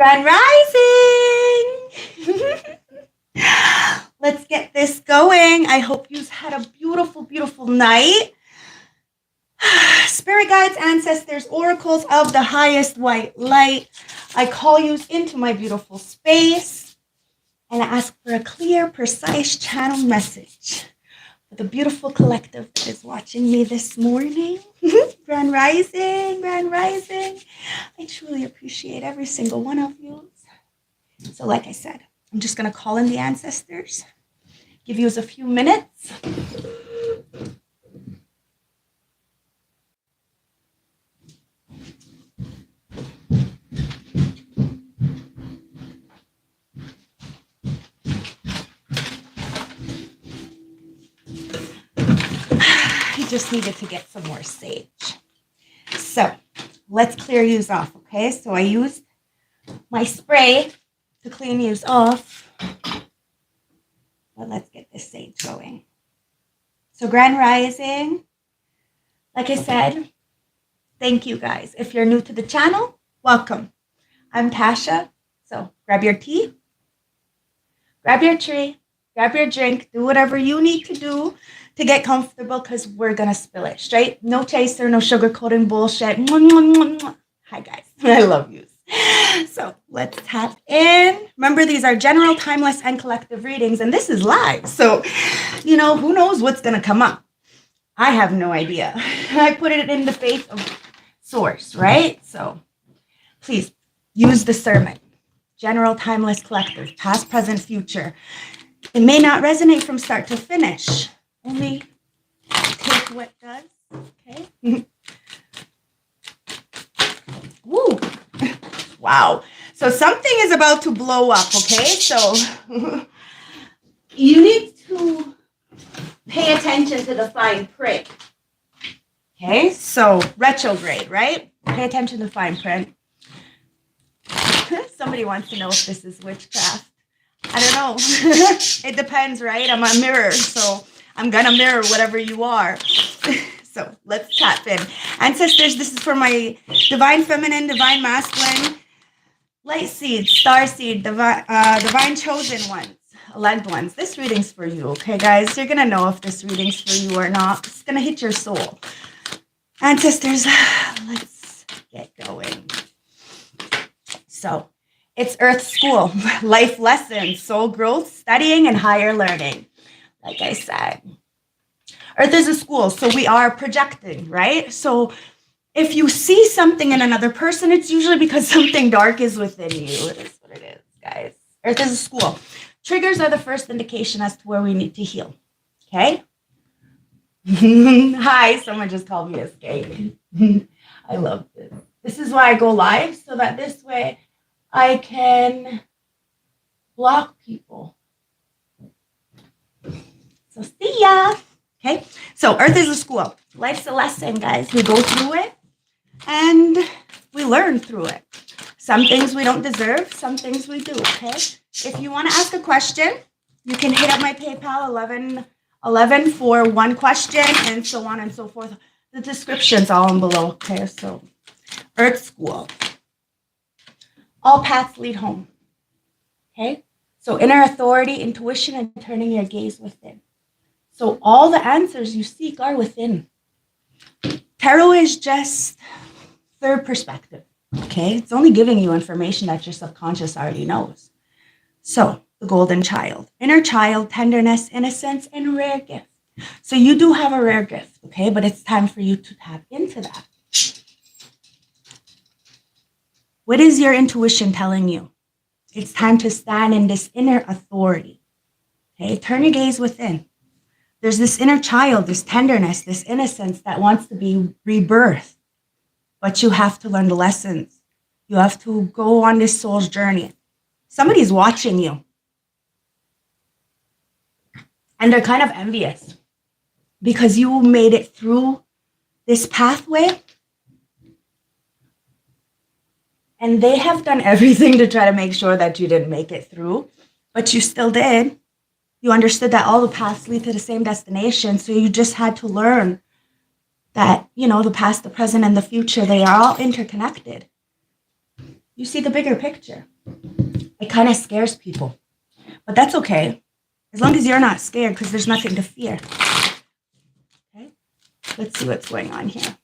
Grand Rising! Let's get this going. I hope you've had a beautiful, beautiful night. Spirit guides, ancestors, oracles of the highest white light, I call you into my beautiful space and I ask for a clear, precise channel message for the beautiful collective that is watching me this morning. Grand Rising, Grand Rising. I truly appreciate every single one of you. So like I said, I'm just going to call in the ancestors, give you a few minutes. I just needed to get some more sage. So let's clear yous off, okay? So I used my spray to clean yous off. But let's get this sage going. So Grand Rising, like I said, thank you guys. If you're new to the channel, welcome. I'm Tasha. So grab your tea, grab your tree, grab your drink, do whatever you need to do to get comfortable because we're going to spill it straight. No chaser, no sugarcoating bullshit. Hi, guys. I love you. So let's tap in. Remember, these are general, timeless, and collective readings, and this is live. So, who knows what's going to come up? I have no idea. I put it in the face of source, right? So please use discernment. General, timeless, collective, past, present, future. It may not resonate from start to finish. Only take what does, okay? Woo! Wow. So something is about to blow up, okay? So you need to pay attention to the fine print. Okay? So retrograde, right? Pay attention to the fine print. Somebody wants to know if this is witchcraft. I don't know. It depends, right? I'm a mirror, so I'm going to mirror whatever you are. So let's tap in. Ancestors, this is for my divine feminine, divine masculine, light seed, star seed, divine chosen ones, elect ones. This reading's for you, okay, guys? You're going to know if this reading's for you or not. It's going to hit your soul. Ancestors, let's get going. So it's Earth School, life lessons, soul growth, studying, and higher learning. Like I said, Earth is a school, so we are projecting, right? So if you see something in another person, it's usually because something dark is within you. It is what it is, guys. Earth is a school. Triggers are the first indication as to where we need to heal, okay? Hi, someone just called me a skank. I love this. This is why I go live, so that this way I can block people. So see ya. Okay, so Earth is a school. Life's a lesson, guys. We go through it and we learn through it. Some things we don't deserve, some things we do, okay? If you want to ask a question, you can hit up my PayPal 11 for one question and so on and so forth. The description's all in below, okay? So Earth School. All paths lead home, okay? So inner authority, intuition, and turning your gaze within. So all the answers you seek are within. Tarot is just third perspective, okay? It's only giving you information that your subconscious already knows. So the golden child, inner child, tenderness, innocence, and rare gift. So you do have a rare gift, okay? But it's time for you to tap into that. What is your intuition telling you? It's time to stand in this inner authority, okay? Turn your gaze within. There's this inner child, this tenderness, this innocence that wants to be rebirthed. But you have to learn the lessons. You have to go on this soul's journey. Somebody's watching you. And they're kind of envious because you made it through this pathway. And they have done everything to try to make sure that you didn't make it through, but you still did. You understood that all the paths lead to the same destination. So you just had to learn that, the past, the present, and the future, they are all interconnected. You see the bigger picture. It kind of scares people, but that's okay. As long as you're not scared, because there's nothing to fear. Okay, let's see what's going on here.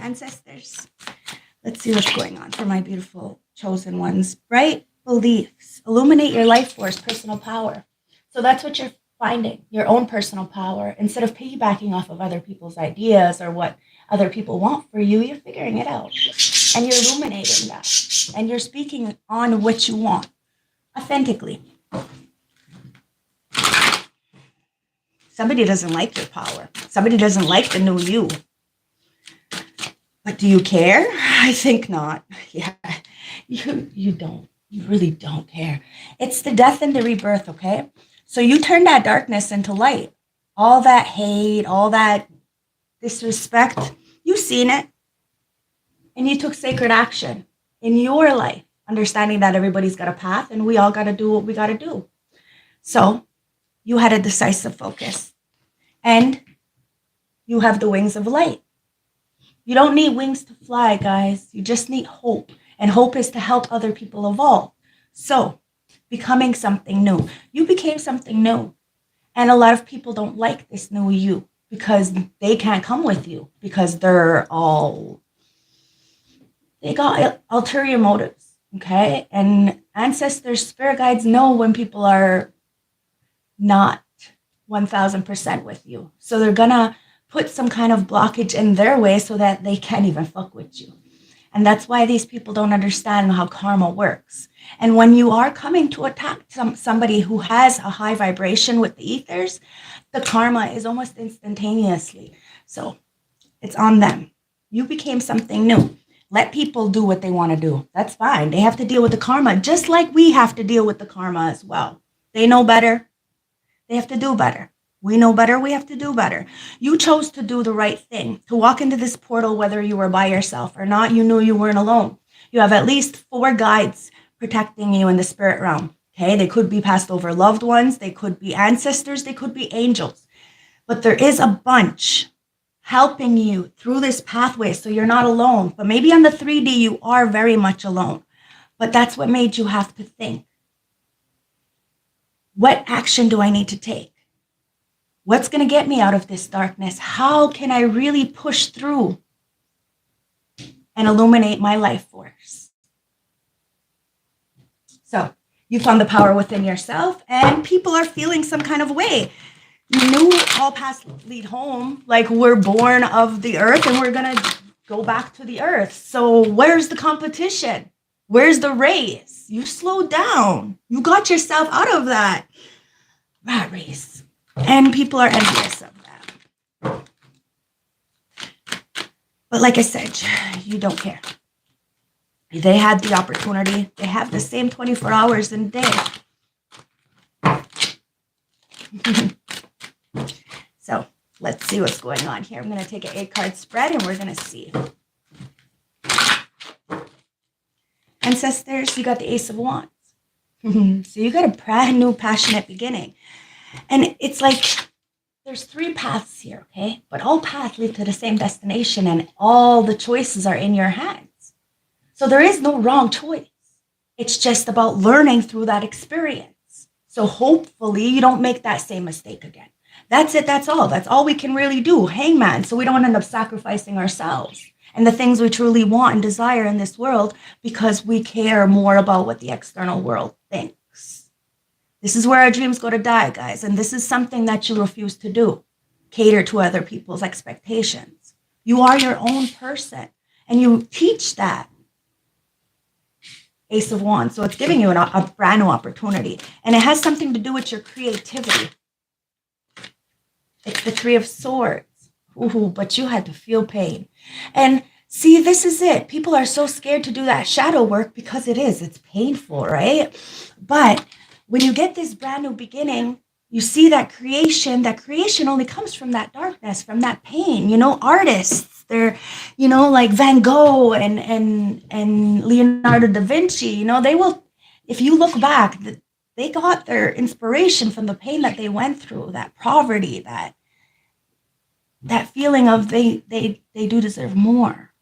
Ancestors, let's see what's going on for my beautiful chosen ones. Bright beliefs, illuminate your life force, personal power. So that's what you're finding, your own personal power. Instead of piggybacking off of other people's ideas or what other people want for you, you're figuring it out. And you're illuminating that. And you're speaking on what you want, authentically. Somebody doesn't like your power. Somebody doesn't like the new you. But do you care? I think not. Yeah, you don't. You really don't care. It's the death and the rebirth, okay? So you turn that darkness into light. All that hate, all that disrespect, you've seen it. And you took sacred action in your life, understanding that everybody's got a path and we all got to do what we got to do. So you had a decisive focus. And you have the wings of light. You don't need wings to fly, guys. You just need hope. And hope is to help other people evolve. So, becoming something new. You became something new. And a lot of people don't like this new you because they can't come with you because they got ulterior motives, okay? And ancestors, spirit guides know when people are not 1000% with you. So they're gonna put some kind of blockage in their way so that they can't even fuck with you. And that's why these people don't understand how karma works. And when you are coming to attack somebody who has a high vibration with the ethers, the karma is almost instantaneously. So it's on them. You became something new. Let people do what they want to do. That's fine. They have to deal with the karma, just like we have to deal with the karma as well. They know better. They have to do better. We know better. We have to do better. You chose to do the right thing, to walk into this portal, whether you were by yourself or not. You knew you weren't alone. You have at least 4 guides protecting you in the spirit realm. Okay, they could be passed over loved ones. They could be ancestors. They could be angels. But there is a bunch helping you through this pathway so you're not alone. But maybe on the 3D, you are very much alone. But that's what made you have to think. What action do I need to take? What's going to get me out of this darkness? How can I really push through and illuminate my life force? So you found the power within yourself and people are feeling some kind of way. You knew all paths lead home, like we're born of the earth and we're going to go back to the earth. So where's the competition? Where's the race? You slowed down. You got yourself out of that rat race. And people are envious of that. But like I said, you don't care. They had the opportunity. They have the same 24 hours in a day. So let's see what's going on here. I'm going to take an 8-card spread and we're going to see. Ancestors, you got the Ace of Wands. So you got a brand new passionate beginning. And it's like there's 3 paths here, okay? But all paths lead to the same destination and all the choices are in your hands. So there is no wrong choice. It's just about learning through that experience. So hopefully you don't make that same mistake again. That's it. That's all. That's all we can really do. Hangman. So we don't end up sacrificing ourselves and the things we truly want and desire in this world because we care more about what the external world thinks. This is where our dreams go to die, guys. And this is something that you refuse to do. Cater to other people's expectations. You are your own person. And you teach that. Ace of Wands. So it's giving you a brand new opportunity. And it has something to do with your creativity. It's the 3 of Swords. Ooh, but you had to feel pain. And see, this is it. People are so scared to do that shadow work because it's painful, right? But when you get this brand new beginning, you see that creation only comes from that darkness, from that pain. You know, artists, they're, like Van Gogh and Leonardo da Vinci, they will, if you look back, they got their inspiration from the pain that they went through, that poverty, that that feeling of they do deserve more.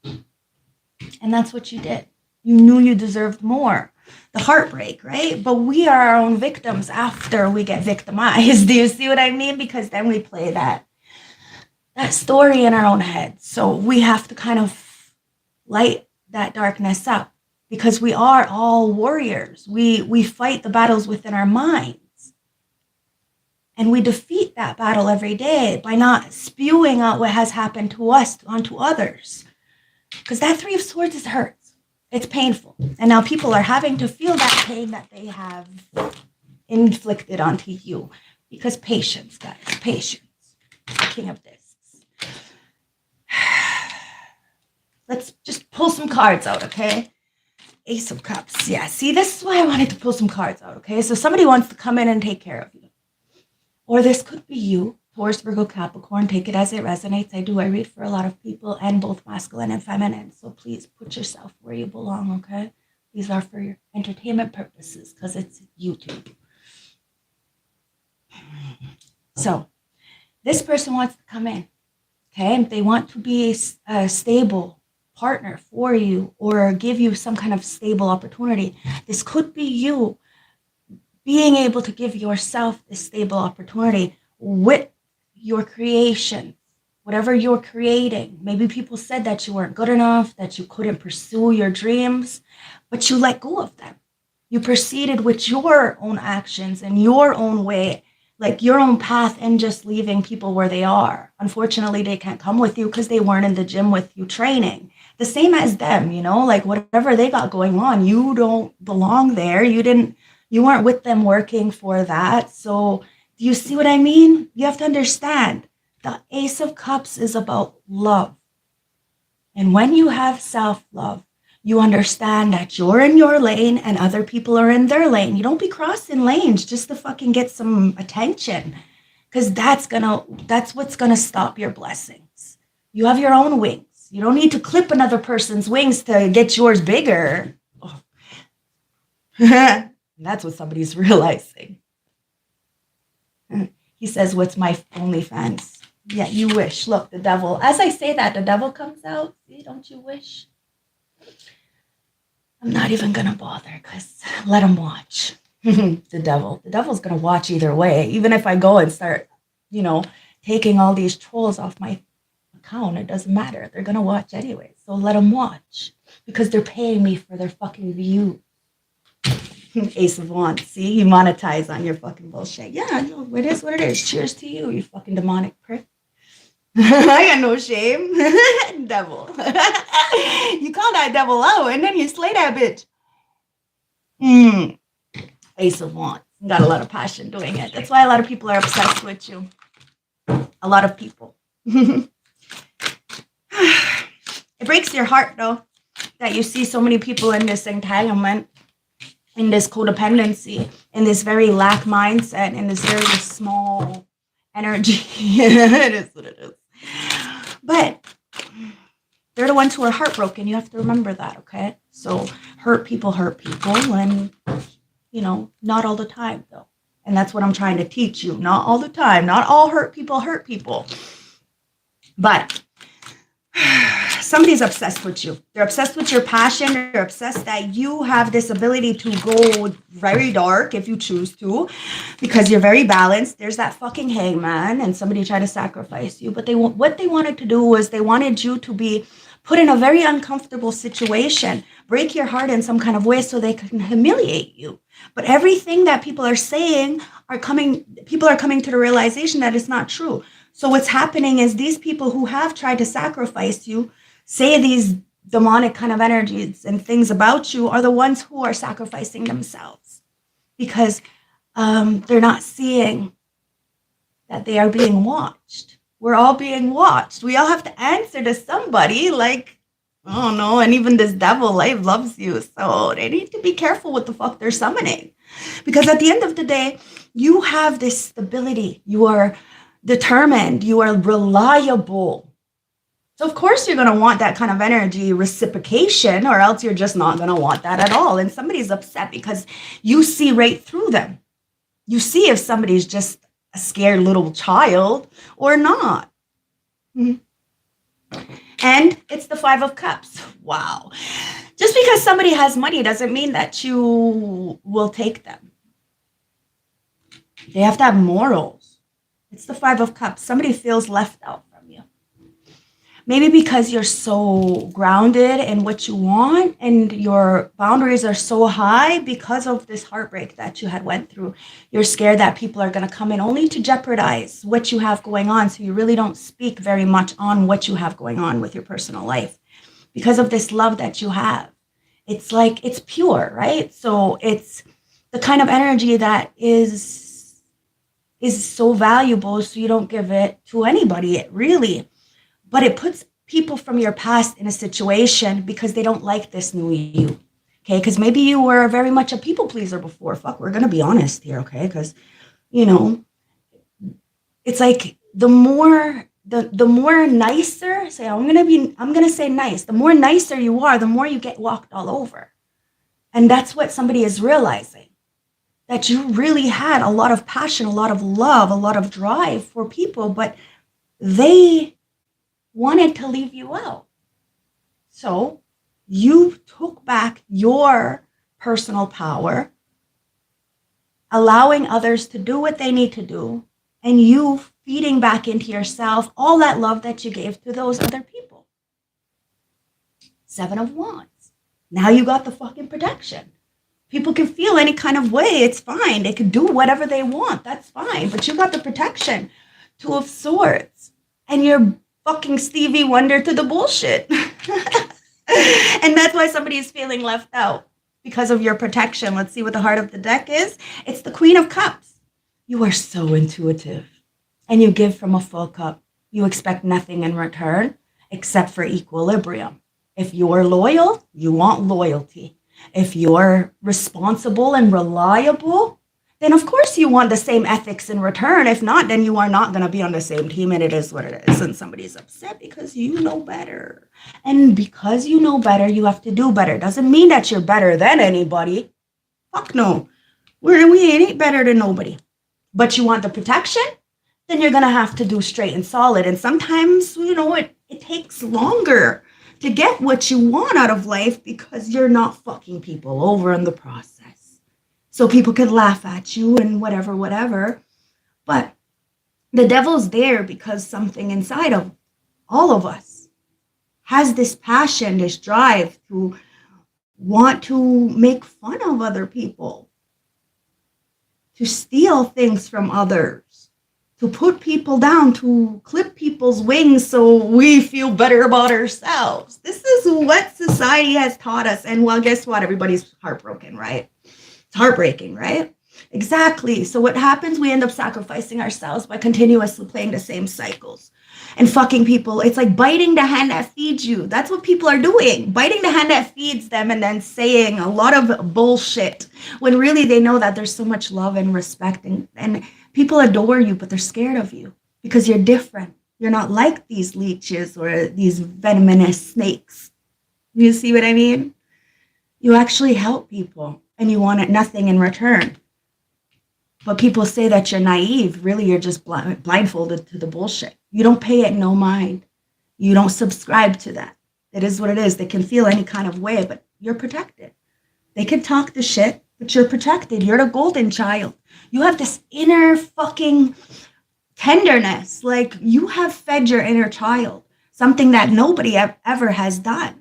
And that's what you did. You knew you deserved more. The heartbreak, right? But we are our own victims after we get victimized. Do you see what I mean? Because then we play that story in our own head. So we have to kind of light that darkness up, because we are all warriors. We fight the battles within our minds. And we defeat that battle every day by not spewing out what has happened to us onto others. Because that Three of Swords is hurts. It's painful. And now people are having to feel that pain that they have inflicted onto you. Because patience, guys, patience. King of Discs. Let's just pull some cards out, okay? Ace of Cups. Yeah, see, this is why I wanted to pull some cards out, okay? So somebody wants to come in and take care of you. Or this could be you, Taurus, Virgo, Capricorn. Take it as it resonates. I read for a lot of people, and both masculine and feminine. So please put yourself where you belong, okay? These are for your entertainment purposes, because it's YouTube. So this person wants to come in, okay? They want to be a stable partner for you, or give you some kind of stable opportunity. This could be you being able to give yourself this stable opportunity with your creation, whatever you're creating. Maybe people said that you weren't good enough, that you couldn't pursue your dreams, but you let go of them. You proceeded with your own actions and your own way, like your own path, and just leaving people where they are. Unfortunately, they can't come with you because they weren't in the gym with you training. The same as them, you know, like whatever they got going on, you don't belong there. You weren't with them working for that. So do you see what I mean? You have to understand the Ace of Cups is about love. And when you have self-love, you understand that you're in your lane and other people are in their lane. You don't be crossing lanes just to fucking get some attention, because that's what's gonna stop your blessings. You have your own wings. You don't need to clip another person's wings to get yours bigger. Oh. That's what somebody's realizing. He says, what's my OnlyFans? Yeah, you wish. Look, the devil. As I say that, the devil comes out. See, don't you wish? I'm not even going to bother, because let him watch. The devil. The devil's going to watch either way. Even if I go and start, taking all these trolls off my account, it doesn't matter. They're going to watch anyway. So let them watch, because they're paying me for their fucking views. Ace of Wands. See, you monetize on your fucking bullshit. Yeah, no, it is what it is. Cheers to you, you fucking demonic prick. I got no shame. Devil. You call that devil out and then you slay that bitch. Ace of Wands. Got a lot of passion doing it. That's why a lot of people are obsessed with you. A lot of people. It breaks your heart, though, that you see so many people in this entanglement, in this codependency, in this very lack mindset, in this very small energy. It is what it is. But they're the ones who are heartbroken. You have to remember that, okay? So hurt people, and, not all the time, though. And that's what I'm trying to teach you. Not all the time. Not all hurt people. But somebody's obsessed with you. They're obsessed with your passion. They're obsessed that you have this ability to go very dark if you choose to, because you're very balanced. There's that fucking hangman, and somebody tried to sacrifice you. But what they wanted to do was they wanted you to be put in a very uncomfortable situation, break your heart in some kind of way so they can humiliate you. But everything that people are saying people are coming to the realization that it's not true. So what's happening is these people who have tried to sacrifice you, say these demonic kind of energies and things about you, are the ones who are sacrificing themselves, because they're not seeing that they are being watched. We're all being watched. We all have to answer to somebody, like, I don't know, and even this devil loves you. So they need to be careful what the fuck they're summoning. Because at the end of the day, you have this stability. You are determined. You are reliable. So of course you're going to want that kind of energy reciprocation, or else you're just not going to want that at all. And somebody's upset because you see right through them. You see if somebody's just a scared little child or not. Mhm. And it's the Five of Cups. Wow. Just because somebody has money doesn't mean that you will take them. They have to have morals. It's the Five of Cups. Somebody feels left out from you. Maybe because you're so grounded in what you want and your boundaries are so high because of this heartbreak that you had went through. You're scared that people are going to come in only to jeopardize what you have going on. So you really don't speak very much on what you have going on with your personal life because of this love that you have. It's like, it's pure, right? So it's the kind of energy that is so valuable. So you don't give it to anybody, it really. But it puts people from your past in a situation because they don't like this new you. Okay, because maybe you were very much a people pleaser before. Fuck, we're gonna be honest here, okay? Because it's like the more nicer. Say I'm gonna say nice. The more nicer you are, the more you get walked all over, and that's what somebody is realizing. That you really had a lot of passion, a lot of love, a lot of drive for people, but they wanted to leave you out. So you took back your personal power, allowing others to do what they need to do, and you feeding back into yourself all that love that you gave to those other people. Seven of Wands. Now you got the fucking protection. People can feel any kind of way. It's fine. They can do whatever they want. That's fine. But you got the protection. Two of Swords. And you're fucking Stevie Wonder to the bullshit. And that's why somebody is feeling left out because of your protection. Let's see what the heart of the deck is. It's the Queen of Cups. You are so intuitive and you give from a full cup. You expect nothing in return except for equilibrium. If you're loyal, you want loyalty. If you're responsible and reliable, then of course you want the same ethics in return. If not, then you are not going to be on the same team, and it is what it is. And somebody's upset because you know better. And because you know better, you have to do better. Doesn't mean that you're better than anybody. Fuck no. We ain't better than nobody. But you want the protection? Then you're going to have to do straight and solid. And sometimes, it takes longer to get what you want out of life because you're not fucking people over in the process. So people can laugh at you and whatever. But the devil's there because something inside of all of us has this passion, this drive to want to make fun of other people, to steal things from others, to put people down, to clip people's wings so we feel better about ourselves. This is what society has taught us. And well, guess what? Everybody's heartbroken, right? It's heartbreaking, right? Exactly. So what happens? We end up sacrificing ourselves by continuously playing the same cycles and fucking people. It's like biting the hand that feeds you. That's what people are doing. Biting the hand that feeds them and then saying a lot of bullshit when really they know that there's so much love and respect and people adore you, but they're scared of you because you're different. You're not like these leeches or these venomous snakes. You see what I mean? You actually help people and you want nothing in return. But people say that you're naive. Really, you're just blindfolded to the bullshit. You don't pay it no mind. You don't subscribe to that. It is what it is. They can feel any kind of way, but you're protected. They can talk the shit, but you're protected. You're the golden child. You have this inner fucking tenderness. Like you have fed your inner child, something that nobody ever has done.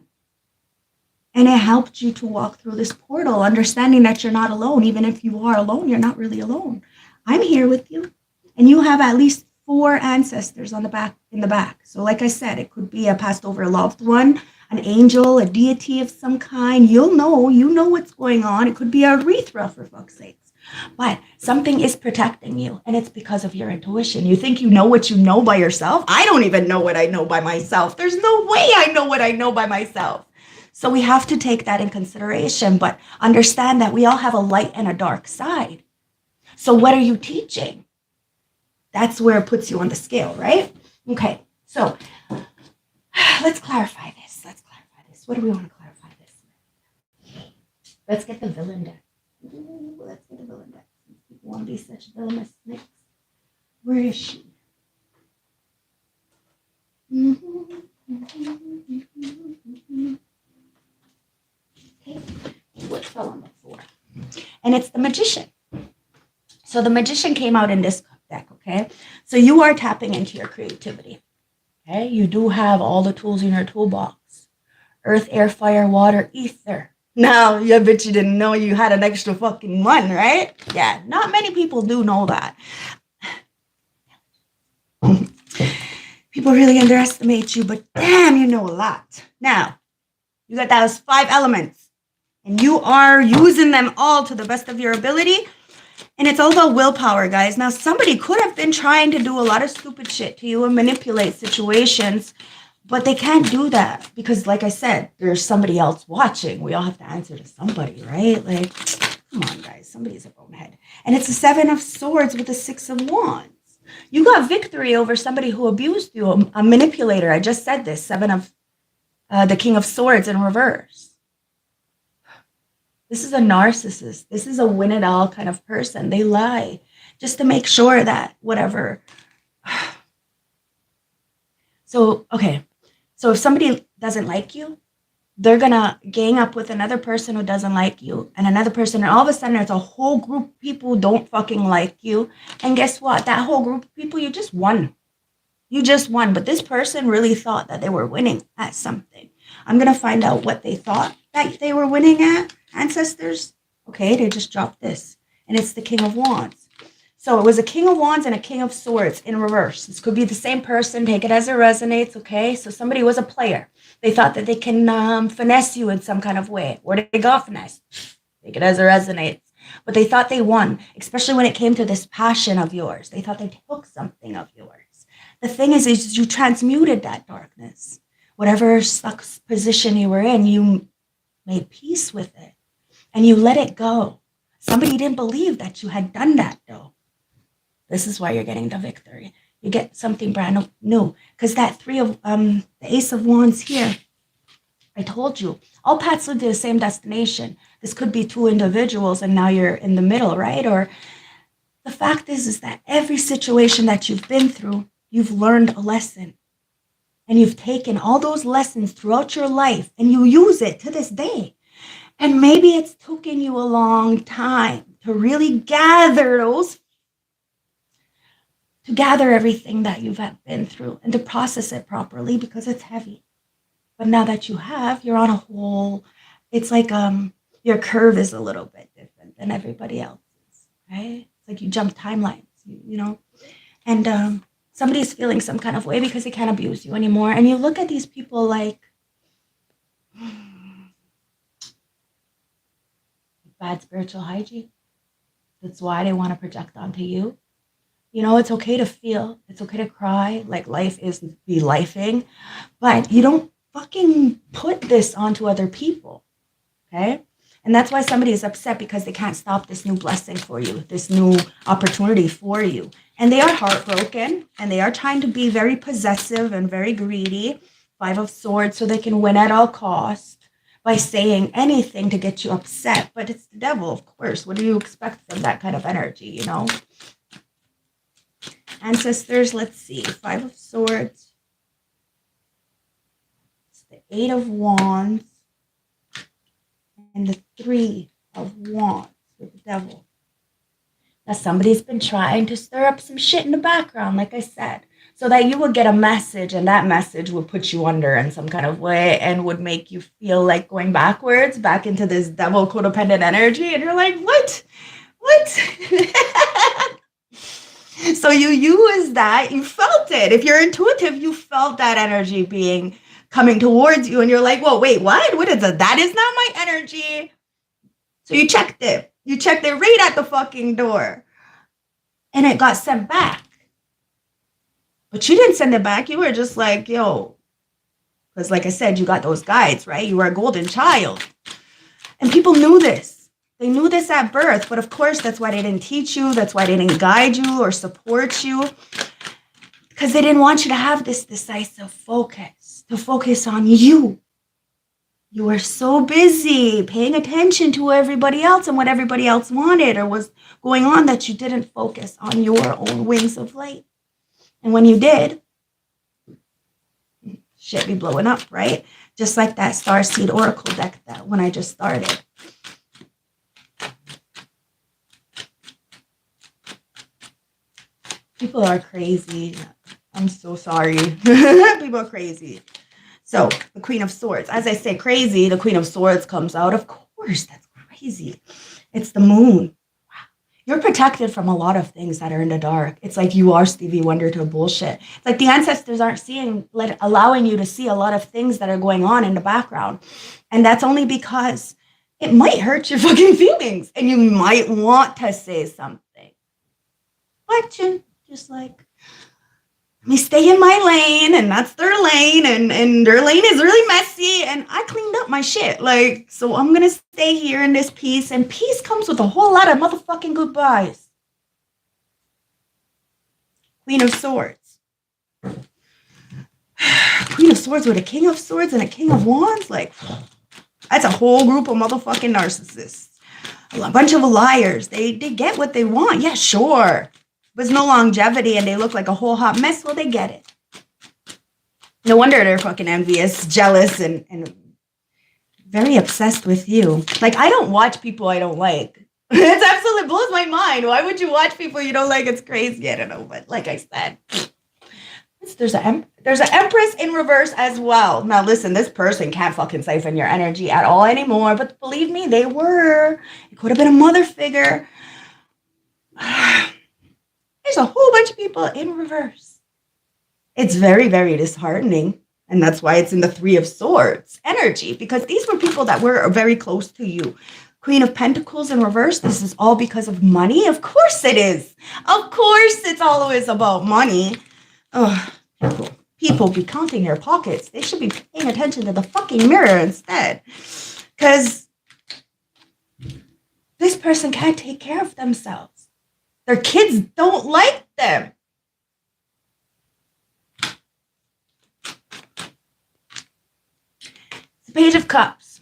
And it helped you to walk through this portal, understanding that you're not alone. Even if you are alone, you're not really alone. I'm here with you. And you have at least 4 ancestors in the back. So like I said, it could be a passed over loved one, an angel, a deity of some kind. You know what's going on. It could be a urethra, for fuck's sakes. But something is protecting you, and it's because of your intuition. You think you know what you know by yourself? I don't even know what I know by myself. There's no way I know what I know by myself. So we have to take that in consideration, but understand that we all have a light and a dark side. So what are you teaching? That's where it puts you on the scale, right? Okay, so let's clarify this. What do we want to clarify this? Let's get the villain deck. Let's get the villain deck. People want to be such villainous snakes. Where is she? Okay, what fell on the floor? And it's the Magician. So the Magician came out in this deck, okay? So you are tapping into your creativity, okay? You do have all the tools in your toolbox. Earth, air, fire, water, ether. Now, I bet you didn't know you had an extra fucking one, right? Yeah, not many people do know that. People really underestimate you, but damn, you know a lot. Now, you got those 5 elements, and you are using them all to the best of your ability. And it's all about willpower, guys. Now, somebody could have been trying to do a lot of stupid shit to you and manipulate situations, but they can't do that because, like I said, there's somebody else watching. We all have to answer to somebody, right? Like, come on, guys. Somebody's a bonehead. And it's a 7 of Swords with a 6 of Wands. You got victory over somebody who abused you, a manipulator. I just said this, 7 of the King of Swords in reverse. This is a narcissist. This is a win-it-all kind of person. They lie just to make sure that whatever. So, okay. So if somebody doesn't like you, they're going to gang up with another person who doesn't like you and another person. And all of a sudden, there's a whole group of people who don't fucking like you. And guess what? That whole group of people, you just won. You just won. But this person really thought that they were winning at something. I'm going to find out what they thought that they were winning at. Ancestors. Okay, they just dropped this. And it's the King of Wands. So it was a King of Wands and a King of Swords in reverse. This could be the same person. Take it as it resonates, okay? So somebody was a player. They thought that they can finesse you in some kind of way. Or they got finessed. Take it as it resonates. But they thought they won, especially when it came to this passion of yours. They thought they took something of yours. The thing is you transmuted that darkness. Whatever stuck position you were in, you made peace with it. And you let it go. Somebody didn't believe that you had done that, though. This is why you're getting the victory. You get something brand new. Because that 3 of, the Ace of Wands here, I told you, all paths lead to the same destination. This could be 2 individuals and now you're in the middle, right? Or the fact is that every situation that you've been through, you've learned a lesson. And you've taken all those lessons throughout your life and you use it to this day. And maybe it's taken you a long time to really gather everything that you've been through and to process it properly because it's heavy. But now that you have, you're on a whole, it's like your curve is a little bit different than everybody else's, right? It's like you jump timelines, you know? And somebody's feeling some kind of way because they can't abuse you anymore. And you look at these people like, bad spiritual hygiene. That's why they want to project onto you. You know, it's okay to feel. It's okay to cry. Like life is be lifing. But you don't fucking put this onto other people. Okay? And that's why somebody is upset because they can't stop this new blessing for you. This new opportunity for you. And they are heartbroken. And they are trying to be very possessive and very greedy. 5 of Swords so they can win at all costs. By saying anything to get you upset. But it's the devil, of course. What do you expect from that kind of energy, you know? Ancestors, let's see. 5 of Swords. It's the 8 of Wands. And the 3 of Wands with the devil. Now, somebody's been trying to stir up some shit in the background, like I said. So that you would get a message and that message would put you under in some kind of way and would make you feel like going backwards, back into this devil codependent energy. And you're like, what? So you use that, you felt it. If you're intuitive, you felt that energy coming towards you. And you're like, whoa, wait, what? What is it? That is not my energy. So you checked it. You checked it right at the fucking door. And it got sent back. But you didn't send it back. You were just like, yo. Because like I said, you got those guides, right? You were a golden child. And people knew this. They knew this at birth. But of course, that's why they didn't teach you. That's why they didn't guide you or support you. Because they didn't want you to have this decisive focus. To focus on you. You were so busy paying attention to everybody else and what everybody else wanted or was going on that you didn't focus on your own wings of light. And when you did, shit be blowing up, right? Just like that Starseed Oracle deck that when I just started. People are crazy. I'm so sorry. People are crazy. So the Queen of Swords. As I say crazy, the Queen of Swords comes out. Of course, that's crazy. It's the moon. You're protected from a lot of things that are in the dark. It's like you are Stevie Wonder to bullshit. It's like the ancestors aren't allowing you to see a lot of things that are going on in the background. And that's only because it might hurt your fucking feelings and you might want to say something. But you just like, let me stay in my lane, and that's their lane, and their lane is really messy, and I cleaned up my shit. Like, so I'm gonna stay here in this peace, and peace comes with a whole lot of motherfucking goodbyes. Queen of Swords. Queen of Swords with a King of Swords and a King of Wands, like, that's a whole group of motherfucking narcissists. A bunch of liars. They get what they want. Yeah, sure. There's no longevity and they look like a whole hot mess. Well, they get it. No wonder they're fucking envious, jealous, and very obsessed with you. Like, I don't watch people I don't like. It absolutely blows my mind. Why would you watch people you don't like? It's crazy. I don't know. But like I said, there's an Empress in reverse as well. Now, listen, this person can't fucking siphon your energy at all anymore. But believe me, they were. It could have been a mother figure. There's a whole bunch of people in reverse. It's very, very disheartening. And that's why it's in the Three of Swords energy, because these were people that were very close to you. Queen of Pentacles in reverse. This is all because of money. Of course it is. Of course it's always about money. Oh, people be counting their pockets. They should be paying attention to the fucking mirror instead. Because this person can't take care of themselves. Their kids don't like them. The Page of Cups.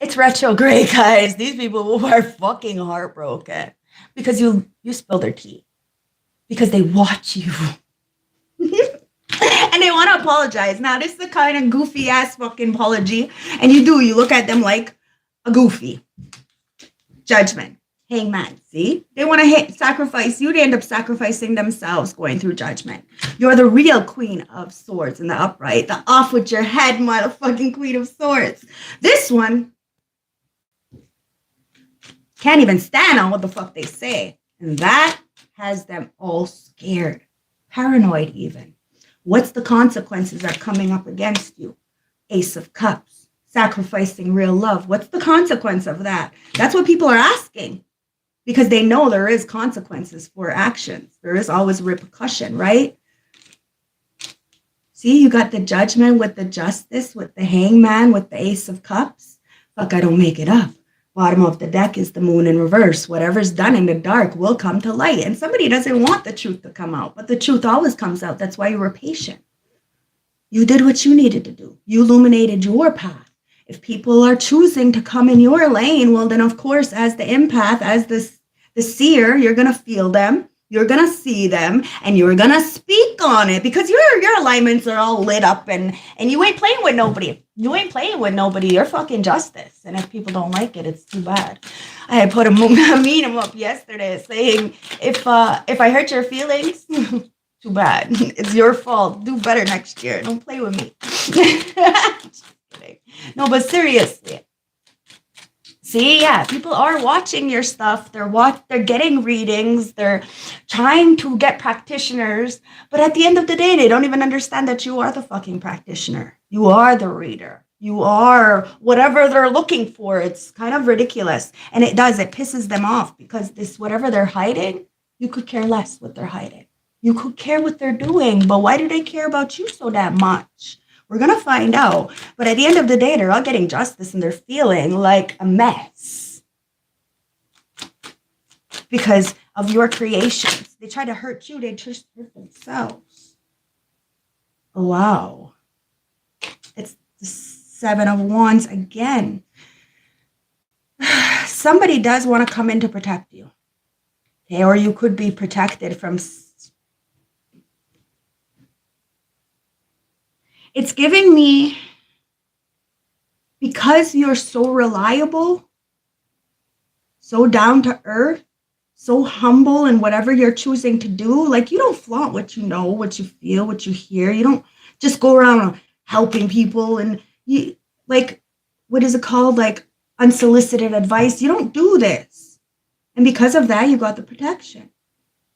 It's retrograde, guys. These people are fucking heartbroken because you spill their tea. Because they watch you. And they want to apologize. Now, this is the kind of goofy ass fucking apology. And you look at them like a goofy. Judgment. Hangman, see? They want to sacrifice you. They end up sacrificing themselves going through judgment. You're the real Queen of Swords in the upright. The off with your head, motherfucking Queen of Swords. This one can't even stand on what the fuck they say. And that has them all scared. Paranoid even. What's the consequences that are coming up against you? Ace of Cups. Sacrificing real love. What's the consequence of that? That's what people are asking. Because they know there is consequences for actions. There is always repercussion, right? See, you got the Judgment with the Justice, with the Hangman, with the Ace of Cups. Fuck, I don't make it up. Bottom of the deck is the Moon in reverse. Whatever's done in the dark will come to light. And somebody doesn't want the truth to come out, but the truth always comes out. That's why you were patient. You did what you needed to do. You illuminated your path. If people are choosing to come in your lane, well, then, of course, as the empath, as the seer, you're going to feel them. You're going to see them, and you're going to speak on it because your alignments are all lit up, and you ain't playing with nobody. You ain't playing with nobody. You're fucking justice. And if people don't like it, it's too bad. I had put a meme up yesterday saying, if I hurt your feelings, too bad. It's your fault. Do better next year. Don't play with me. Just kidding. No, but seriously. See, yeah, people are watching your stuff. They're getting readings. They're trying to get practitioners. But at the end of the day, they don't even understand that you are the fucking practitioner. You are the reader. You are whatever they're looking for. It's kind of ridiculous. And it pisses them off because this, whatever they're hiding, you could care less what they're hiding. You could care what they're doing. But why do they care about you so damn much? We're going to find out. But at the end of the day, they're all getting justice and they're feeling like a mess because of your creations. They try to hurt you. They just hurt themselves. Oh, wow. It's the Seven of Wands again. Somebody does want to come in to protect you. Okay, or you could be protected from... It's giving me, because you're so reliable, so down to earth, so humble in whatever you're choosing to do. Like, you don't flaunt what you know, what you feel, what you hear. You don't just go around helping people and you, like, what is it called? Like, unsolicited advice. You don't do this. And because of that, you got the protection.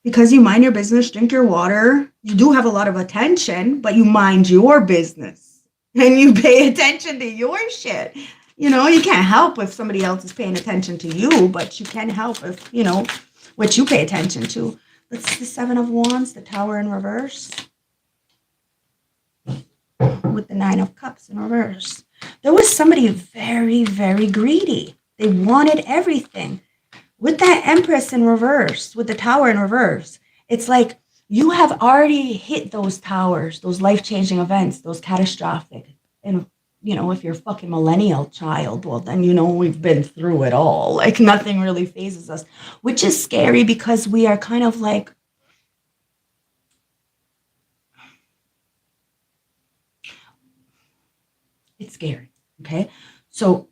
Because you mind your business, drink your water. You do have a lot of attention, but you mind your business. And you pay attention to your shit. You know, you can't help if somebody else is paying attention to you, but you can help if, you know, what you pay attention to. That's the Seven of Wands, the Tower in reverse. With the Nine of Cups in reverse. There was somebody very, very greedy. They wanted everything. With that Empress in reverse, with the Tower in reverse, it's like you have already hit those towers, those life-changing events, those catastrophic. And, you know, if you're a fucking millennial child, well, then, you know, we've been through it all. Like, nothing really phases us, which is scary because we are kind of like, it's scary, okay? So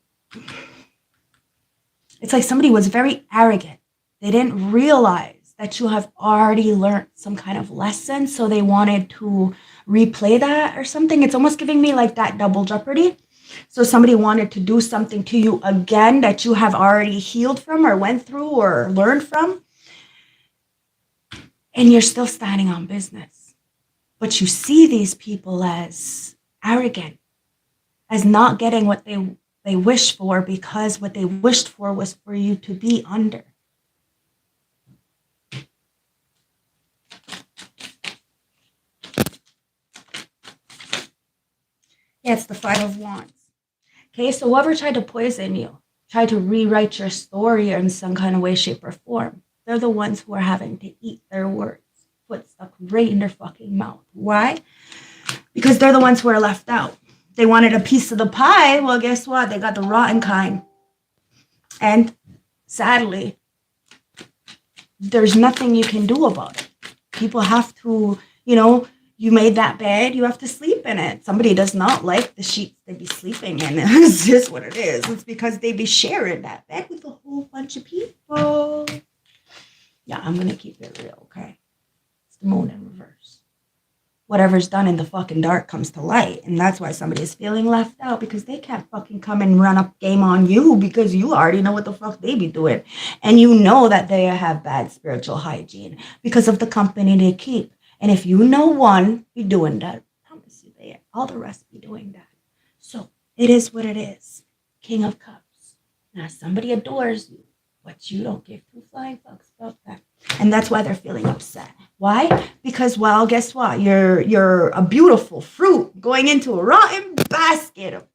it's like somebody was very arrogant. They didn't realize that you have already learned some kind of lesson, so they wanted to replay that or something. It's almost giving me like that double jeopardy. So somebody wanted to do something to you again that you have already healed from or went through or learned from, and you're still standing on business. But you see these people as arrogant, as not getting what they wish for, because what they wished for was for you to be under. Yeah, it's the Five of Wands. Okay, so whoever tried to poison you, tried to rewrite your story in some kind of way, shape, or form, they're the ones who are having to eat their words, foot stuck right in their fucking mouth. Why? Because they're the ones who are left out. They wanted a piece of the pie. Well, guess what? They got the rotten kind. And sadly, there's nothing you can do about it. People have to, you know, you made that bed, you have to sleep in it. Somebody does not like the sheets they be sleeping in. It's just what it is. It's because they be sharing that bed with a whole bunch of people. Yeah, I'm going to keep it real, okay? It's the Moon in reverse. Whatever's done in the fucking dark comes to light. And that's why somebody is feeling left out, because they can't fucking come and run up game on you, because you already know what the fuck they be doing. And you know that they have bad spiritual hygiene because of the company they keep. And if you know one be doing that, I promise you they all the rest be doing that. So it is what it is. King of Cups. Now somebody adores you, but you don't give two flying fucks about that. And that's why they're feeling upset. Why? Because, well, guess what? You're a beautiful fruit going into a rotten basket.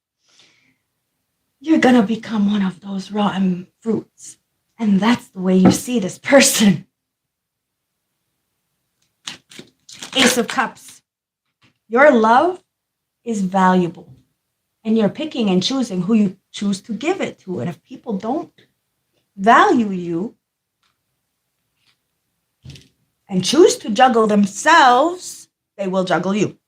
You're going to become one of those rotten fruits. And that's the way you see this person. Ace of Cups. Your love is valuable. And you're picking and choosing who you choose to give it to. And if people don't value you and choose to juggle themselves, they will juggle you.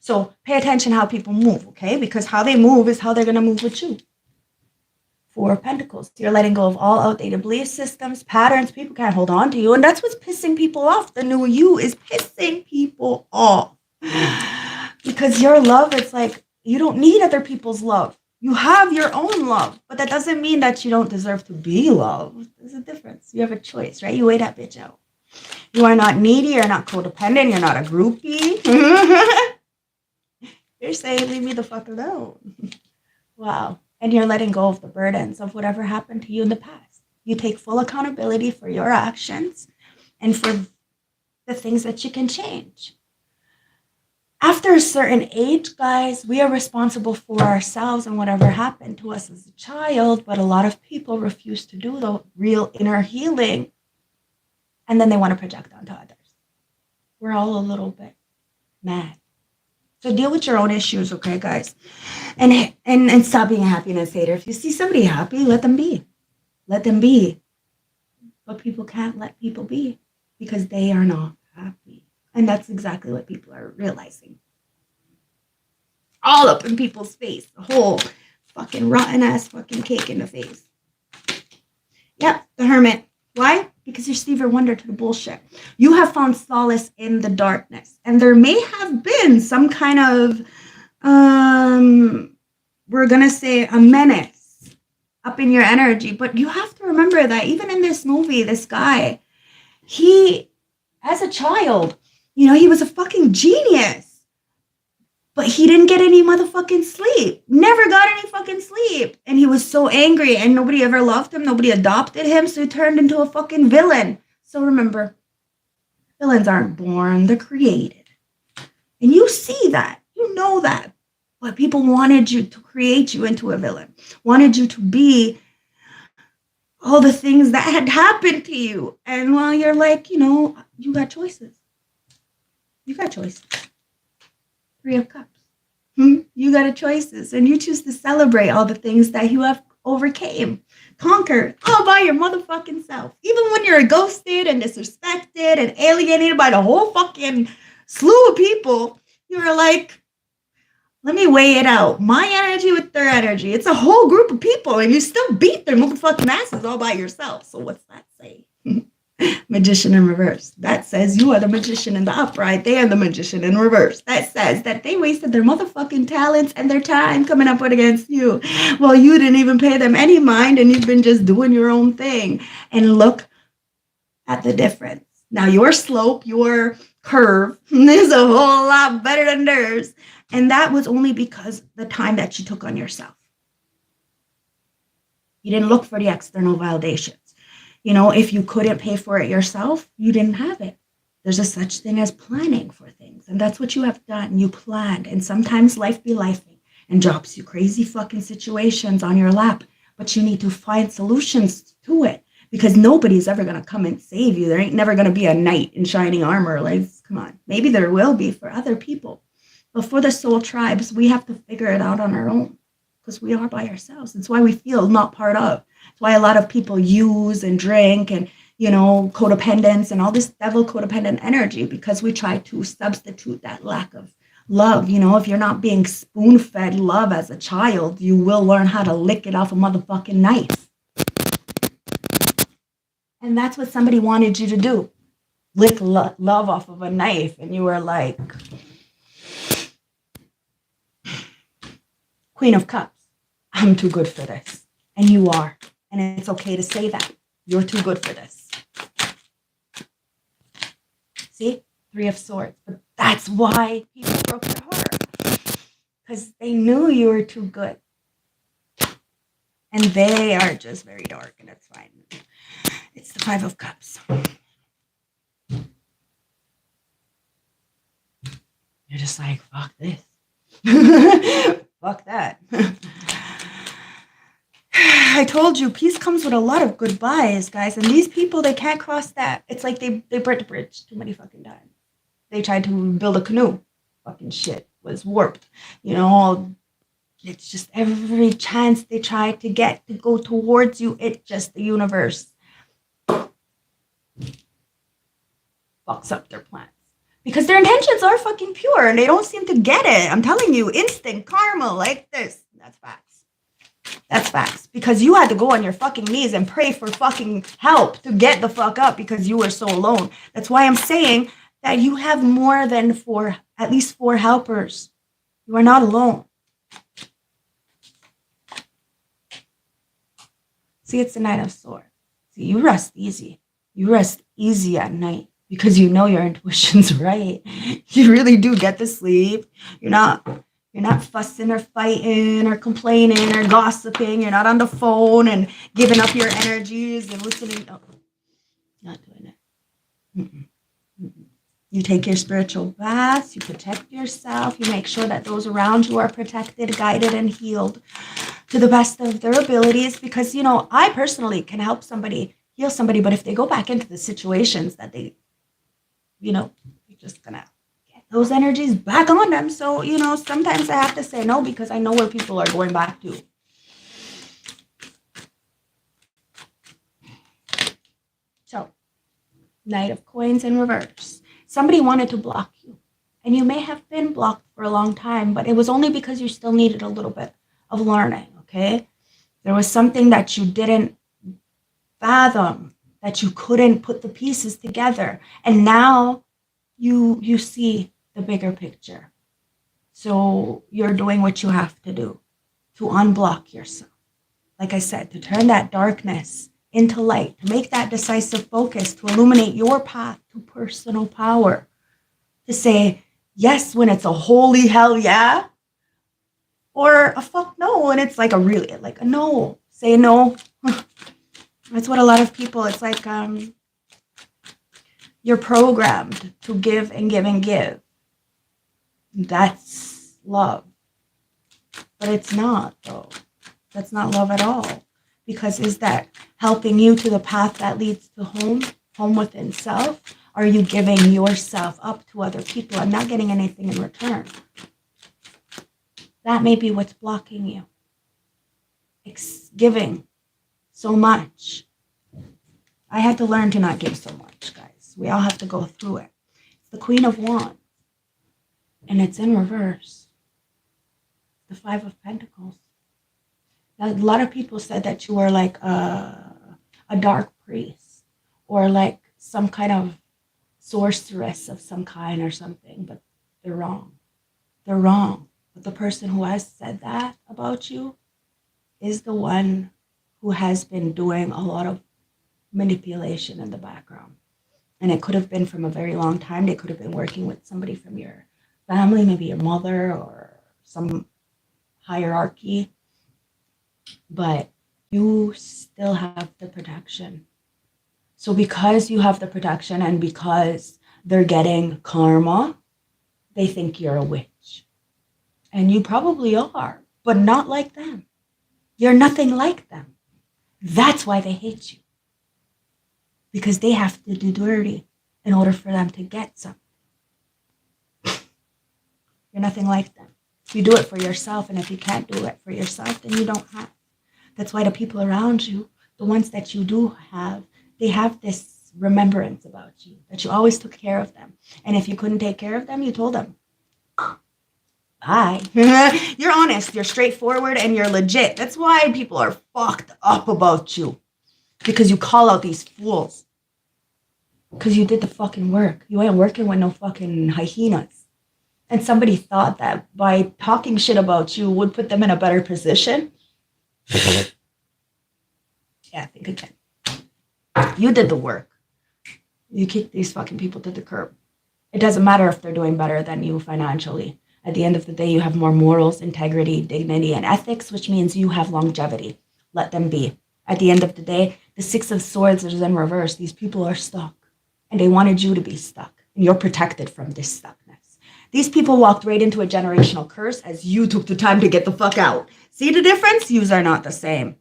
So pay attention how people move, okay? Because how they move is how they're going to move with you. Four of Pentacles. You're letting go of all outdated belief systems, patterns. People can't hold on to you. And that's what's pissing people off. The new you is pissing people off. Because your love, it's like, you don't need other people's love. You have your own love. But that doesn't mean that you don't deserve to be loved. There's a difference. You have a choice, right? You weigh that bitch out. You are not needy. You're not codependent. You're not a groupie. You're saying, leave me the fuck alone. Wow. And you're letting go of the burdens of whatever happened to you in the past. You take full accountability for your actions and for the things that you can change. After a certain age, guys, we are responsible for ourselves and whatever happened to us as a child, but a lot of people refuse to do the real inner healing, and then they want to project onto others. We're all a little bit mad. So deal with your own issues, okay, guys? And stop being a happiness hater. If you see somebody happy, let them be. Let them be. But people can't let people be because they are not happy. And that's exactly what people are realizing. All up in people's face. The whole fucking rotten ass fucking cake in the face. Yep, the hermit. Why? Because you're Stevie Wonder to the bullshit. You have found solace in the darkness. And there may have been some kind of, we're going to say a menace up in your energy. But you have to remember that even in this movie, this guy, he, as a child, he was a fucking genius. But he didn't get any motherfucking sleep. Never got any fucking sleep. And he was so angry and nobody ever loved him. Nobody adopted him. So he turned into a fucking villain. So remember, villains aren't born. They're created. And you see that. You know that. But people wanted you to create you into a villain. Wanted you to be all the things that had happened to you. And while you're like, you got choices. You got choices. 3 of Cups. You got a choices, and you choose to celebrate all the things that you have overcame, conquered, all by your motherfucking self. Even when you're ghosted and disrespected and alienated by the whole fucking slew of people, you're like, let me weigh it out. My energy with their energy. It's a whole group of people, and you still beat their motherfucking asses all by yourself. So what's that say? Magician in reverse. That says you are the magician in the upright. They are the magician in reverse. That says that they wasted their motherfucking talents and their time coming up against you. Well, you didn't even pay them any mind and you've been just doing your own thing. And look at the difference. Now your slope, your curve is a whole lot better than theirs. And that was only because the time that you took on yourself. You didn't look for the external validations. If you couldn't pay for it yourself, you didn't have it. There's a such thing as planning for things. And that's what you have done. You planned. And sometimes life be lifing and drops you crazy fucking situations on your lap. But you need to find solutions to it because nobody's ever going to come and save you. There ain't never going to be a knight in shining armor. Like, come on. Maybe there will be for other people. But for the soul tribes, we have to figure it out on our own because we are by ourselves. It's why we feel not part of. It's why a lot of people use and drink and, codependence and all this devil codependent energy because we try to substitute that lack of love. If you're not being spoon-fed love as a child, you will learn how to lick it off a motherfucking knife. And that's what somebody wanted you to do. Lick love off of a knife. And you were like, Queen of Cups, I'm too good for this. And you are. And it's okay to say that. You're too good for this. See? 3 of Swords. But that's why people broke your heart. Because they knew you were too good. And they are just very dark, and it's fine. It's the 5 of Cups. You're just like, fuck this. Fuck that. I told you, peace comes with a lot of goodbyes, guys. And these people, they can't cross that. It's like they burnt the bridge too many fucking times. They tried to build a canoe. Fucking shit was warped. It's just every chance they try to get to go towards you, it just, the universe fucks up their plans. Because their intentions are fucking pure and they don't seem to get it. I'm telling you, instant karma like this. That's facts. That's facts. Because you had to go on your fucking knees and pray for fucking help to get the fuck up because you were so alone. That's why I'm saying that you have more than at least 4 helpers. You are not alone. See, it's the 9 of Swords. See, you rest easy. You rest easy at night because you know your intuition's right. You really do get to sleep. You're not fussing or fighting or complaining or gossiping. You're not on the phone and giving up your energies and listening. No, not doing it. Mm-mm. Mm-mm. You take your spiritual baths. You protect yourself. You make sure that those around you are protected, guided, and healed to the best of their abilities. Because, I personally can help somebody, heal somebody. But if they go back into the situations that they, you're just going to get those energies back on them. So, sometimes I have to say no because I know where people are going back to. So, Knight of Coins in reverse. Somebody wanted to block you. And you may have been blocked for a long time, but it was only because you still needed a little bit of learning, okay? There was something that you didn't fathom, that you couldn't put the pieces together. And now you see the bigger picture. So you're doing what you have to do to unblock yourself. Like I said, to turn that darkness into light, to make that decisive focus, to illuminate your path to personal power, to say yes when it's a holy hell yeah, or a fuck no when it's like a really, like a no. Say no. That's what a lot of people, it's like you're programmed to give and give and give. That's love. But it's not, though. That's not love at all. Because is that helping you to the path that leads to home within self? Are you giving yourself up to other people and not getting anything in return? That may be what's blocking you. Giving so much. I had to learn to not give so much, guys. We all have to go through it. It's the Queen of Wands. And it's in reverse. The Five of Pentacles. Now, a lot of people said that you were like a dark priest or like some kind of sorceress of some kind or something, but they're wrong. They're wrong. But the person who has said that about you is the one who has been doing a lot of manipulation in the background. And it could have been from a very long time. They could have been working with somebody from your family, maybe your mother or some hierarchy. But you still have the protection. So because you have the protection and because they're getting karma, they think you're a witch. And you probably are, but not like them. You're nothing like them. That's why they hate you. Because they have to do dirty in order for them to get something. You're nothing like them. You do it for yourself, and if you can't do it for yourself, then you don't have. That's why the people around you, the ones that you do have, they have this remembrance about you, that you always took care of them. And if you couldn't take care of them, you told them, bye. You're honest, you're straightforward, and you're legit. That's why people are fucked up about you. Because you call out these fools. Because you did the fucking work. You ain't working with no fucking hyenas. And somebody thought that by talking shit about you would put them in a better position. Yeah, think again. You did the work. You kicked these fucking people to the curb. It doesn't matter if they're doing better than you financially. At the end of the day, you have more morals, integrity, dignity, and ethics, which means you have longevity. Let them be. At the end of the day, the Six of Swords is in reverse. These people are stuck. And they wanted you to be stuck. And you're protected from this stuckness. These people walked right into a generational curse as you took the time to get the fuck out. See the difference? Yous are not the same.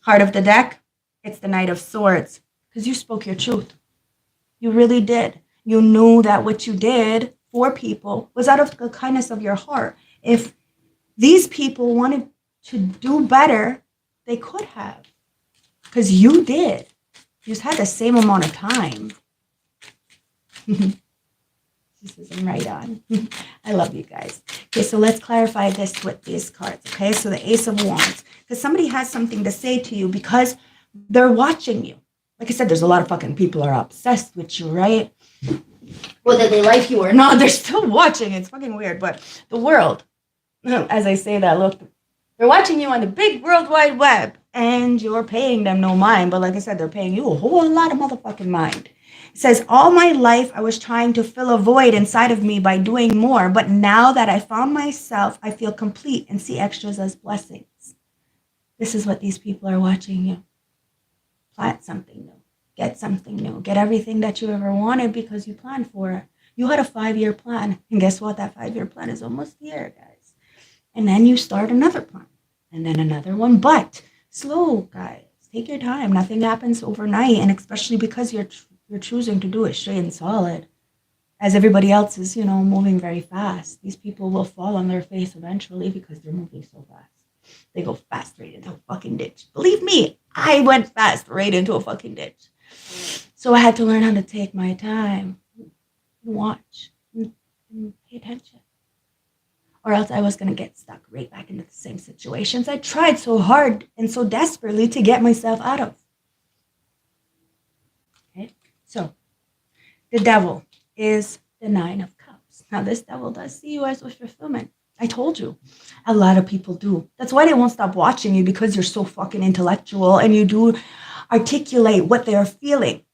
Heart of the deck, it's the Knight of Swords. Because you spoke your truth. You really did. You knew that what you did for people was out of the kindness of your heart. If these people wanted to do better, they could have. Because you did. You just had the same amount of time. This isn't right on. I love you guys. Okay, so let's clarify this with these cards. Okay, so the Ace of Wands. Because somebody has something to say to you because they're watching you. Like I said, there's a lot of fucking people are obsessed with you, right? Whether they like you or not, they're still watching. It's fucking weird. But the world, as I say that, look, they're watching you on the big World Wide Web. And you're paying them no mind. But like I said, they're paying you a whole lot of motherfucking mind. It says, all my life I was trying to fill a void inside of me by doing more. But now that I found myself, I feel complete and see extras as blessings. This is what these people are watching you. Plant something new. Get something new. Get everything that you ever wanted because you planned for it. You had a 5-year plan. And guess what? That 5-year plan is almost here, guys. And then you start another plan. And then another one. But slow, guys. Take your time. Nothing happens overnight. And especially because you're choosing to do it straight and solid. as everybody else is, moving very fast. These people will fall on their face eventually because they're moving so fast. They go fast right into a fucking ditch. Believe me, I went fast right into a fucking ditch. So I had to learn how to take my time, watch, and pay attention. Or else I was going to get stuck right back into the same situations I tried so hard and so desperately to get myself out of. Okay, so the devil is the 9 of Cups. Now, this devil does see you as wish fulfillment. I told you. A lot of people do. That's why they won't stop watching you, because you're so fucking intellectual and you do articulate what they are feeling.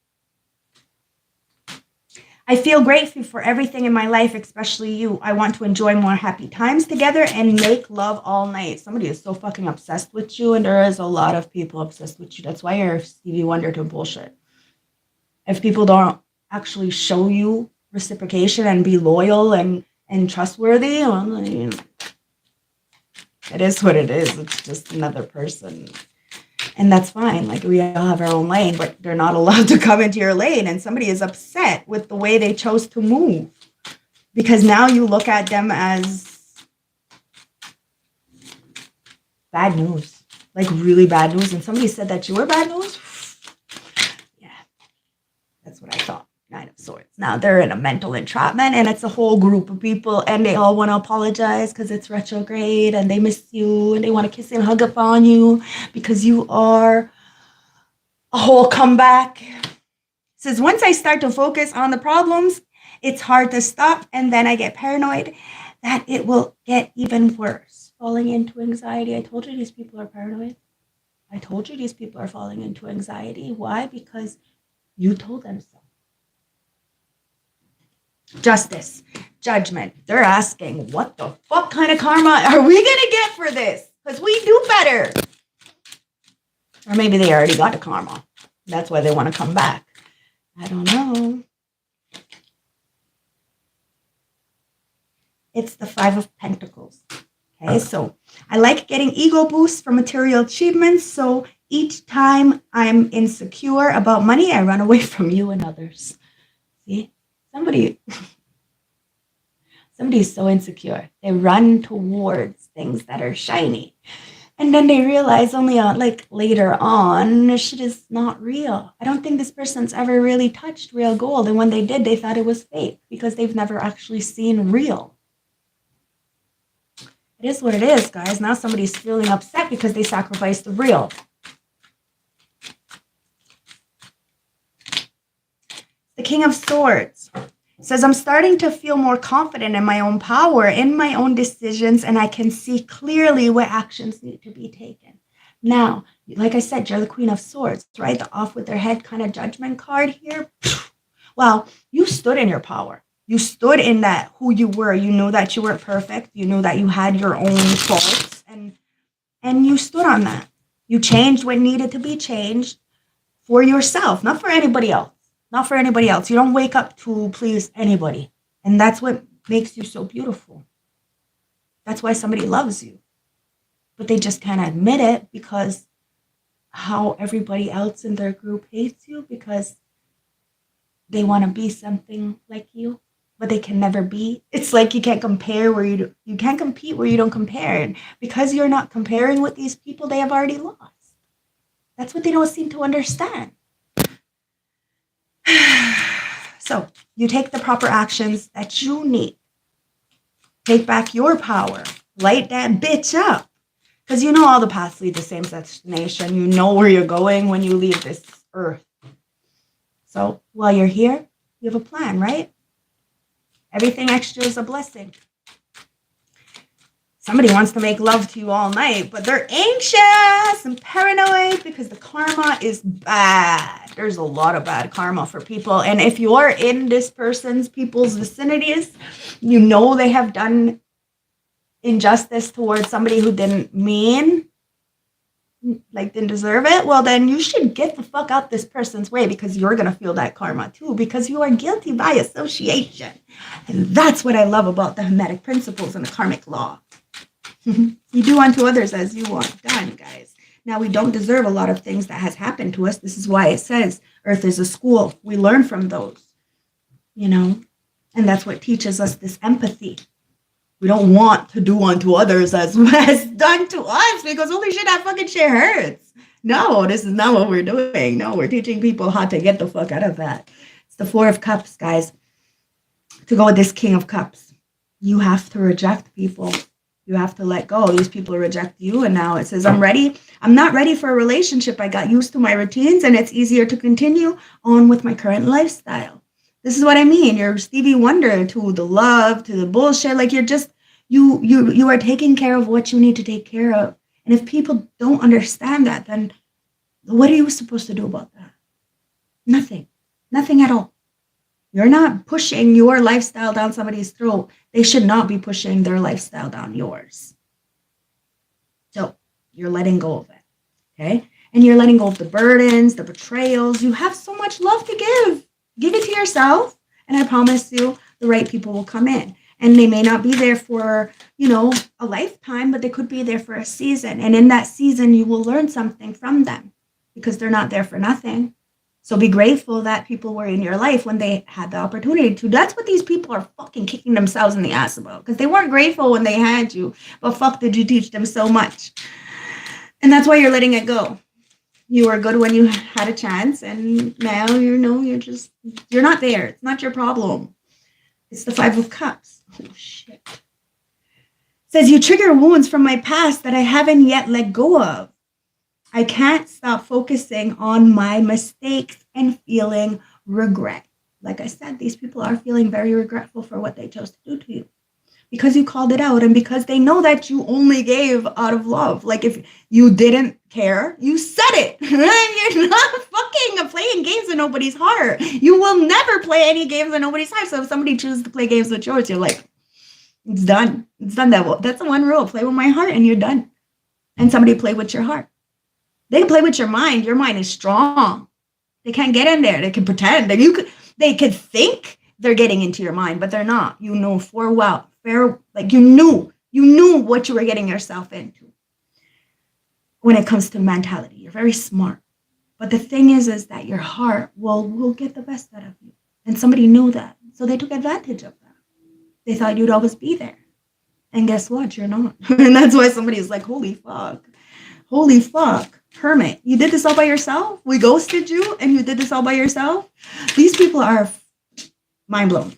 I feel grateful for everything in my life, especially you. I want to enjoy more happy times together and make love all night. Somebody is so fucking obsessed with you, and there is a lot of people obsessed with you. That's why you're Stevie Wonder to bullshit. If people don't actually show you reciprocation and be loyal and trustworthy, well, it is what it is. It's just another person. And that's fine. Like, we all have our own lane, but they're not allowed to come into your lane. And somebody is upset with the way they chose to move, because now you look at them as bad news, like really bad news. And somebody said that you were bad news. Yeah, that's what I thought. 9 of Swords. Now they're in a mental entrapment, and it's a whole group of people, and they all want to apologize because it's retrograde, and they miss you, and they want to kiss and hug up on you because you are a whole comeback. It says, once I start to focus on the problems, it's hard to stop, and then I get paranoid that it will get even worse. Falling into anxiety. I told you these people are paranoid. I told you these people are falling into anxiety. Why? Because you told them so. Justice, judgment. They're asking, what the fuck kind of karma are we going to get for this? Because we do better. Or maybe they already got a karma. That's why they want to come back. I don't know. It's the 5 of Pentacles. Okay, so I like getting ego boosts from material achievements. So each time I'm insecure about money, I run away from you and others. See? Somebody is so insecure. They run towards things that are shiny. And then they realize only later on, this shit is not real. I don't think this person's ever really touched real gold. And when they did, they thought it was fake because they've never actually seen real. It is what it is, guys. Now somebody's feeling upset because they sacrificed the real. The King of Swords says, I'm starting to feel more confident in my own power, in my own decisions, and I can see clearly what actions need to be taken. Now, like I said, you're the Queen of Swords, right? The off with their head kind of judgment card here. Well, you stood in your power. You stood in that who you were. You knew that you weren't perfect. You knew that you had your own faults, and you stood on that. You changed what needed to be changed for yourself, not for anybody else. Not for anybody else. You don't wake up to please anybody. And that's what makes you so beautiful. That's why somebody loves you. But they just can't admit it because how everybody else in their group hates you, because they want to be something like you, but they can never be. It's like you can't compare where you can't compete where you don't compare. And because you're not comparing with these people, they have already lost. That's what they don't seem to understand. So you take the proper actions that you need. Take back your power. Light that bitch up. Because you know all the paths lead to the same destination. You know where you're going when you leave this earth. So while you're here, you have a plan, right? Everything extra is a blessing. Somebody wants to make love to you all night, but they're anxious and paranoid because the karma is bad. There's a lot of bad karma for people. And if you are in this people's vicinities, you know they have done injustice towards somebody who didn't deserve it. Well, then you should get the fuck out this person's way, because you're going to feel that karma too, because you are guilty by association. And that's what I love about the Hermetic principles and the karmic law. You do unto others as you want done, guys. Now, we don't deserve a lot of things that has happened to us. This is why it says Earth is a school. We learn from those, And that's what teaches us this empathy. We don't want to do unto others as done to us, because holy shit, that fucking shit hurts. No, this is not what we're doing. No, we're teaching people how to get the fuck out of that. It's the Four of Cups, guys. To go with this King of Cups, you have to reject people. You have to let go. These people reject you, and now it says, I'm ready. I'm not ready for a relationship. I got used to my routines, and it's easier to continue on with my current lifestyle. This is what I mean. You're Stevie Wonder to the love, to the bullshit. Like, you're just, you are taking care of what you need to take care of. And if people don't understand that, then what are you supposed to do about that? Nothing. Nothing at all. You're not pushing your lifestyle down somebody's throat. They should not be pushing their lifestyle down yours. So you're letting go of it, okay? And you're letting go of the burdens, the betrayals. You have so much love to give. Give it to yourself, and I promise you the right people will come in. And they may not be there for, a lifetime, but they could be there for a season. And in that season, you will learn something from them because they're not there for nothing. So be grateful that people were in your life when they had the opportunity to. That's what these people are fucking kicking themselves in the ass about, because they weren't grateful when they had you. But fuck, did you teach them so much? And that's why you're letting it go. You were good when you had a chance, and now you're not there. It's not your problem. It's the Five of Cups. Oh shit. It says you trigger wounds from my past that I haven't yet let go of. I can't stop focusing on my mistakes and feeling regret. Like I said, these people are feeling very regretful for what they chose to do to you, because you called it out, and because they know that you only gave out of love. Like, if you didn't care, you said it. You're not fucking playing games in nobody's heart. You will never play any games in nobody's heart. So if somebody chooses to play games with yours, you're like, it's done. It's done. That's the one rule. Play with my heart and you're done. And somebody play with your heart. They can play with your mind. Your mind is strong. They can't get in there. They can pretend that they could think they're getting into your mind, but they're not. You know you knew what you were getting yourself into. When it comes to mentality, you're very smart. But the thing is that your heart will get the best out of you. And somebody knew that. So they took advantage of that. They thought you'd always be there. And guess what? You're not. And that's why somebody's like, holy fuck. Hermit, you did this all by yourself? We ghosted you and you did this all by yourself? These people are mind blown.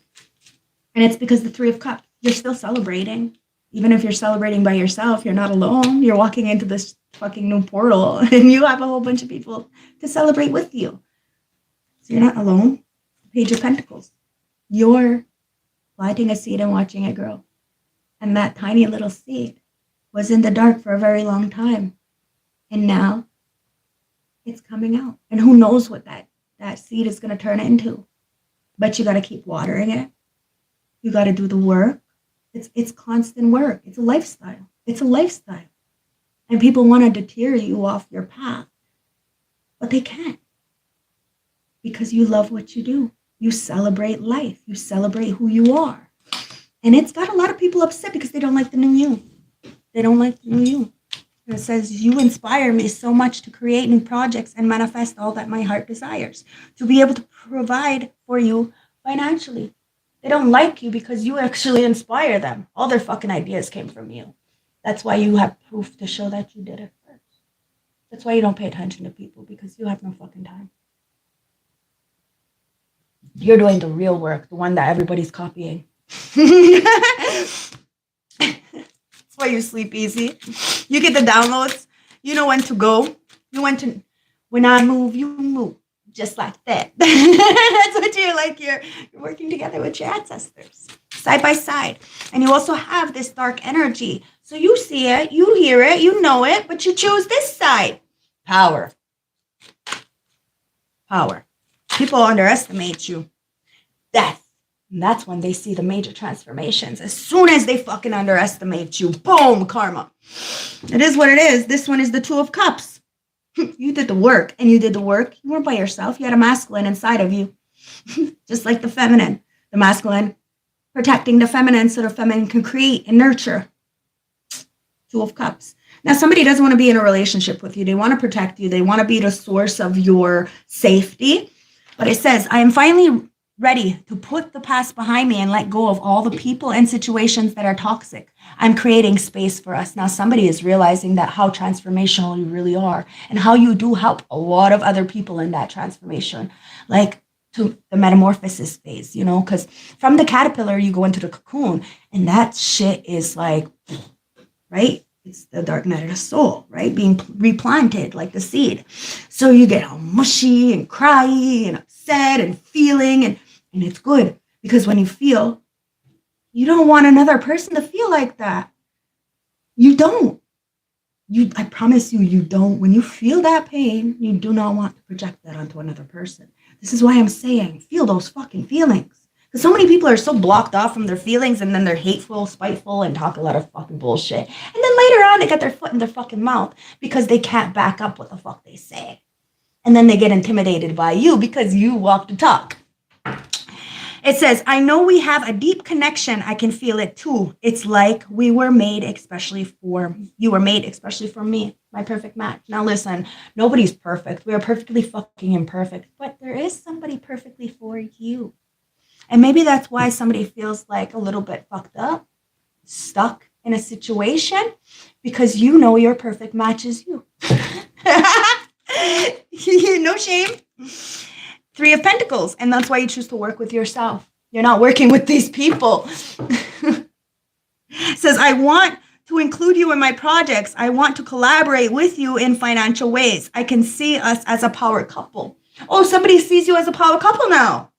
And it's because the Three of Cups, you're still celebrating. Even if you're celebrating by yourself, you're not alone. You're walking into this fucking new portal and you have a whole bunch of people to celebrate with you. So you're not alone. Page of Pentacles. You're planting a seed and watching it grow. And that tiny little seed was in the dark for a very long time. And now it's coming out. And who knows what that seed is going to turn into. But you got to keep watering it. You got to do the work. It's constant work. It's a lifestyle. And people want to deter you off your path. But they can't. Because you love what you do. You celebrate life. You celebrate who you are. And it's got a lot of people upset because they don't like the new you. They don't like the new you. And it says, you inspire me so much to create new projects and manifest all that my heart desires. To be able to provide for you financially. They don't like you because you actually inspire them. All their fucking ideas came from you. That's why you have proof to show that you did it first. That's why you don't pay attention to people, because you have no fucking time. You're doing the real work, the one that everybody's copying. That's why you sleep easy. You get the downloads. You know when to go. When I move, you move. Just like that. That's what you're like. You're working together with your ancestors, side by side. And you also have this dark energy. So you see it, you hear it, you know it, but you choose this side. Power. People underestimate you. Death. And that's when they see the major transformations. As soon as they fucking underestimate you, boom, karma. It is what it is. This one is the Two of Cups. You did the work, and you did the work. You weren't by yourself. You had a masculine inside of you. Just like the feminine. The masculine protecting the feminine so the feminine can create and nurture. Two of Cups. Now, somebody doesn't want to be in a relationship with you. They want to protect you. They want to be the source of your safety. But it says, I am finally ready to put the past behind me and let go of all the people and situations that are toxic. I'm creating space for us. Now somebody is realizing that how transformational you really are and how you do help a lot of other people in that transformation, like to the metamorphosis phase, because from the caterpillar, you go into the cocoon and that shit is like, right? It's the dark night of the soul, right? Being replanted like the seed. So you get all mushy and cryy and upset and feeling, and it's good because when you feel, you don't want another person to feel like that. You don't. I promise you, you don't. When you feel that pain, you do not want to project that onto another person. This is why I'm saying, feel those fucking feelings. Because so many people are so blocked off from their feelings and then they're hateful, spiteful, and talk a lot of fucking bullshit. And then later on, they get their foot in their fucking mouth because they can't back up what the fuck they say. And then they get intimidated by you because you walk the talk. It says, I know we have a deep connection. I can feel it too. It's like you were made especially for me, my perfect match. Now listen, nobody's perfect. We are perfectly fucking imperfect, but there is somebody perfectly for you. And maybe that's why somebody feels like a little bit fucked up, stuck in a situation, because you know your perfect match is you. No shame. 3 of Pentacles. And that's why you choose to work with yourself. You're not working with these people. Says, I want to include you in my projects. I want to collaborate with you in financial ways. I can see us as a power couple. Oh, somebody sees you as a power couple now.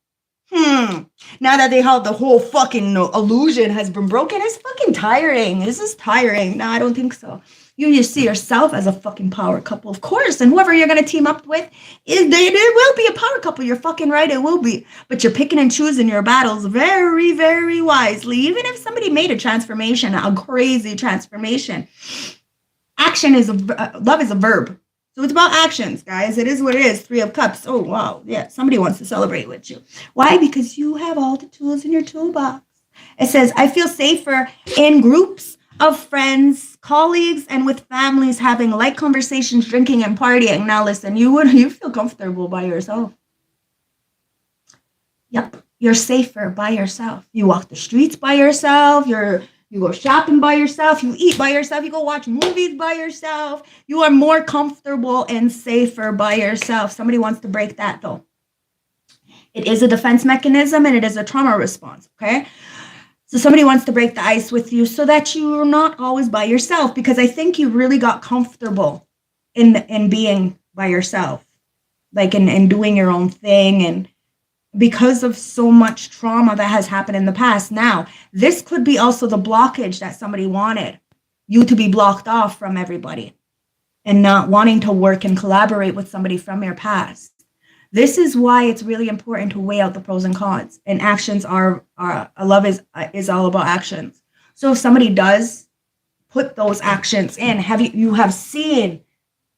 Now that the whole fucking illusion has been broken, it's fucking tiring. This is tiring. No, I don't think so. You see yourself as a fucking power couple, of course. And whoever you're going to team up with, there will be a power couple. You're fucking right, it will be. But you're picking and choosing your battles very, very wisely. Even if somebody made a transformation, a crazy transformation. Action is love is a verb. So it's about actions, guys. It is what it is. 3 of Cups. Oh, wow. Yeah, somebody wants to celebrate with you. Why? Because you have all the tools in your toolbox. It says, I feel safer in groups of friends, colleagues, and with families having light conversations, drinking, and partying. Now, listen, you feel comfortable by yourself. Yep, you're safer by yourself. You walk the streets by yourself. You go shopping by yourself. You eat by yourself. You go watch movies by yourself. You are more comfortable and safer by yourself. Somebody wants to break that, though. It is a defense mechanism, and it is a trauma response, okay? So somebody wants to break the ice with you so that you're not always by yourself, because I think you really got comfortable in being by yourself, like in doing your own thing, and because of so much trauma that has happened in the past. Now, this could be also the blockage that somebody wanted you to be blocked off from everybody and not wanting to work and collaborate with somebody from your past. This is why it's really important to weigh out the pros and cons. And actions love is all about actions. So if somebody does put those actions in, you have seen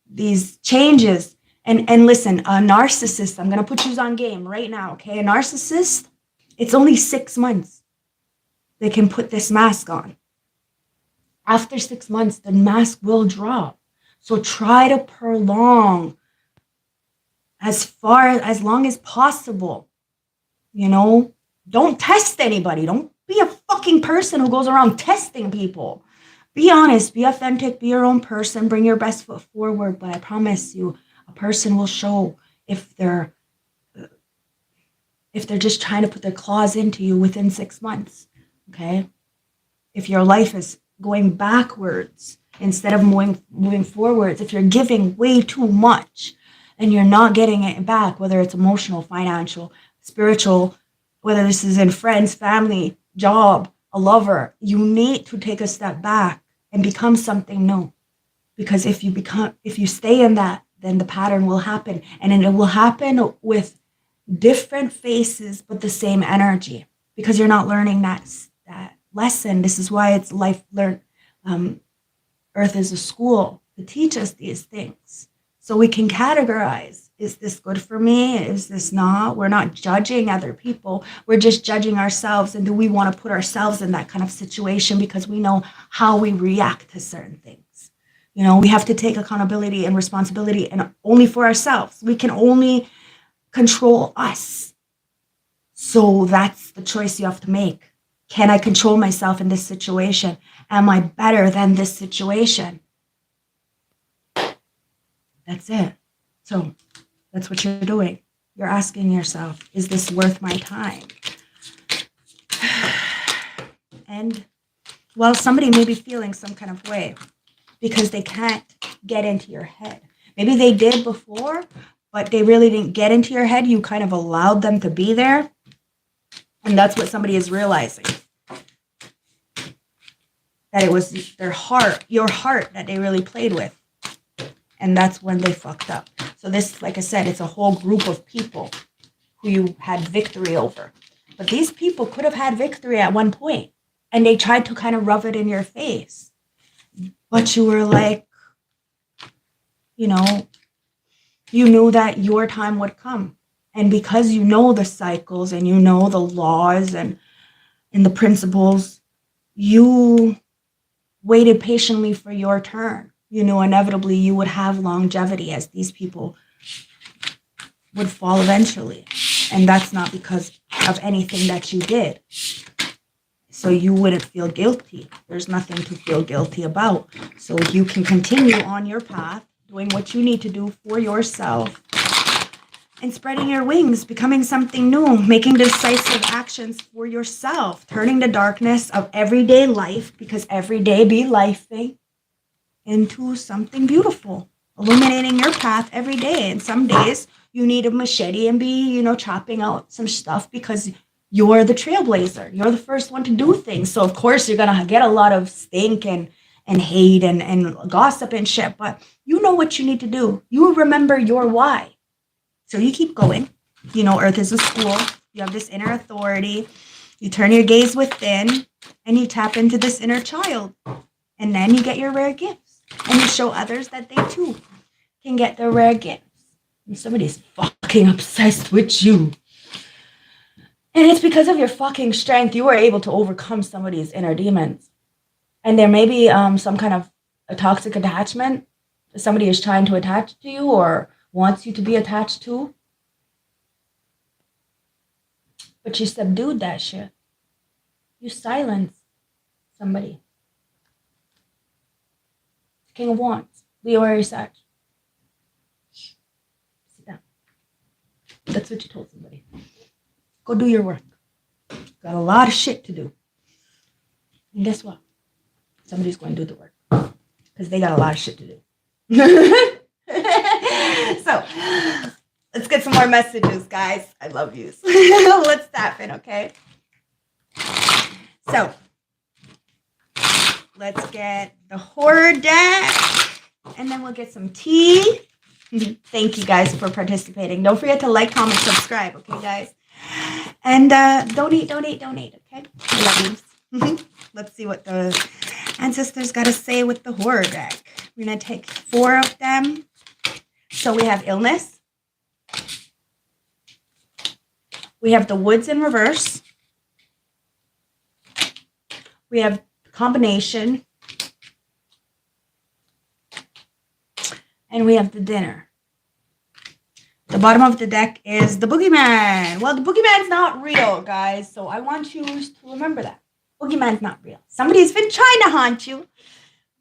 these changes. And listen, a narcissist, I'm going to put you on game right now, okay? A narcissist, it's only 6 months they can put this mask on. After 6 months, the mask will drop. So try to prolong as long as possible. Don't test anybody. Don't be a fucking person who goes around testing people. Be honest, be authentic, be your own person, bring your best foot forward. But I promise you, a person will show if they're just trying to put their claws into you within 6 months, okay? If your life is going backwards instead of moving forwards, if you're giving way too much and you're not getting it back, whether it's emotional, financial, spiritual, whether this is in friends, family, job, a lover, you need to take a step back and become something new. Because if you stay in that, then the pattern will happen. And then it will happen with different faces, but the same energy. Because you're not learning that lesson. This is why it's life learned. Earth is a school to teach us these things. So we can categorize. Is this good for me? Is this not? We're not judging other people. We're just judging ourselves. And do we want to put ourselves in that kind of situation because we know how we react to certain things? We have to take accountability and responsibility, and only for ourselves. We can only control us. So that's the choice you have to make. Can I control myself in this situation? Am I better than this situation? That's it. So that's what you're doing. You're asking yourself, is this worth my time? And, well, somebody may be feeling some kind of way because they can't get into your head. Maybe they did before, but they really didn't get into your head. You kind of allowed them to be there. And that's what somebody is realizing. That it was their heart, your heart, that they really played with. And that's when they fucked up. So this, like I said, it's a whole group of people who you had victory over. But these people could have had victory at one point, and they tried to kind of rub it in your face. But you were like, you know, you knew that your time would come. And because you know the cycles and you know the laws and the principles, you waited patiently for your turn. You knew inevitably you would have longevity, as these people would fall eventually. And that's not because of anything that you did. So you wouldn't feel guilty. There's nothing to feel guilty about. So you can continue on your path, doing what you need to do for yourself, and spreading your wings, becoming something new, making decisive actions for yourself, turning the darkness of everyday life, because every day be lifing, into something beautiful, illuminating your path every day. And some days you need a machete and be, chopping out some stuff because you're the trailblazer. You're the first one to do things. So of course you're going to get a lot of stink and hate and gossip and shit, but you know what you need to do. You remember your why. So you keep going. Earth is a school. You have this inner authority. You turn your gaze within and you tap into this inner child. And then you get your rare gifts. And you show others that they too can get their rare gifts. And somebody's fucking obsessed with you. And it's because of your fucking strength you were able to overcome somebody's inner demons. And there may be some kind of a toxic attachment. Somebody is trying to attach to you or wants you to be attached to. But you subdued that shit. You silenced somebody. King of Wands. Leo Aries Sag. Sit down. That's what you told somebody. Go do your work. Got a lot of shit to do. And guess what? Somebody's going to do the work. Because they got a lot of shit to do. So, let's get some more messages, guys. I love you. Let's tap in, okay? So, let's get the horror deck, and then we'll get some tea. Thank you guys for participating. Don't forget to like, comment, subscribe, okay, guys? And donate, okay? I love you. Let's see what the ancestors got to say with the horror deck. We're going to take 4 of them. So we have illness. We have the woods in reverse. We have combination. And we have the dinner. The bottom of the deck is the boogeyman. Well, the boogeyman's not real, guys. So I want you to remember that. Boogeyman's not real. Somebody's been trying to haunt you.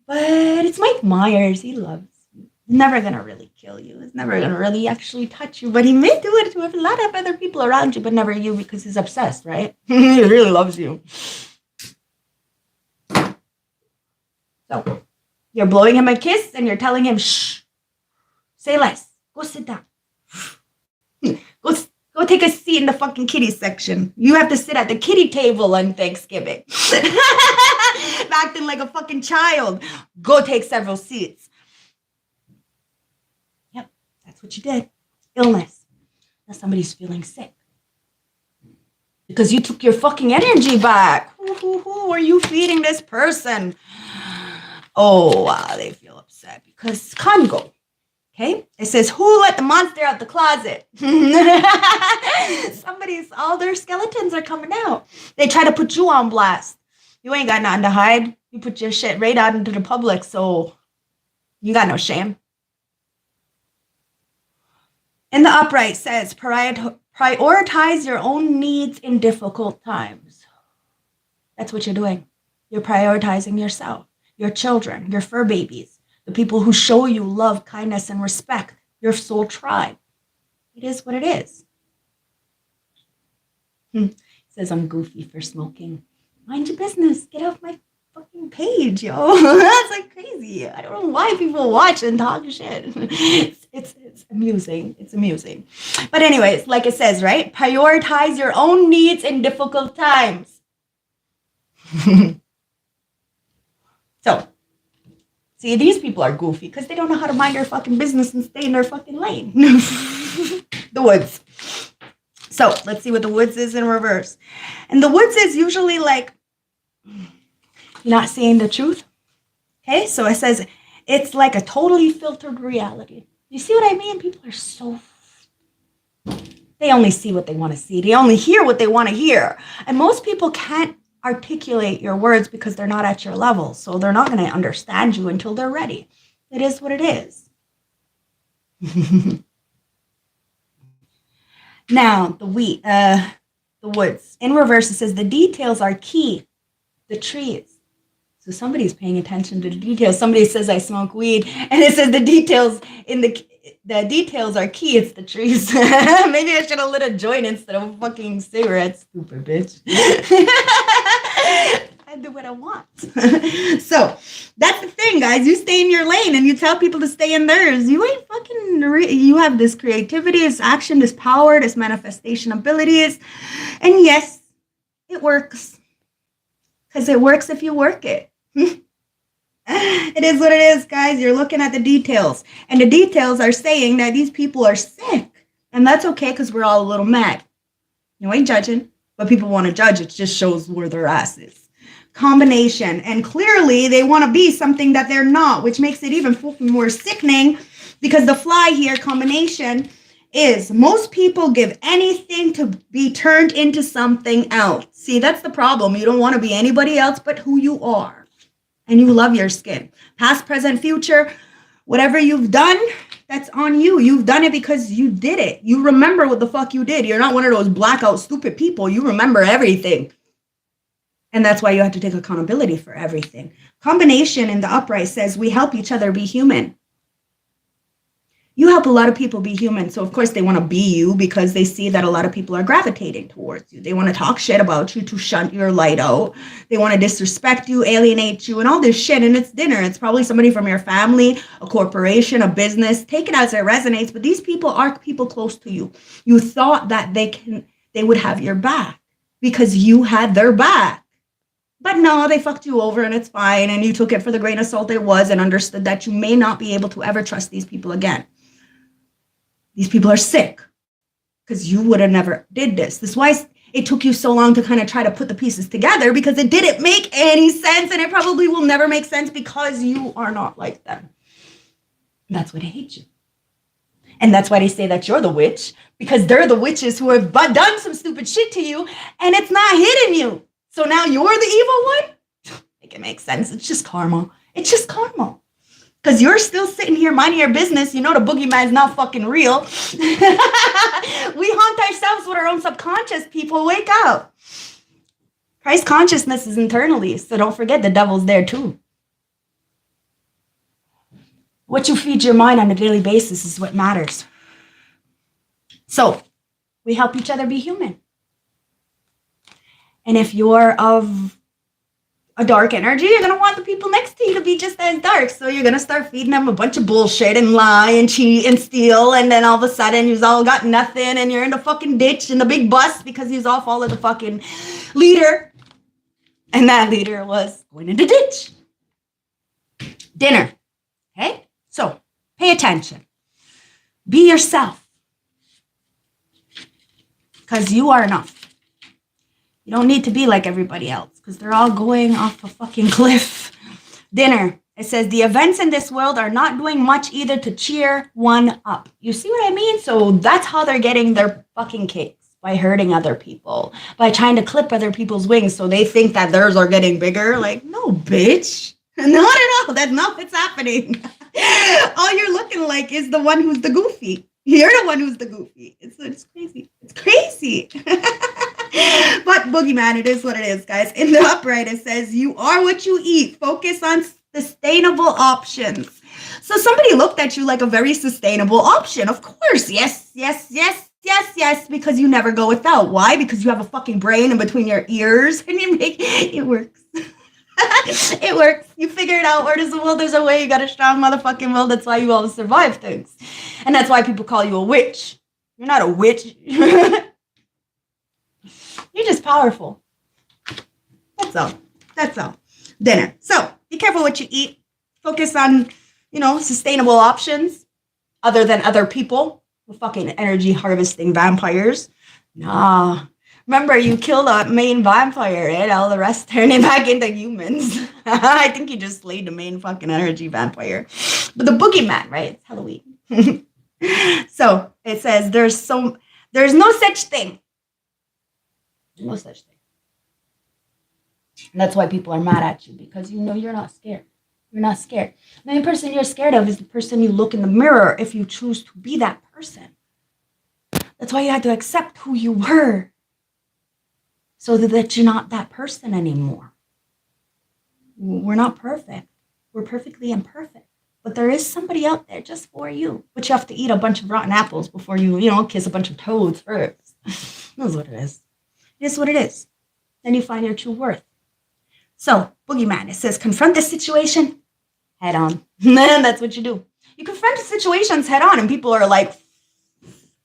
But it's Mike Myers. He loves you. He's never going to really kill you. He's never going to really actually touch you. But he may do it to a lot of other people around you, but never you because he's obsessed, right? He really loves you. So you're blowing him a kiss and you're telling him, shh, say less. Go sit down. Go take a seat in the fucking kiddie section. You have to sit at the kiddie table on Thanksgiving. Acting like a fucking child. Go take several seats. Yep, that's what you did. Illness. Now somebody's feeling sick. Because you took your fucking energy back. Who are you feeding this person? Oh, wow, they feel upset because Congo. Okay, it says, who let the monster out the closet? All their skeletons are coming out. They try to put you on blast. You ain't got nothing to hide. You put your shit right out into the public, so you got no shame. In the upright says, Prioritize your own needs in difficult times. That's what you're doing. You're prioritizing yourself, your children, your fur babies, the people who show you love, kindness, and respect, your soul tribe. It is what it is. It says I'm goofy for smoking. Mind your business. Get off my fucking page, yo. That's like crazy. I don't know why people watch and talk shit. It's amusing. It's amusing. But anyways, like it says, right? Prioritize your own needs in difficult times. So, see, these people are goofy because they don't know how to mind their fucking business and stay in their fucking lane. The woods. So, let's see what the woods is in reverse. And the woods is usually like, you're not seeing the truth. Okay, so it says it's like a totally filtered reality. You see what I mean? People are so... They only see what they want to see. They only hear what they want to hear. And most people can't articulate your words because they're not at your level. So they're not going to understand you until they're ready. It is what it is. Now, the woods. In reverse, it says the details are key. The trees. So somebody's paying attention to the details. Somebody says I smoke weed, and it says the details in the details are key. It's the trees. Maybe I should have lit a joint instead of a fucking cigarette. Stupid bitch. I do what I want. So that's the thing, guys. You stay in your lane and you tell people to stay in theirs. You ain't fucking... You have this creativity, this action, this power, this manifestation abilities. And yes, it works. Because it works if you work it. It is what it is, guys. You're looking at the details. And the details are saying that these people are sick. And that's okay because we're all a little mad. You ain't judging. But people want to judge. It just shows where their ass is. Combination. And clearly they want to be something that they're not. Which makes it even more sickening. Because the fly here, combination, is most people give anything to be turned into something else. See, that's the problem. You don't want to be anybody else but who you are. And you love your skin. Past, present, future, whatever you've done, that's on you. You've done it because you did it. You remember what the fuck you did. You're not one of those blackout stupid people. You remember everything. And that's why you have to take accountability for everything. Combination in the upright says we help each other be human. You help a lot of people be human. So, of course, they want to be you because they see that a lot of people are gravitating towards you. They want to talk shit about you to shunt your light out. They want to disrespect you, alienate you, and all this shit. And it's dinner. It's probably somebody from your family, a corporation, a business. Take it as it resonates. But these people are people close to you. You thought that they would have your back because you had their back. But no, they fucked you over and it's fine. And you took it for the grain of salt it was and understood that you may not be able to ever trust these people again. These people are sick because you would have never did this. This is why it took you so long to kind of try to put the pieces together because it didn't make any sense and it probably will never make sense because you are not like them. That's why they hate you. And that's why they say that you're the witch because they're the witches who have done some stupid shit to you and it's not hitting you. So now you're the evil one? Make it make sense. It's just karma. It's just karma. Because you're still sitting here minding your business. You know the boogeyman's not fucking real. We haunt ourselves with our own subconscious, people. Wake up. Christ consciousness is internally. So don't forget the devil's there too. What you feed your mind on a daily basis is what matters. So we help each other be human. And if you're of a dark energy, you're going to want the people next to you to be just as dark. So you're going to start feeding them a bunch of bullshit and lie and cheat and steal. And then all of a sudden, you've all got nothing and you're in the fucking ditch in the big bus because you've all followed the fucking leader. And that leader was going in the ditch. Dinner. Okay? So pay attention. Be yourself. Because you are enough. You don't need to be like everybody else because they're all going off a fucking cliff. Dinner. It says the events in this world are not doing much either to cheer one up. You see what I mean? So that's how they're getting their fucking kicks. By hurting other people. By trying to clip other people's wings so they think that theirs are getting bigger. Like, no, bitch. Not at all. That's not what's happening. All you're looking like is the one who's the goofy. You're the one who's the goofy. It's crazy. It's It's crazy. But boogeyman, it is what it is, guys. In the upright, it says, you are what you eat. Focus on sustainable options. So somebody looked at you like a very sustainable option. Of course. Yes, yes, yes, yes, yes. Because you never go without. Why? Because you have a fucking brain in between your ears. And you make it works. It works. You figure it out. Where there's a will, there's a way. You got a strong motherfucking will. That's why you always survive things. And that's why people call you a witch. You're not a witch. You're just powerful. That's all. That's all. Dinner. So be careful what you eat. Focus on, sustainable options other than other people with fucking energy harvesting vampires. Nah. Remember, you kill the main vampire, and all the rest turn it back into humans. I think you just slayed the main fucking energy vampire. But the boogeyman, right? It's Halloween. So it says there's no such thing. No such thing. And that's why people are mad at you, because you're not scared. You're not scared. The only person you're scared of is the person you look in the mirror if you choose to be that person. That's why you had to accept who you were, so that you're not that person anymore. We're not perfect. We're perfectly imperfect. But there is somebody out there just for you. But you have to eat a bunch of rotten apples before you, kiss a bunch of toads first. That's what it is. It is what it is. Then you find your true worth. So, boogeyman, it says, confront the situation head on. That's what you do. You confront the situations head on, and people are like,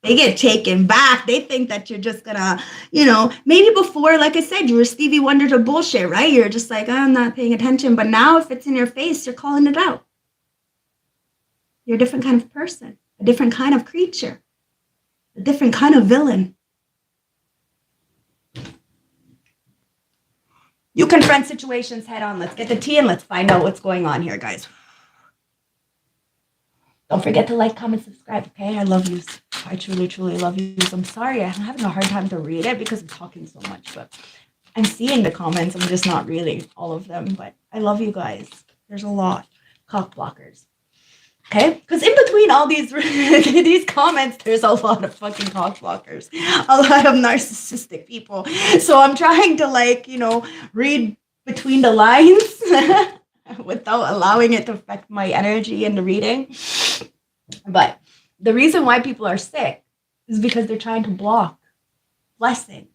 they get taken back. They think that you're just gonna, maybe before, like I said, you were Stevie Wonder to bullshit, right? You're just like, I'm not paying attention. But now if it's in your face, you're calling it out. You're a different kind of person, a different kind of creature, a different kind of villain. You confront situations head on. Let's get the tea and let's find out what's going on here, guys. Don't forget to like, comment, subscribe, okay? I love you. I truly, truly love you. I'm sorry. I'm having a hard time to read it because I'm talking so much, but I'm seeing the comments. I'm just not reading all of them, but I love you guys. There's a lot. Cock blockers. Okay? Because in between all these these comments, there's a lot of fucking cock blockers. A lot of narcissistic people. So I'm trying to read between the lines without allowing it to affect my energy in the reading. But the reason why people are sick is because they're trying to block blessings.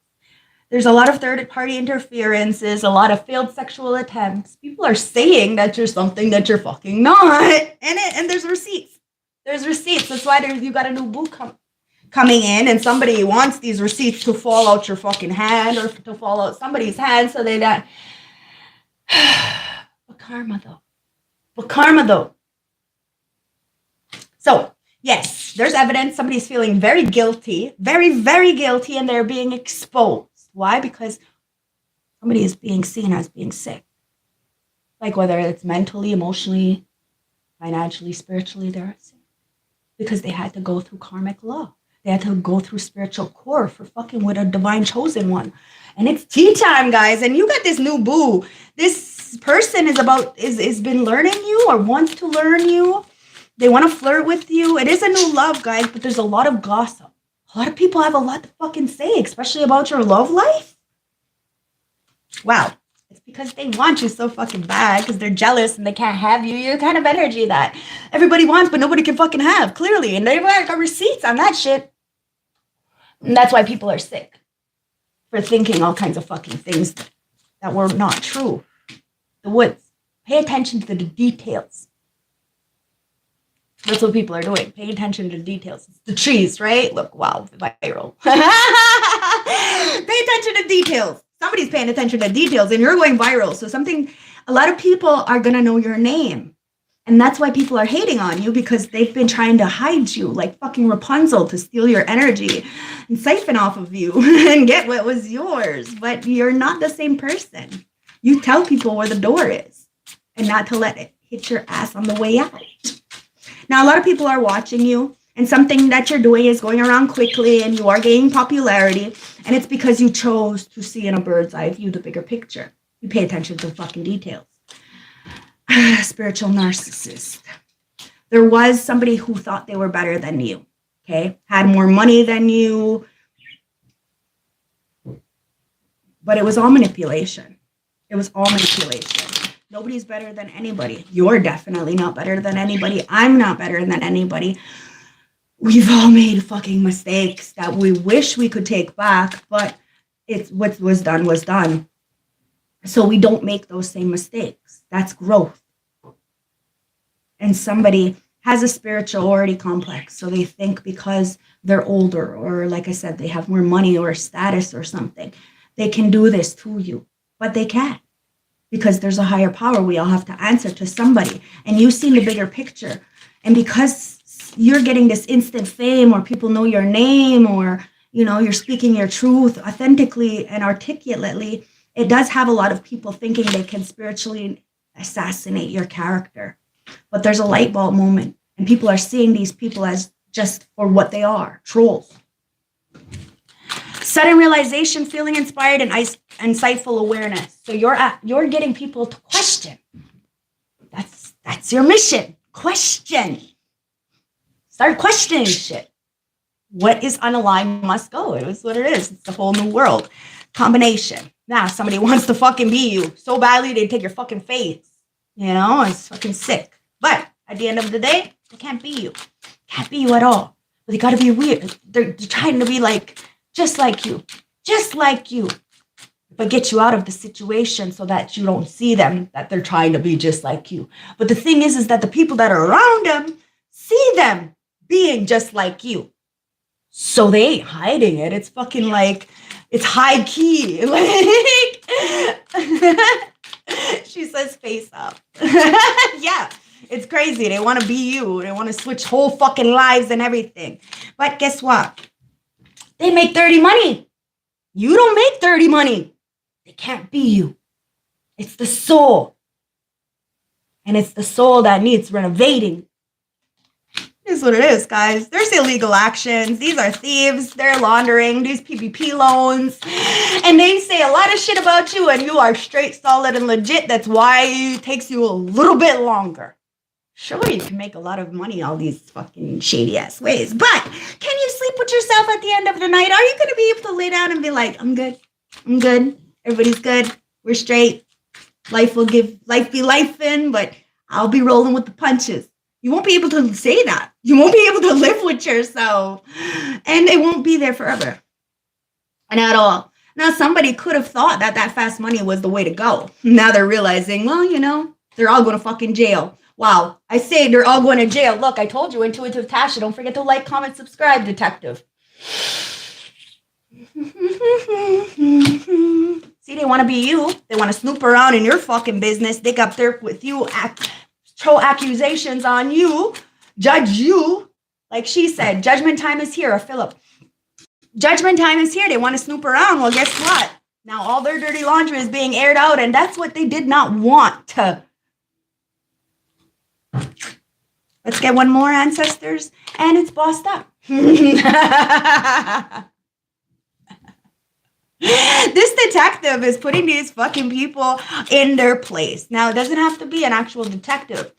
There's a lot of third-party interferences, a lot of failed sexual attempts. People are saying that you're something that you're fucking not. And there's receipts. There's receipts. That's why you got a new boo coming in, and somebody wants these receipts to fall out your fucking hand or to fall out somebody's hand so they don't. But karma, though. So, yes, there's evidence. Somebody's feeling very guilty, very, very guilty, and they're being exposed. Why? Because somebody is being seen as being sick. Like whether it's mentally, emotionally, financially, spiritually, they're sick. Because they had to go through karmic law. They had to go through spiritual core for fucking with a divine chosen one. And it's tea time, guys. And you got this new boo. This person is been learning you or wants to learn you. They want to flirt with you. It is a new love, guys, but there's a lot of gossip. A lot of people have a lot to fucking say, especially about your love life. Wow. It's because they want you so fucking bad because they're jealous and they can't have you. You're the kind of energy that everybody wants, but nobody can fucking have, clearly. And they've got receipts on that shit. And that's why people are sick. For thinking all kinds of fucking things that were not true. The woods. Pay attention to the details. That's what people are doing. Pay attention to the details. It's the trees, right? Look, wow, viral. Pay attention to details. Somebody's paying attention to details and you're going viral. So a lot of people are going to know your name. And that's why people are hating on you, because they've been trying to hide you like fucking Rapunzel to steal your energy and siphon off of you and get what was yours. But you're not the same person. You tell people where the door is and not to let it hit your ass on the way out. Now, a lot of people are watching you, and something that you're doing is going around quickly, and you are gaining popularity, and it's because you chose to see in a bird's eye view the bigger picture. You pay attention to the fucking details. Spiritual narcissist. There was somebody who thought they were better than you, okay? Had more money than you, But it was all manipulation. It was all manipulation. Nobody's better than anybody. You're definitely not better than anybody. I'm not better than anybody. We've all made fucking mistakes that we wish we could take back, but it's what was done was done. So we don't make those same mistakes. That's growth. And somebody has a spirituality complex. So they think because they're older, or like I said, they have more money or status or something, they can do this to you. But they can't, because there's a higher power. We all have to answer to somebody. And you've seen the bigger picture. And because you're getting this instant fame, or people know your name, or, you know, you're speaking your truth authentically and articulately, it does have a lot of people thinking they can spiritually assassinate your character. But there's a light bulb moment, and people are seeing these people as just for what they are, trolls. Sudden realization, feeling inspired, and insightful awareness. So you're getting people to question. That's your mission. Question. Start questioning shit. What is unaligned must go. It is what it is. It's a whole new world. Combination. Now somebody wants to fucking be you so badly they take your fucking face. You know, it's fucking sick. But at the end of the day, they can't be you. Can't be you at all. But they gotta be weird. They're trying to be like, just like you. Just like you. But get you out of the situation so that you don't see them, that they're trying to be just like you. But the thing is that the people that are around them see them being just like you. So they ain't hiding it. It's fucking like, it's high key. Like, she says face up. Yeah, it's crazy. They want to be you. They want to switch whole fucking lives and everything. But guess what? They make dirty money. You don't make dirty money. They can't be you. It's the soul. And it's the soul that needs renovating. Is what it is, guys. There's illegal actions. These are thieves. They're laundering these PPP loans. And they say a lot of shit about you, and you are straight, solid, and legit. That's why it takes you a little bit longer. Sure, you can make a lot of money all these fucking shady-ass ways, but can you sleep with yourself at the end of the night? Are you going to be able to lay down and be like, I'm good. I'm good. Everybody's good. We're straight. Life be lifing, but I'll be rolling with the punches. You won't be able to say that. You won't be able to live with yourself. And it won't be there forever. And at all. Now, somebody could have thought that fast money was the way to go. Now they're realizing, well, you know, they're all going to fucking jail. Wow. I say they're all going to jail. Look, I told you, Intuitive Tasha. Don't forget to like, comment, subscribe, detective. See, they want to be you. They want to snoop around in your fucking business. Dig up dirt with you. Throw accusations on you, judge you. Like she said, judgment time is here, or Philip. Judgment time is here. They want to snoop around. Well, guess what? Now all their dirty laundry is being aired out, and that's what they did not want to. Let's get one more, ancestors, and it's bossed up. This detective is putting these fucking people in their place. Now, it doesn't have to be an actual detective.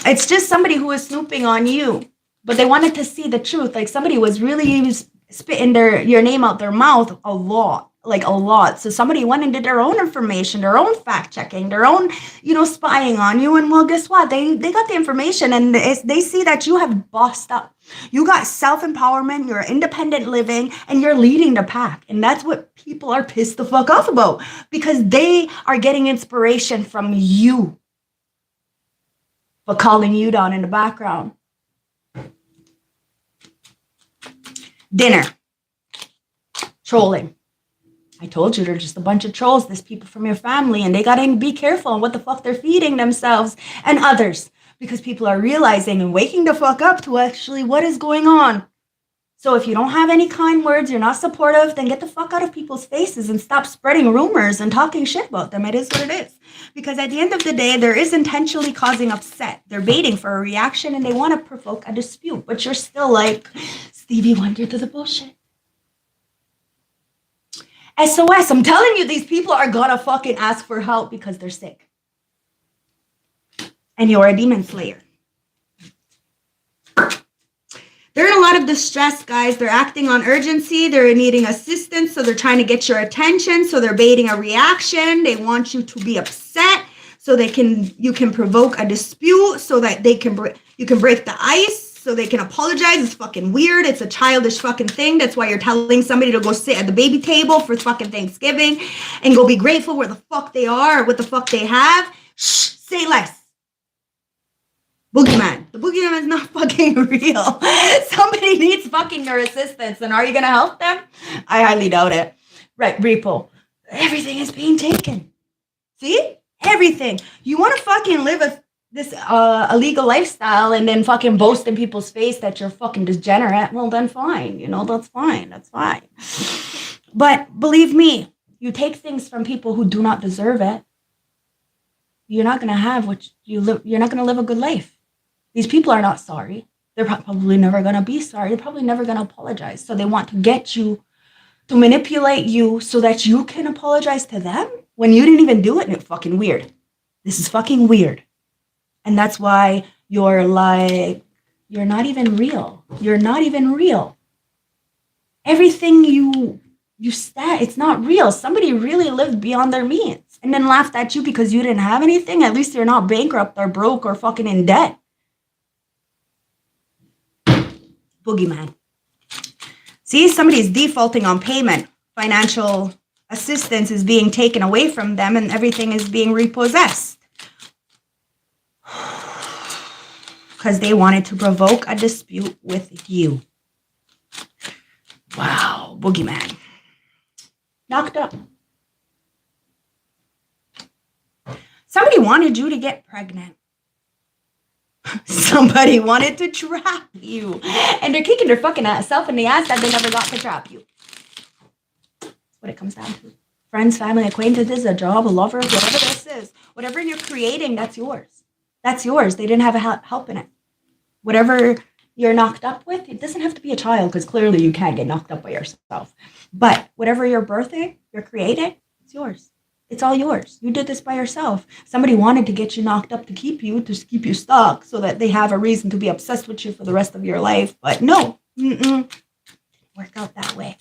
It's just somebody who is snooping on you. But they wanted to see the truth. Like somebody was really spitting your name out their mouth a lot. Like a lot. So somebody went and did their own information, their own fact checking, their own, spying on you. And well, guess what? They got the information, and they see that you have bossed up. You got self-empowerment, you're independent living, and you're leading the pack. And that's what people are pissed the fuck off about, because they are getting inspiration from you, but calling you down in the background. Dinner. Trolling. I told you they're just a bunch of trolls. There's people from your family, and they got to be careful on what the fuck they're feeding themselves and others, because people are realizing and waking the fuck up to actually what is going on. So if you don't have any kind words, you're not supportive, then get the fuck out of people's faces and stop spreading rumors and talking shit about them. It is what it is. Because at the end of the day, there is intentionally causing upset. They're baiting for a reaction, and they want to provoke a dispute, but you're still like Stevie Wonder to the bullshit. SOS, I'm telling you, these people are gonna fucking ask for help because they're sick. And you're a demon slayer. They're in a lot of distress, guys. They're acting on urgency. They're needing assistance. So they're trying to get your attention. So they're baiting a reaction. They want you to be upset so you can provoke a dispute so that you can break the ice so they can apologize. It's fucking weird. It's a childish fucking thing. That's why you're telling somebody to go sit at the baby table for fucking Thanksgiving and go be grateful where the fuck they are or what the fuck they have. Shh, say less. Boogeyman. The boogeyman is not fucking real. Somebody needs fucking your assistance, and are you gonna help them? I highly doubt it. Right, repo. Everything is being taken. See? Everything. You want to fucking live this illegal lifestyle and then fucking boast in people's face that you're fucking degenerate? Well, then fine. That's fine. That's fine. But believe me, you take things from people who do not deserve it. You're not gonna have you're not gonna live a good life. These people are not sorry. They're probably never going to be sorry. They're probably never going to apologize. So they want to get you, to manipulate you so that you can apologize to them when you didn't even do it. And it's fucking weird. This is fucking weird. And that's why you're like, you're not even real. You're not even real. Everything it's not real. Somebody really lived beyond their means and then laughed at you because you didn't have anything. At least you're not bankrupt or broke or fucking in debt. Boogeyman. See, somebody's defaulting on payment. Financial assistance is being taken away from them and everything is being repossessed. Because they wanted to provoke a dispute with you. Wow, boogeyman. Knocked up. Somebody wanted you to get pregnant. Somebody wanted to trap you. And they're kicking their fucking self in the ass that they never got to trap you. That's what it comes down to. Friends, family, acquaintances, a job, a lover, whatever this is. Whatever you're creating, that's yours. That's yours. They didn't have a help in it. Whatever you're knocked up with, it doesn't have to be a child because clearly you can't get knocked up by yourself. But whatever you're birthing, you're creating, it's yours. It's all yours. You did this by yourself. Somebody wanted to get you knocked up to keep you stuck so that they have a reason to be obsessed with you for the rest of your life. But no, didn't work out that way.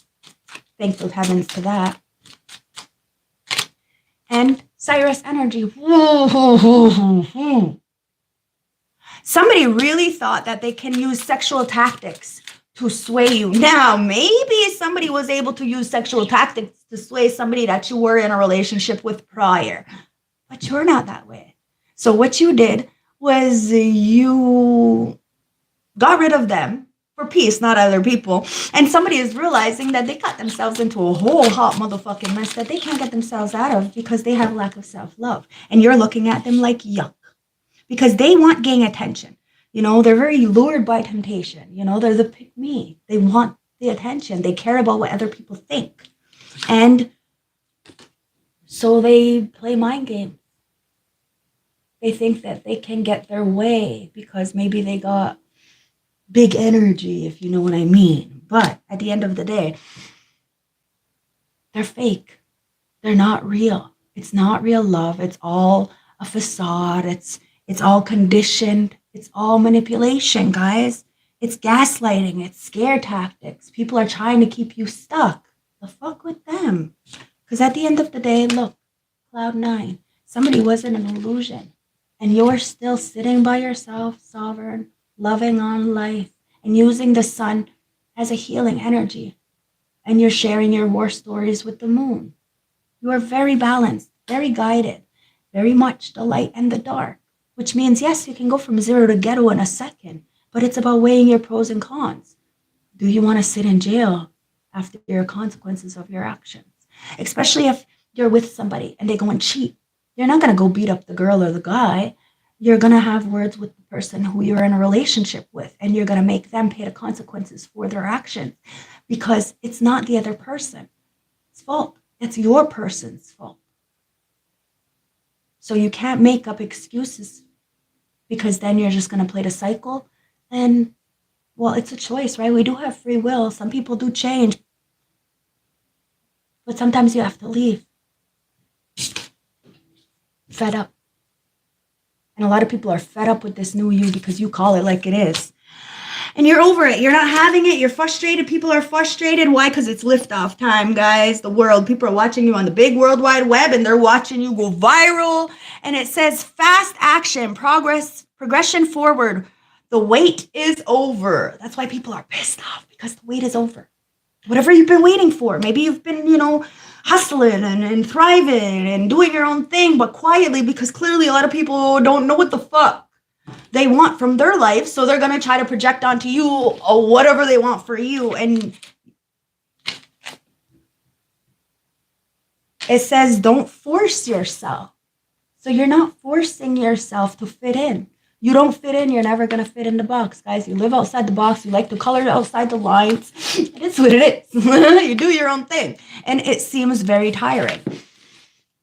Thank those heavens to that. And Cyrus energy. Somebody really thought that they can use sexual tactics to sway you. Now, maybe somebody was able to use sexual tactics to sway somebody that you were in a relationship with prior, but you're not that way. So what you did was you got rid of them for peace, not other people. And somebody is realizing that they got themselves into a whole hot motherfucking mess that they can't get themselves out of because they have a lack of self-love. And you're looking at them like yuck because they want gang attention. They're very lured by temptation. They're the pick me. They want the attention. They care about what other people think. And so they play mind games. They think that they can get their way because maybe they got big energy, if you know what I mean. But at the end of the day, they're fake. They're not real. It's not real love. It's all a facade. It's all conditioned. It's all manipulation, guys. It's gaslighting. It's scare tactics. People are trying to keep you stuck. The fuck with them. Because at the end of the day, look, Cloud 9, somebody was in an illusion. And you're still sitting by yourself, sovereign, loving on life, and using the sun as a healing energy. And you're sharing your war stories with the moon. You are very balanced, very guided, very much the light and the dark. Which means, yes, you can go from zero to ghetto in a second, but it's about weighing your pros and cons. Do you want to sit in jail after your consequences of your actions? Especially if you're with somebody and they go and cheat. You're not going to go beat up the girl or the guy. You're going to have words with the person who you're in a relationship with, and you're going to make them pay the consequences for their actions because it's not the other person's fault. It's your person's fault. So you can't make up excuses because then you're just going to play the cycle. And, well, it's a choice, right? We do have free will. Some people do change. But sometimes you have to leave. Fed up. And a lot of people are fed up with this new you because you call it like it is. And you're over it. You're not having it. You're frustrated. People are frustrated. Why? Because it's liftoff time, guys. The world. People are watching you on the big World Wide Web, and they're watching you go viral. And it says fast action, progression forward. The wait is over. That's why people are pissed off, because the wait is over. Whatever you've been waiting for. Maybe you've been, hustling and thriving and doing your own thing, but quietly, because clearly a lot of people don't know what the fuck they want from their life, so they're going to try to project onto you whatever they want for you. And it says don't force yourself. So you're not forcing yourself to fit in. You don't fit in, you're never going to fit in the box, guys. You live outside the box. You like to color outside the lines. It is what it is. You do your own thing. And it seems very tiring.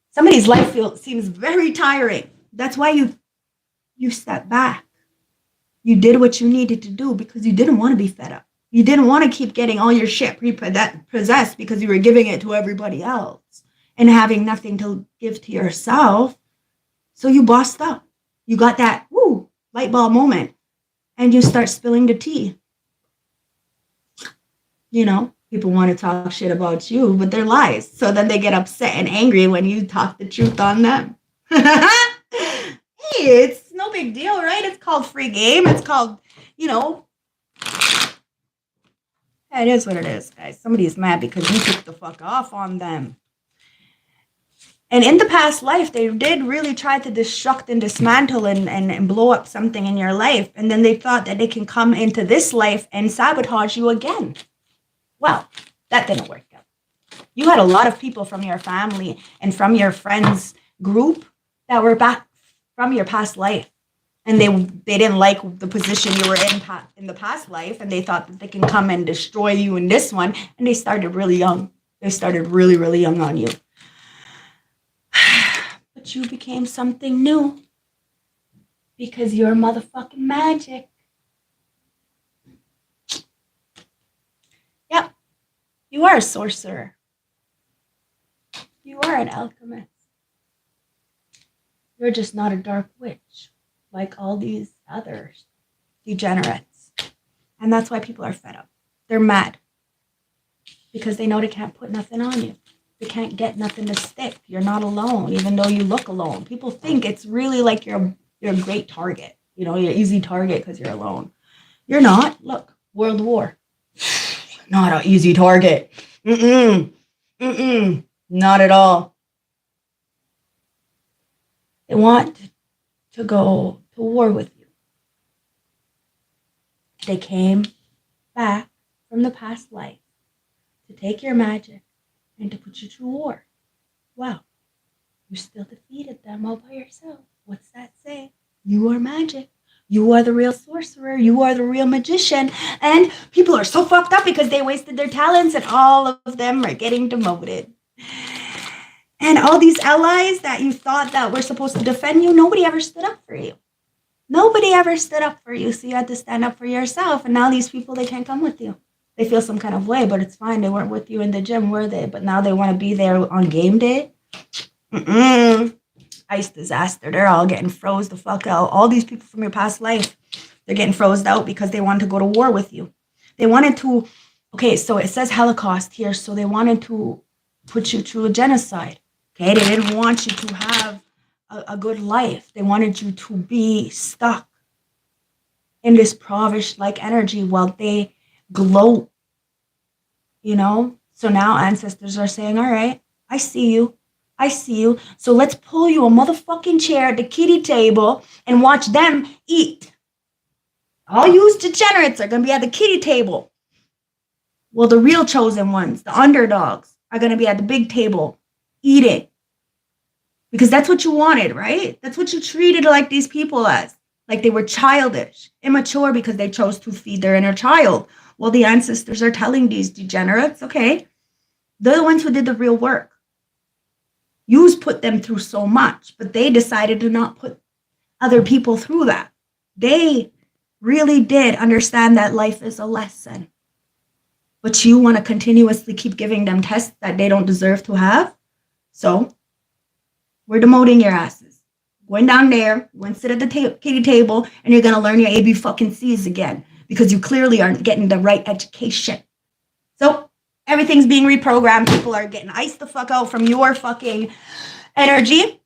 Somebody's life seems very tiring. That's why you step back. You did what you needed to do because you didn't want to be fed up. You didn't want to keep getting all your shit repossessed because you were giving it to everybody else and having nothing to give to yourself. So you bossed up. You got that light bulb moment, and you start spilling the tea. People want to talk shit about you, but they're lies. So then they get upset and angry when you talk the truth on them. Hey, it's no big deal, right? It's called free game. It's called, it is what it is, guys. Somebody's mad because you took the fuck off on them. And in the past life, they did really try to destruct and dismantle and blow up something in your life. And then they thought that they can come into this life and sabotage you again. Well, that didn't work out. You had a lot of people from your family and from your friends group that were back from your past life. And they didn't like the position you were in the past life. And they thought that they can come and destroy you in this one. And they started really young. They started really, really young on you. But you became something new because you're motherfucking magic. Yep, you are a sorcerer. You are an alchemist. You're just not a dark witch like all these other degenerates. And that's why people are fed up. They're mad because they know they can't put nothing on you. You can't get nothing to stick. You're not alone, even though you look alone. People think it's really like you're a great target. You're an easy target because you're alone. You're not. Look, World War. Not an easy target. Not at all. They want to go to war with you. They came back from the past life to take your magic and to put you to war. Wow, you still defeated them all by yourself. What's that say? You are magic. You are the real sorcerer. You are the real magician. And people are so fucked up because they wasted their talents, and all of them are getting demoted. And all these allies that you thought that were supposed to defend you, nobody ever stood up for you. Nobody ever stood up for you, so you had to stand up for yourself. And now these people, they can't come with you. They feel some kind of way, but it's fine. They weren't with you in the gym, were they? But now they want to be there on game day. Ice disaster. They're all getting froze the fuck out. All these people from your past life, they're getting froze out because they wanted to go to war with you. They wanted to, okay, so it says Holocaust here, so they wanted to put you through a genocide. Okay, they didn't want you to have a good life. They wanted you to be stuck in this Provish-like energy while they gloat, So now ancestors are saying, all right, I see you. So let's pull you a motherfucking chair at the kiddie table and watch them eat. All you degenerates are going to be at the kiddie table. Well, the real chosen ones, the underdogs, are going to be at the big table eating. Because that's what you wanted, right? That's what you treated like these people as. Like they were childish, immature because they chose to feed their inner child. Well, the ancestors are telling these degenerates, okay, they're the ones who did the real work. Yous put them through so much, but they decided to not put other people through that. They really did understand that life is a lesson. But you want to continuously keep giving them tests that they don't deserve to have. So we're demoting your asses. Going down there, you want to sit at the kiddie table, and you're going to learn your AB fucking C's again. because you clearly aren't getting the right education. So everything's being reprogrammed. People are getting iced the fuck out from your fucking energy.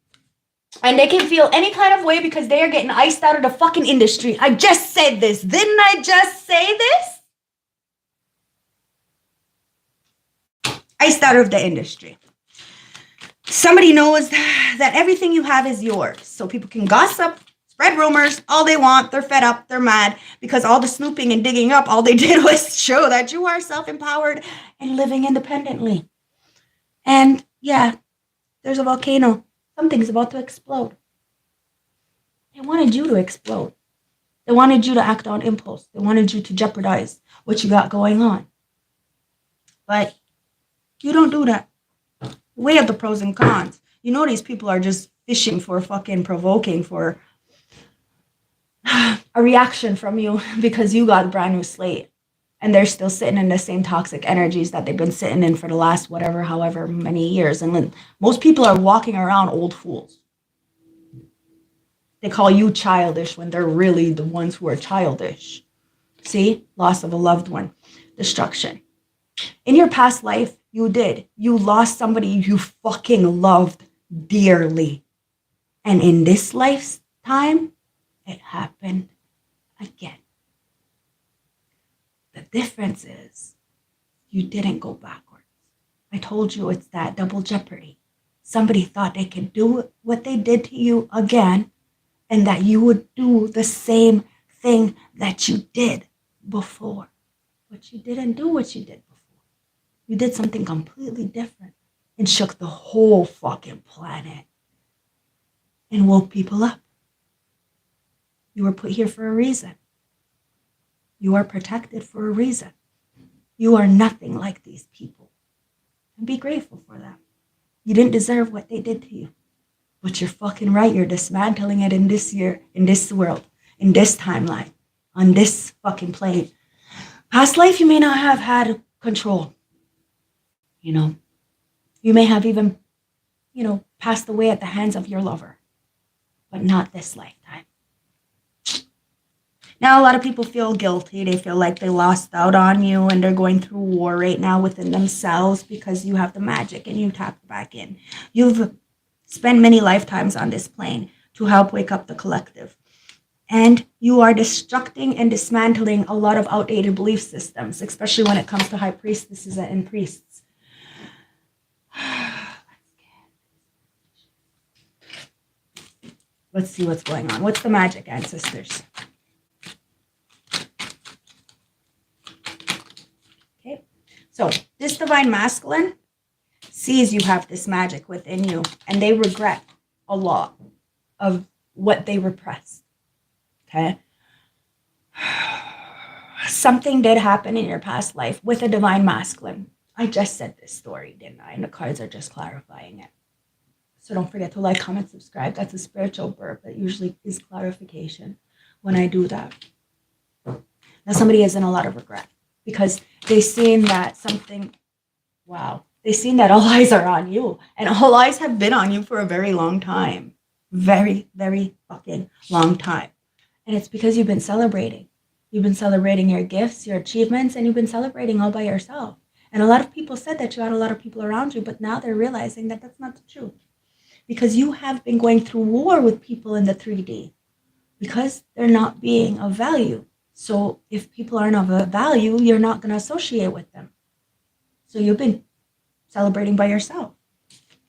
And they can feel any kind of way because they are getting iced out of the fucking industry. I just said this. Didn't I just say this? Iced out of the industry. Somebody knows that everything you have is yours. So people can gossip, spread rumors, all they want. They're fed up. They're mad because all the snooping and digging up, all they did was show that you are self-empowered and living independently. And yeah, there's a volcano. Something's about to explode. They wanted you to explode. They wanted you to act on impulse. They wanted you to jeopardize what you got going on. But you don't do that. Weigh up the pros and cons. You know these people are just fishing for fucking provoking for a reaction from you because you got a brand new slate. And they're still sitting in the same toxic energies that they've been sitting in for the last however many years. And when most people are walking around old fools. They call you childish when they're really the ones who are childish. See? Loss of a loved one. Destruction. In your past life, you did. You lost somebody you fucking loved dearly. And in this lifetime, it happened again. The difference is you didn't go backwards. I told you it's that double jeopardy. Somebody thought they could do what they did to you again and that you would do the same thing that you did before. But you didn't do what you did before. You did something completely different and shook the whole fucking planet and woke people up. You were put here for a reason. You are protected for a reason. You are nothing like these people. And be grateful for them. You didn't deserve what they did to you. But you're fucking right. You're dismantling it in this year, in this world, in this timeline, on this fucking plane. Past life, you may not have had control. You know, you may have even, passed away at the hands of your lover. But not this lifetime. Now, a lot of people feel guilty. They feel like they lost out on you and they're going through war right now within themselves because you have the magic and you tap back in. You've spent many lifetimes on this plane to help wake up the collective. And you are destructing and dismantling a lot of outdated belief systems, especially when it comes to high priestesses and priests. Let's see what's going on. What's the magic, ancestors? So this divine masculine sees you have this magic within you and they regret a lot of what they repressed. Okay. Something did happen in your past life with a divine masculine. I just said this story, didn't I? And the cards are just clarifying it. So don't forget to like, comment, subscribe. That's a spiritual burp. It usually is clarification when I do that. Now somebody is in a lot of regret. Because they seen that they seen that all eyes are on you. And all eyes have been on you for a very long time. Very, very fucking long time. And it's because you've been celebrating. You've been celebrating your gifts, your achievements, and you've been celebrating all by yourself. And a lot of people said that you had a lot of people around you, but now they're realizing that that's not the truth. Because you have been going through war with people in the 3D. Because they're not being of value. So if people aren't of value, you're not going to associate with them. So you've been celebrating by yourself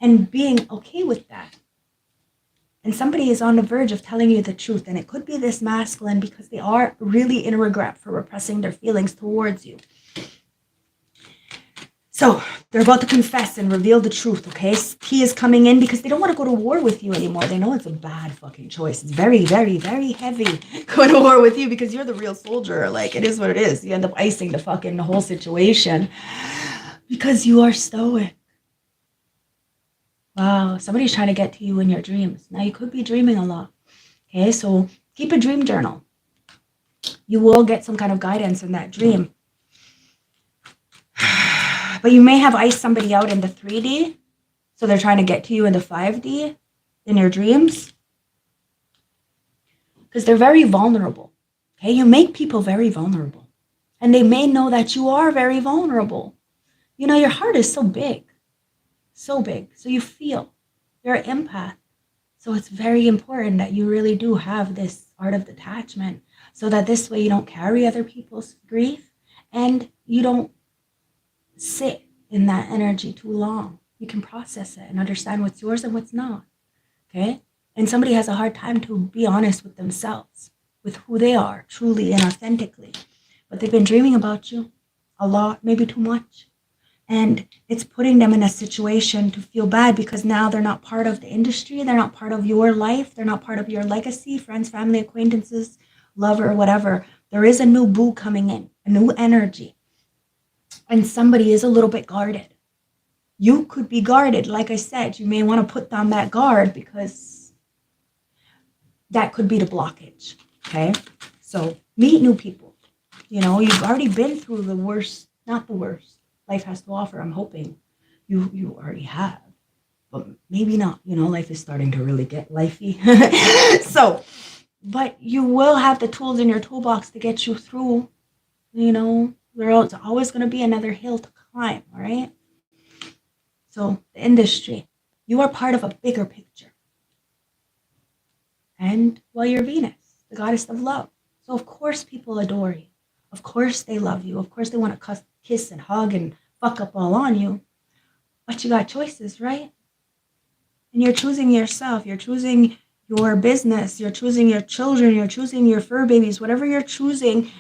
and being okay with that. And somebody is on the verge of telling you the truth. And it could be this masculine because they are really in regret for repressing their feelings towards you. So they're about to confess and reveal the truth, okay? He is coming in because they don't want to go to war with you anymore. They know it's a bad fucking choice. It's very, very, very heavy going to war with you because you're the real soldier. Like, it is what it is. You end up icing the whole situation because you are stoic. Wow, somebody's trying to get to you in your dreams. Now, you could be dreaming a lot, okay? So keep a dream journal. You will get some kind of guidance in that dream. But you may have iced somebody out in the 3D. So they're trying to get to you in the 5D in your dreams. Because they're very vulnerable. Okay, you make people very vulnerable. And they may know that you are very vulnerable. You know, your heart is so big. So big. So you feel. You're an empath. So it's very important that you really do have this art of detachment so that this way you don't carry other people's grief and you don't sit in that energy too long. You can process it and understand what's yours and what's not. Okay? And somebody has a hard time to be honest with themselves, with who they are, truly and authentically. But they've been dreaming about you a lot, maybe too much. And it's putting them in a situation to feel bad because now they're not part of the industry. They're not part of your life. They're not part of your legacy, friends, family, acquaintances, lover, whatever. There is a new boo coming in, a new energy. And somebody is a little bit guarded. You could be guarded. Like I said, you may want to put down that guard because that could be the blockage. Okay? So meet new people. You know, you've already been through the worst, not the worst life has to offer. I'm hoping you already have, but maybe not. You know, life is starting to really get lifey. So, but you will have the tools in your toolbox to get you through. You know, there's always going to be another hill to climb. All right. So the industry, you are part of a bigger picture. And well, you're Venus, the goddess of love. So of course people adore you. Of course they love you. Of course they want to kiss and hug and fuck up all on you. But you got choices, right? And you're choosing yourself. You're choosing your business. You're choosing your children. You're choosing your fur babies. Whatever you're choosing,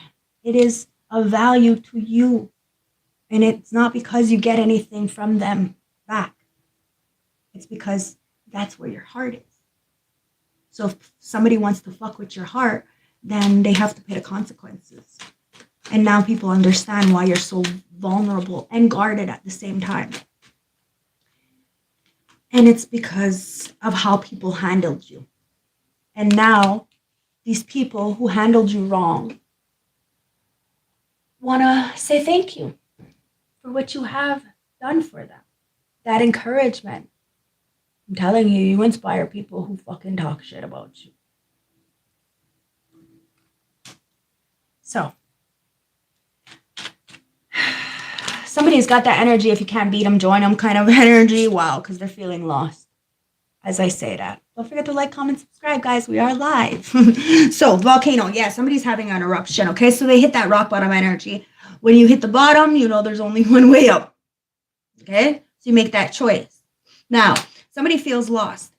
it is of value to you. And it's not because you get anything from them back. It's because that's where your heart is. So if somebody wants to fuck with your heart, then they have to pay the consequences. And now people understand why you're so vulnerable and guarded at the same time. And it's because of how people handled you. And now these people who handled you wrong want to say thank you for what you have done for them. That encouragement. I'm telling you, you inspire people who fucking talk shit about you. So, somebody's got that energy, if you can't beat them, join them kind of energy. Wow, because they're feeling lost as I say that. Don't forget to like, comment, subscribe, guys. We are live. So, volcano. Yeah, somebody's having an eruption, okay? So they hit that rock bottom energy. When you hit the bottom, you know there's only one way up, okay? So you make that choice. Now, somebody feels lost.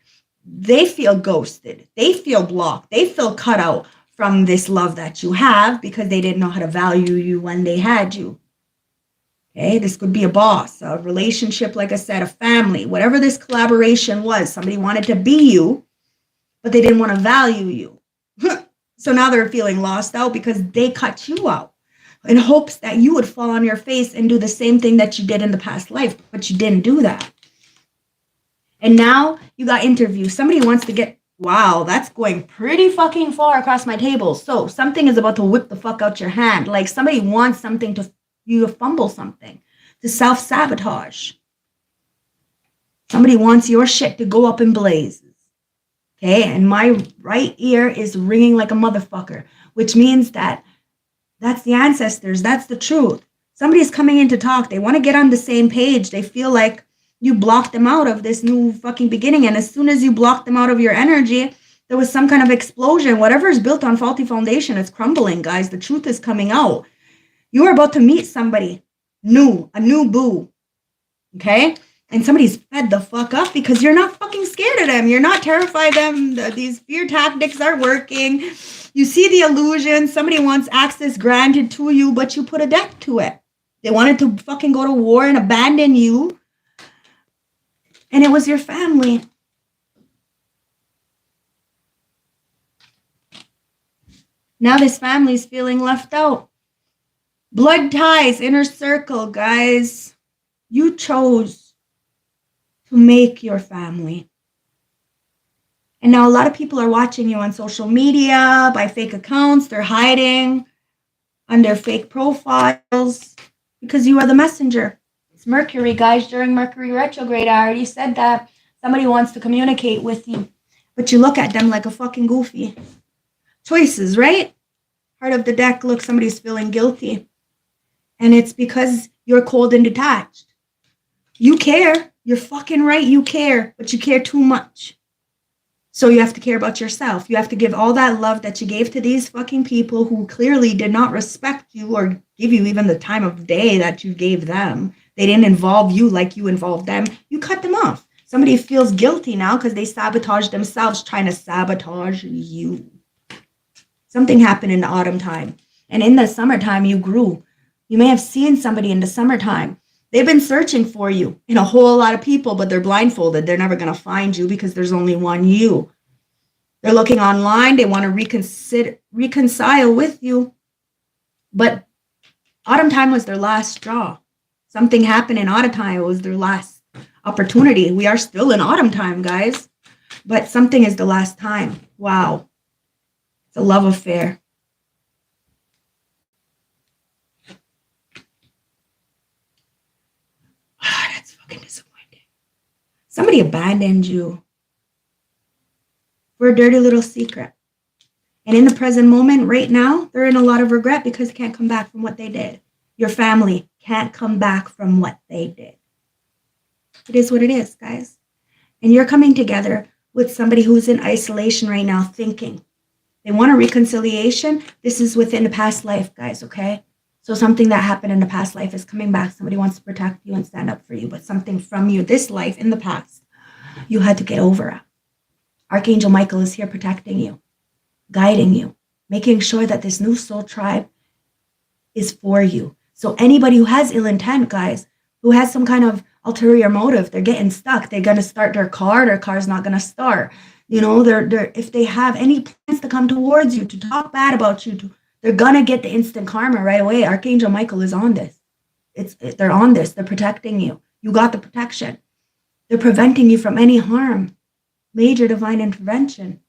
They feel ghosted. They feel blocked. They feel cut out from this love that you have because they didn't know how to value you when they had you. Okay, this could be a boss, a relationship, like I said, a family, whatever this collaboration was. Somebody wanted to be you, but they didn't want to value you. So now they're feeling lost out because they cut you out in hopes that you would fall on your face and do the same thing that you did in the past life, but you didn't do that. And now you got interviews. Somebody wants to get, wow, that's going pretty fucking far across my table. So something is about to whip the fuck out your hand. Like somebody wants something to you to fumble something, to self-sabotage. Somebody wants your shit to go up in blazes. Okay, and my right ear is ringing like a motherfucker, which means that that's the ancestors. That's the truth. Somebody's coming in to talk. They want to get on the same page. They feel like you blocked them out of this new fucking beginning. And as soon as you blocked them out of your energy, there was some kind of explosion. Whatever is built on faulty foundation is crumbling, guys. The truth is coming out. You are about to meet somebody new, a new boo, okay? And somebody's fed the fuck up because you're not fucking scared of them. You're not terrified of them. These fear tactics are working. You see the illusion. Somebody wants access granted to you, but you put a deck to it. They wanted to fucking go to war and abandon you. And it was your family. Now this family's feeling left out. Blood ties, inner circle, guys. You chose to make your family. And now a lot of people are watching you on social media, by fake accounts. They're hiding under fake profiles because you are the messenger. It's Mercury, guys, during Mercury retrograde. I already said that. Somebody wants to communicate with you, but you look at them like a fucking goofy. Choices, right? Heart of the deck, look, somebody's feeling guilty. And it's because you're cold and detached. You care. You're fucking right. You care, but you care too much. So you have to care about yourself. You have to give all that love that you gave to these fucking people who clearly did not respect you or give you even the time of day that you gave them. They didn't involve you like you involved them. You cut them off. Somebody feels guilty now because they sabotaged themselves trying to sabotage you. Something happened in the autumn time. And in the summertime, you grew. You may have seen somebody in the summertime. They've been searching for you in a whole lot of people, but they're blindfolded. They're never going to find you because there's only one you. They're looking online. They want to reconcile with you. But autumn time was their last straw. Something happened in autumn time. It was their last opportunity. We are still in autumn time, guys. But something is the last time. Wow. It's a love affair. That's fucking disappointing. Somebody abandoned you for a dirty little secret. And in the present moment, right now, they're in a lot of regret because they can't come back from what they did. Your family can't come back from what they did. It is what it is, guys. And you're coming together with somebody who's in isolation right now thinking. They want a reconciliation. This is within the past life, guys, okay? So something that happened in the past life is coming back. Somebody wants to protect you and stand up for you, but something from you, this life in the past, you had to get over it. Archangel Michael is here protecting you, guiding you, making sure that this new soul tribe is for you. So anybody who has ill intent, guys, who has some kind of ulterior motive, they're getting stuck. They're going to start their car's not going to start. You know, they're if they have any plans to come towards you, to talk bad about you, they're going to get the instant karma right away. Archangel Michael is on this. They're on this. They're protecting you. You got the protection. They're preventing you from any harm. Major divine intervention.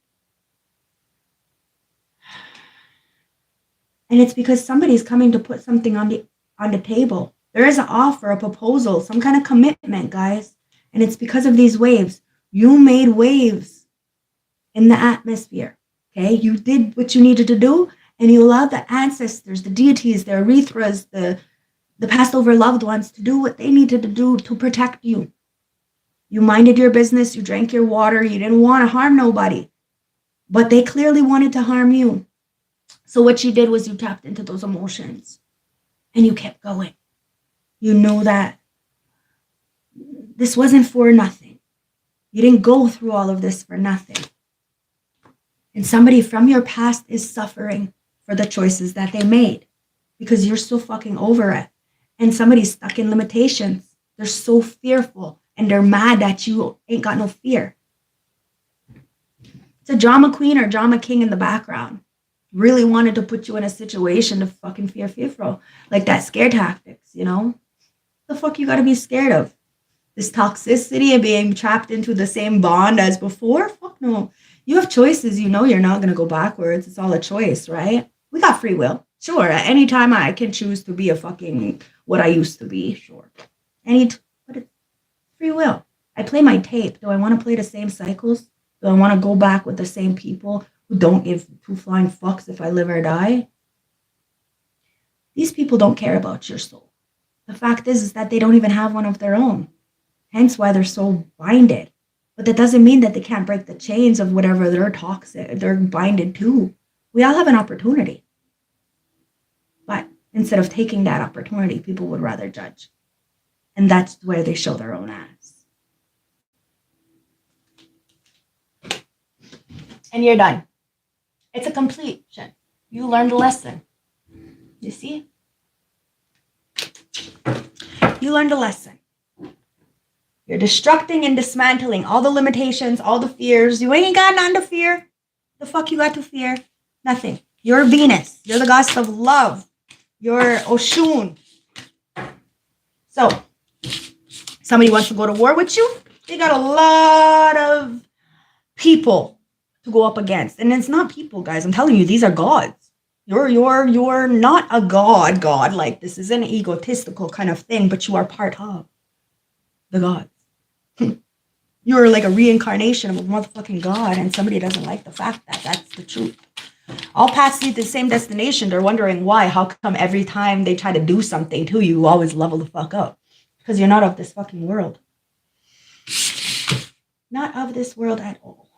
And it's because somebody's coming to put something on the table. There is an offer, a proposal, some kind of commitment, guys. And it's because of these waves. You made waves in the atmosphere. Okay? You did what you needed to do, and you allowed the ancestors, the deities, the Arithras, the passed over loved ones to do what they needed to do to protect you. You minded your business, you drank your water, you didn't want to harm nobody. But they clearly wanted to harm you. So what you did was you tapped into those emotions and you kept going. You know that this wasn't for nothing. You didn't go through all of this for nothing. And somebody from your past is suffering for the choices that they made because you're so fucking over it. And somebody's stuck in limitations. They're so fearful and they're mad that you ain't got no fear. It's a drama queen or drama king in the background. Really wanted to put you in a situation to fucking fearful. Like that scare tactics, you know? The fuck you gotta be scared of? This toxicity and being trapped into the same bond as before? Fuck no. You have choices. You know you're not gonna go backwards. It's all a choice, right? We got free will. Sure, at any time I can choose to be a fucking what I used to be. Sure. But it's free will. I play my tape. Do I want to play the same cycles? Do I want to go back with the same people who don't give two flying fucks if I live or die? These people don't care about your soul. The fact is that they don't even have one of their own. Hence why they're so binded. But that doesn't mean that they can't break the chains of whatever they're toxic, they're binded to. We all have an opportunity. But instead of taking that opportunity, people would rather judge. And that's where they show their own ass. And you're done. It's a completion. You learned a lesson. You see? You learned a lesson. You're destructing and dismantling all the limitations, all the fears. You ain't got none to fear. The fuck you got to fear? Nothing. You're Venus. You're the goddess of love. You're Oshun. So, somebody wants to go to war with you. They got a lot of people to go up against. And it's not people, guys. I'm telling you, these are gods. You're not a god. Like, this is an egotistical kind of thing, but you are part of the gods. You're like a reincarnation of a motherfucking god, and somebody doesn't like the fact that that's the truth. All paths lead to the same destination. They're wondering why. How come every time they try to do something to you, you always level the fuck up? Because you're not of this fucking world. Not of this world at all.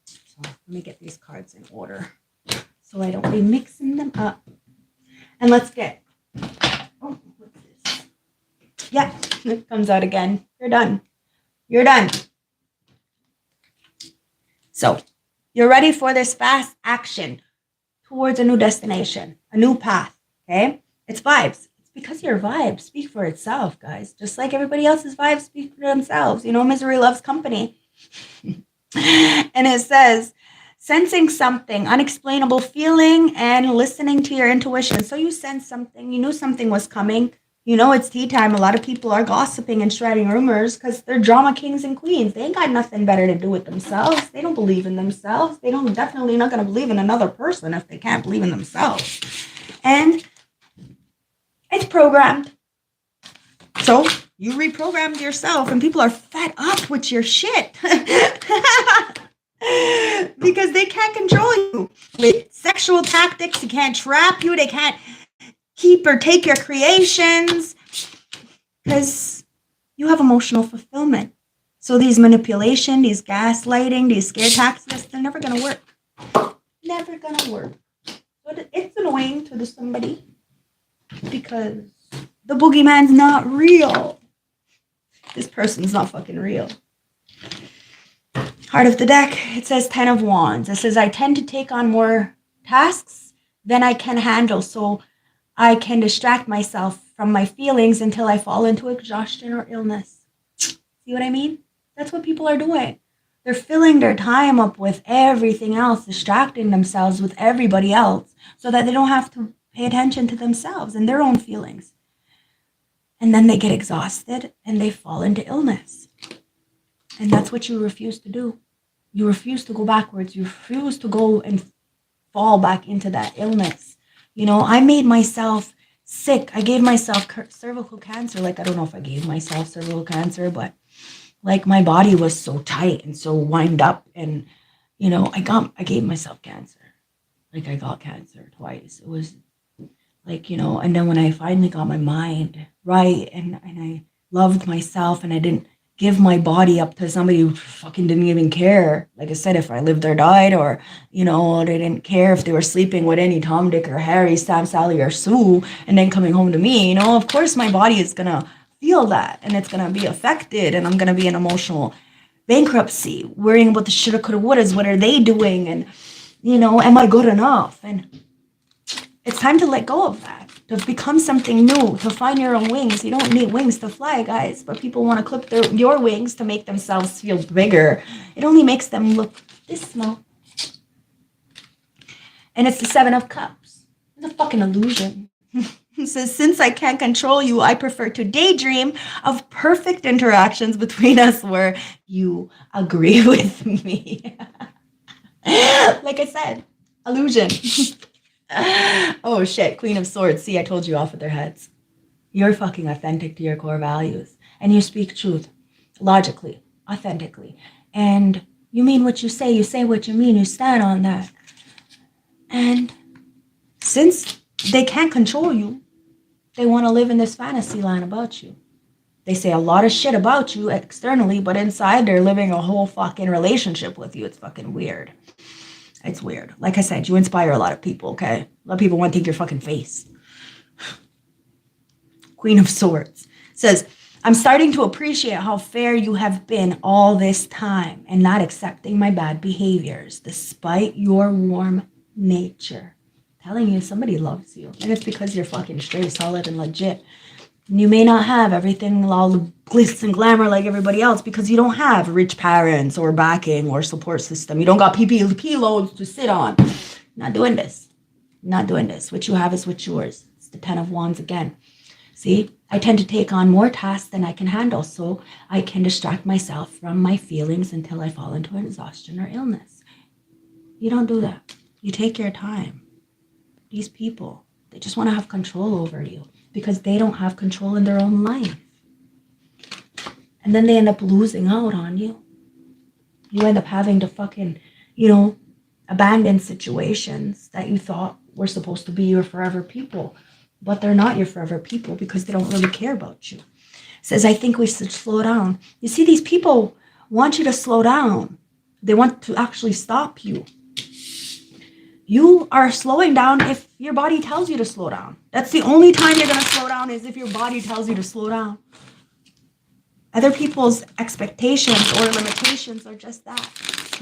So let me get these cards in order so I don't be mixing them up. And let's get, oh, what's this? Yeah, it comes out again. You're done. You're done. So you're ready for this fast action towards a new destination, a new path, okay? It's vibes. It's because your vibes speak for itself, guys. Just like everybody else's vibes speak for themselves. You know, misery loves company. And it says, sensing something, unexplainable feeling, and listening to your intuition. So you sense something, you knew something was coming. You know it's tea time. A lot of people are gossiping and shredding rumors because they're drama kings and queens. They ain't got nothing better to do with themselves. They don't believe in themselves. They don't definitely not going to believe in another person if they can't believe in themselves. And it's programmed. So you reprogrammed yourself and people are fed up with your shit. Because they can't control you with sexual tactics. They can't trap you. They can't keep or take your creations because you have emotional fulfillment. So these manipulation, these gaslighting, these scare tactics, they're never going to work. Never going to work. But it's annoying to somebody because the boogeyman's not real. This person's not fucking real. Heart of the deck, it says 10 of Wands. It says, I tend to take on more tasks than I can handle, so I can distract myself from my feelings until I fall into exhaustion or illness. See what I mean? That's what people are doing. They're filling their time up with everything else, distracting themselves with everybody else so that they don't have to pay attention to themselves and their own feelings. And then they get exhausted and they fall into illness. And that's what you refuse to do. You refuse to go backwards. You refuse to go and fall back into that illness. You know, I made myself sick. I gave myself cervical cancer. Like, I don't know if I gave myself cervical cancer, but like my body was so tight and so wind up. And, you know, I gave myself cancer. Like I got cancer twice. It was like, you know, and then when I finally got my mind right and I loved myself and I didn't give my body up to somebody who fucking didn't even care. Like I said, if I lived or died, or, you know, they didn't care if they were sleeping with any Tom, Dick, or Harry, Sam, Sally, or Sue, and then coming home to me, you know, of course my body is going to feel that and it's going to be affected and I'm going to be in emotional bankruptcy, worrying about the shoulda, coulda, wouldas. What are they doing? And, you know, am I good enough? And it's time to let go of that, to become something new, to find your own wings. You don't need wings to fly, guys, but people want to clip your wings to make themselves feel bigger. It only makes them look this small. And it's the 7 of Cups. It's a fucking illusion. It says, since I can't control you, I prefer to daydream of perfect interactions between us where you agree with me. Like I said, illusion. Oh shit, Queen of Swords. See, I told you off with their heads. You're fucking authentic to your core values. And you speak truth. Logically. Authentically. And you mean what you say what you mean, you stand on that. And since they can't control you, they want to live in this fantasy land about you. They say a lot of shit about you externally, but inside they're living a whole fucking relationship with you. It's fucking weird. It's weird. Like I said, you inspire a lot of people, okay? A lot of people want to take your fucking face. Queen of Swords says, I'm starting to appreciate how fair you have been all this time and not accepting my bad behaviors despite your warm nature. I'm telling you, somebody loves you. And it's because you're fucking straight, solid, and legit. You may not have everything, all the glitz and glamour like everybody else because you don't have rich parents or backing or support system. You don't got PPP loads to sit on. Not doing this. Not doing this. What you have is what's yours. It's the 10 of Wands again. See, I tend to take on more tasks than I can handle, so I can distract myself from my feelings until I fall into exhaustion or illness. You don't do that. You take your time. These people, they just want to have control over you, because they don't have control in their own life. And then they end up losing out on you You end up having to fucking, you know, abandon situations that you thought were supposed to be your forever people. But they're not your forever people because they don't really care about you. It says, I think we should slow down. You see, these people want you to slow down. They want to actually stop you. You are slowing down if your body tells you to slow down. That's the only time you're going to slow down, is if your body tells you to slow down. Other people's expectations or limitations are just that.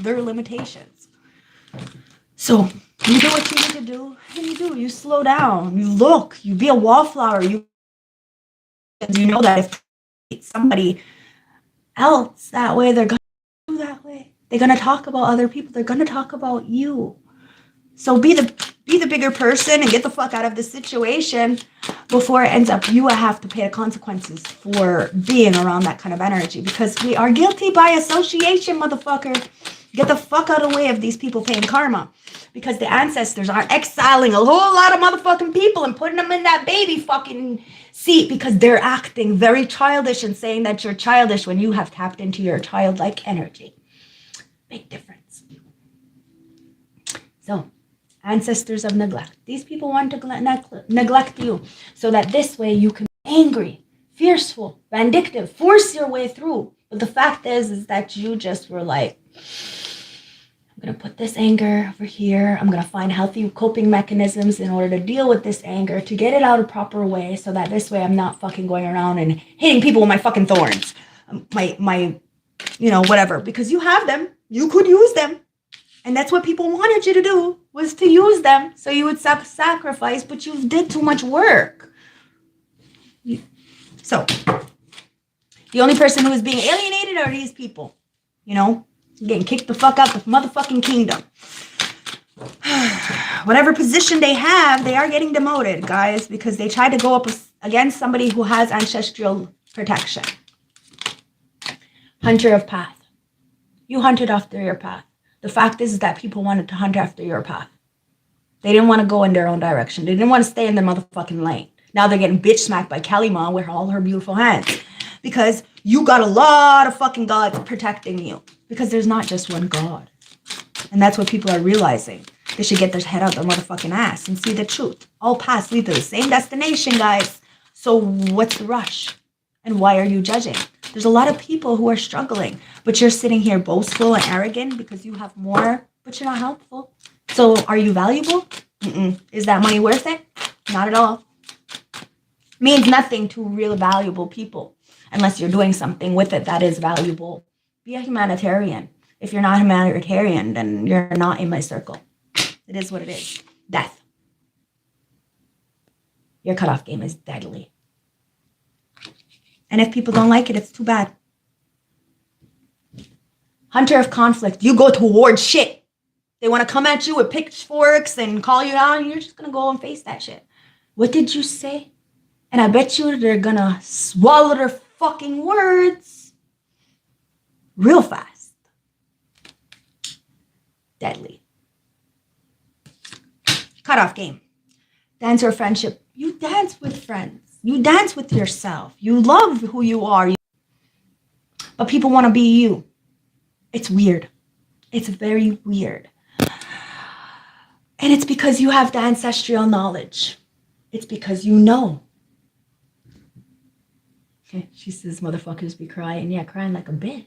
They're limitations. So you do what you need to do, and you do. You slow down. You look. You be a wallflower. You know that if somebody else that way, they're going to do that way. They're going to talk about other people. They're going to talk about you. So be the bigger person and get the fuck out of this situation before it ends up you have to pay the consequences for being around that kind of energy, because we are guilty by association, motherfucker. Get the fuck out of the way of these people paying karma, because the ancestors are exiling a whole lot of motherfucking people and putting them in that baby fucking seat because they're acting very childish and saying that you're childish when you have tapped into your childlike energy. Big difference. So, ancestors of neglect. These people want to neglect you so that this way you can be angry, fierceful, vindictive, force your way through. But the fact is that you just were like, I'm going to put this anger over here. I'm going to find healthy coping mechanisms in order to deal with this anger, to get it out a proper way so that this way I'm not fucking going around and hitting people with my fucking thorns. My whatever. Because you have them. You could use them. And that's what people wanted you to do, was to use them. So you would sacrifice, but you did too much work. So the only person who is being alienated are these people. Getting kicked the fuck out the motherfucking kingdom. Whatever position they have, they are getting demoted, guys, because they tried to go up against somebody who has ancestral protection. Hunter of path. You hunted after your path. The fact is that people wanted to hunt after your path. They didn't want to go in their own direction. They didn't want to stay in their motherfucking lane. Now they're getting bitch smacked by Kalima with all her beautiful hands. Because you got a lot of fucking gods protecting you. Because there's not just one god. And that's what people are realizing. They should get their head out their motherfucking ass and see the truth. All paths lead to the same destination, guys. So what's the rush? And why are you judging? There's a lot of people who are struggling, but you're sitting here boastful and arrogant because you have more, but you're not helpful. So are you valuable? Is that money worth it? Not at all. Means nothing to real valuable people unless you're doing something with it that is valuable. Be a humanitarian. If you're not a humanitarian, then you're not in my circle. It is what it is. Death. Your cutoff game is deadly. And if people don't like it, it's too bad. Hunter of conflict. You go towards shit. They want to come at you with pitchforks and call you out, and you're just going to go and face that shit. What did you say? And I bet you they're going to swallow their fucking words real fast. Deadly. Cutoff game. Dance or friendship. You dance with friends. You dance with yourself. You love who you are. But people want to be you. It's weird. It's very weird. And it's because you have the ancestral knowledge. It's because you know. Okay, she says motherfuckers be crying. Yeah, crying like a bitch.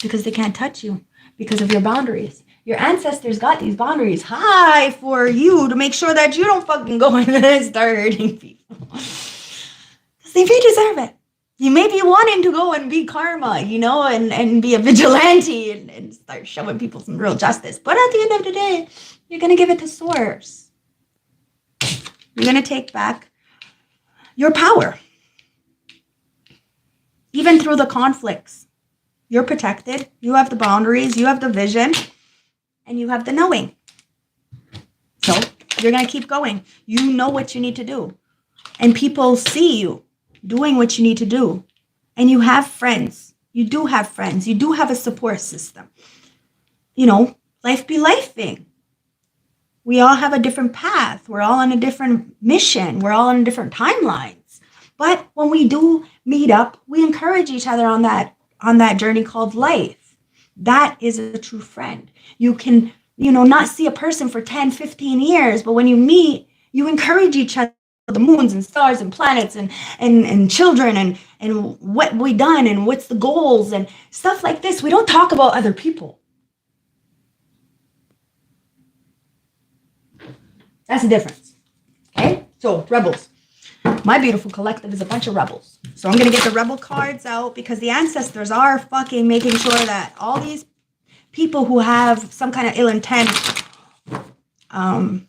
Because they can't touch you. Because of your boundaries. Your ancestors got these boundaries high for you to make sure that you don't fucking go and start hurting people. Because they deserve it. You may be wanting to go and be karma, and be a vigilante and start showing people some real justice. But at the end of the day, you're going to give it to source. You're going to take back your power. Even through the conflicts. You're protected. You have the boundaries. You have the vision. And you have the knowing. So you're going to keep going. You know what you need to do. And people see you doing what you need to do. And you have friends. You do have friends. You do have a support system. Life be lifing. We all have a different path. We're all on a different mission. We're all on different timelines. But when we do meet up, we encourage each other on that journey called life. That is a true friend. You can, not see a person for 10, 15 years, but when you meet, you encourage each other, the moons and stars and planets and children and what we done and what's the goals and stuff like this. We don't talk about other people. That's the difference. Okay? So, rebels. My beautiful collective is a bunch of rebels. So I'm going to get the rebel cards out because the ancestors are fucking making sure that all these people who have some kind of ill intent are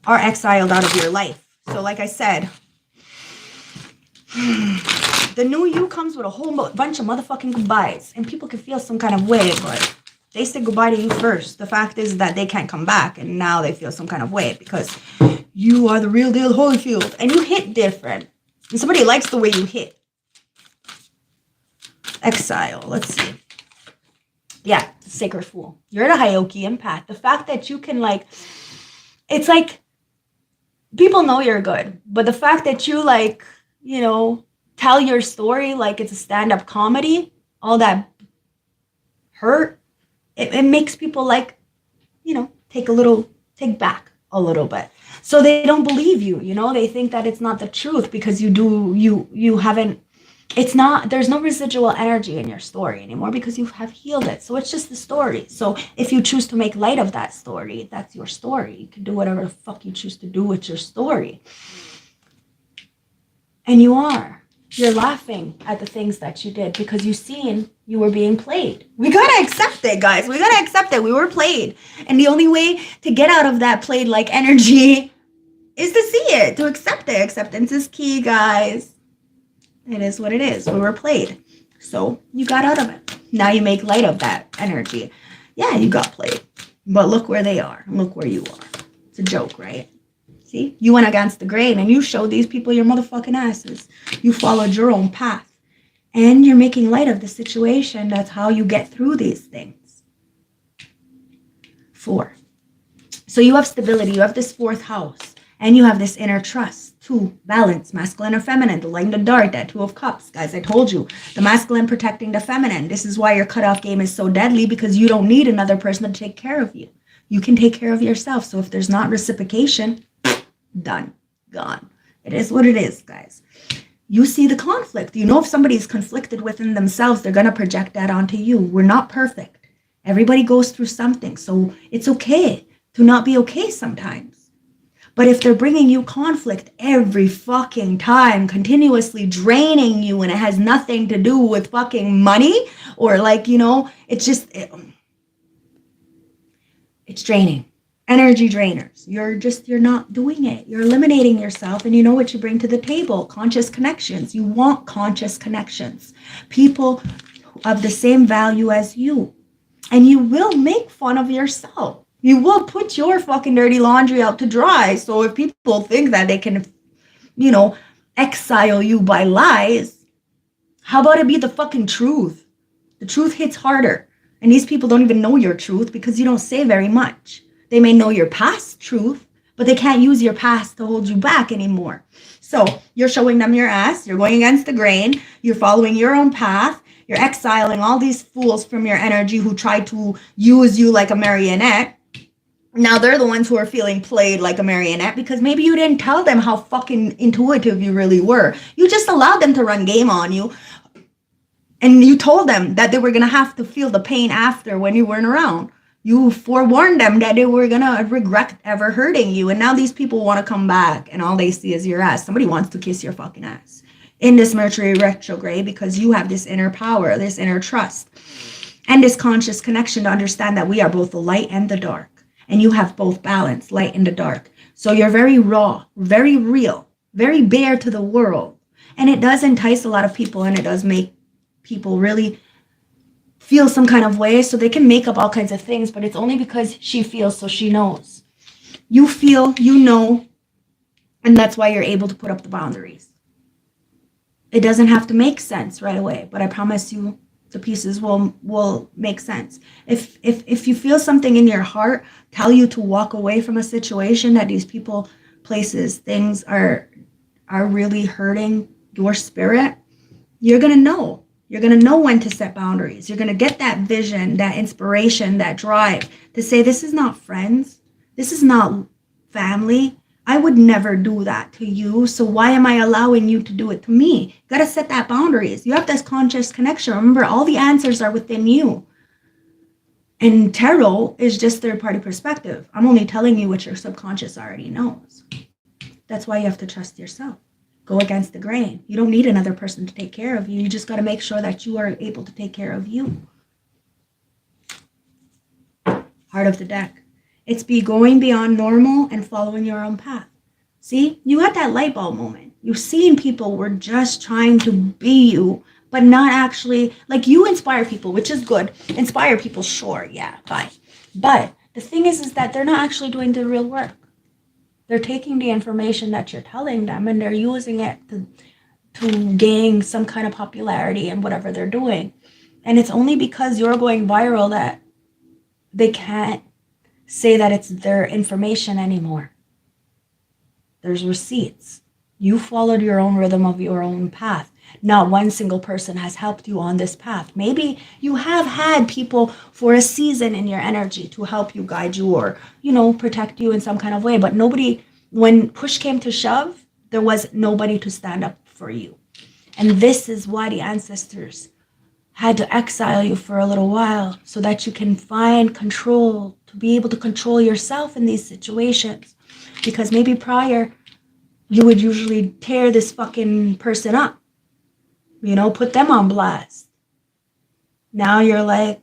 exiled out of your life. So like I said, the new you comes with a whole bunch of motherfucking goodbyes. And people can feel some kind of way, but they said goodbye to you first. The fact is that they can't come back, and now they feel some kind of way because you are the real deal Holyfield. And you hit different. And somebody likes the way you hit. Exile. Let's see. Yeah, Sacred Fool. You're the Hyoki empath. The fact that you can it's like people know you're good, but the fact that you tell your story like it's a stand-up comedy, all that hurt, it makes people take back a little bit. So they don't believe you, they think that it's not the truth because you haven't, there's no residual energy in your story anymore because you have healed it. So it's just the story. So if you choose to make light of that story, that's your story. You can do whatever the fuck you choose to do with your story. And you're laughing at the things that you did because you've seen you were being played. We gotta accept it, guys. We gotta accept it. We were played. And the only way to get out of that played like energy is to see it, to accept it. Acceptance is key, guys. It is what it is. We were played. So you got out of it. Now you make light of that energy. Yeah, you got played. But look where they are. Look where you are. It's a joke, right? See? You went against the grain and you showed these people your motherfucking asses. You followed your own path. And you're making light of the situation. That's how you get through these things. 4. So you have stability. You have this 4th house. And you have this inner trust. 2, balance, masculine or feminine, the light and the dark, that 2 of cups. Guys, I told you, the masculine protecting the feminine. This is why your cutoff game is so deadly, because you don't need another person to take care of you. You can take care of yourself. So if there's not reciprocation, done, gone. It is what it is, guys. You see the conflict. You know if somebody's conflicted within themselves, they're going to project that onto you. We're not perfect. Everybody goes through something. So it's okay to not be okay sometimes. But if they're bringing you conflict every fucking time, continuously draining you, and it has nothing to do with fucking money or it's just, it's draining. Energy drainers. You're not doing it. You're eliminating yourself, and you know what you bring to the table. Conscious connections. You want conscious connections. People of the same value as you. And you will make fun of yourself. You will put your fucking dirty laundry out to dry. So if people think that they can, exile you by lies, how about it be the fucking truth? The truth hits harder. And these people don't even know your truth because you don't say very much. They may know your past truth, but they can't use your past to hold you back anymore. So you're showing them your ass. You're going against the grain. You're following your own path. You're exiling all these fools from your energy who try to use you like a marionette. Now they're the ones who are feeling played like a marionette because maybe you didn't tell them how fucking intuitive you really were. You just allowed them to run game on you. And you told them that they were going to have to feel the pain after when you weren't around. You forewarned them that they were going to regret ever hurting you. And now these people want to come back and all they see is your ass. Somebody wants to kiss your fucking ass in this Mercury retrograde because you have this inner power, this inner trust, and this conscious connection to understand that we are both the light and the dark. And you have both balance, light and the dark. So you're very raw, very real, very bare to the world. And it does entice a lot of people, and it does make people really feel some kind of way. So they can make up all kinds of things, but it's only because she feels, so she knows. You feel, you know, and that's why you're able to put up the boundaries. It doesn't have to make sense right away, but I promise you, the pieces will make sense. If you feel something in your heart tell you to walk away from a situation, that these people, places, things are really hurting your spirit, you're gonna know. You're going to know when to set boundaries. You're going to get that vision, that inspiration, that drive to say, this is not friends. This is not family. I would never do that to you. So why am I allowing you to do it to me? You got to set that boundaries. You have this conscious connection. Remember, all the answers are within you. And tarot is just third-party perspective. I'm only telling you what your subconscious already knows. That's why you have to trust yourself. Go against the grain. You don't need another person to take care of you. You just got to make sure that you are able to take care of you. Heart of the deck. It's going beyond normal and following your own path. See, you had that light bulb moment. You've seen people were just trying to be you, but not actually, like, you inspire people, which is good. Inspire people, sure, yeah, fine. But the thing is that they're not actually doing the real work. They're taking the information that you're telling them and they're using it to gain some kind of popularity in whatever they're doing. And it's only because you're going viral that they can't say that it's their information anymore. There's receipts. You followed your own rhythm of your own path. Not one single person has helped you on this path. Maybe you have had people for a season in your energy to help you, guide you, or, protect you in some kind of way. But nobody, when push came to shove, there was nobody to stand up for you. And this is why the ancestors had to exile you for a little while, so that you can find control, to be able to control yourself in these situations. Because maybe prior, you would usually tear this fucking person up. Put them on blast. Now you're like,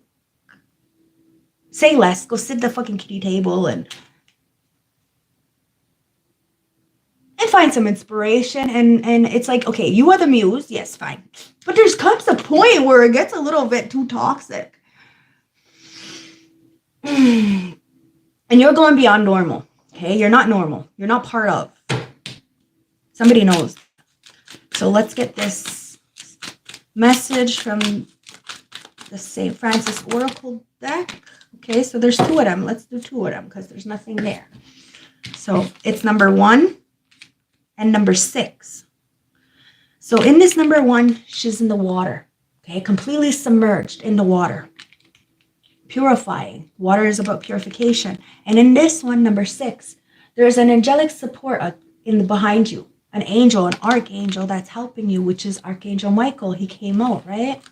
say less, go sit at the fucking kiddie table and find some inspiration. And it's like, okay, you are the muse, yes, fine. But there's comes a point where it gets a little bit too toxic. And you're going beyond normal, okay? You're not normal. You're not part of. Somebody knows. So let's get this message from the St. Francis Oracle deck. Okay, so there's two of them. Let's do two of them because there's nothing there. So it's number 1 and number 6. So in this number 1, she's in the water. Okay, completely submerged in the water. Purifying. Water is about purification. And in this one, number 6, there's an angelic support behind you. An angel, an archangel that's helping you, which is Archangel Michael. He came out, right?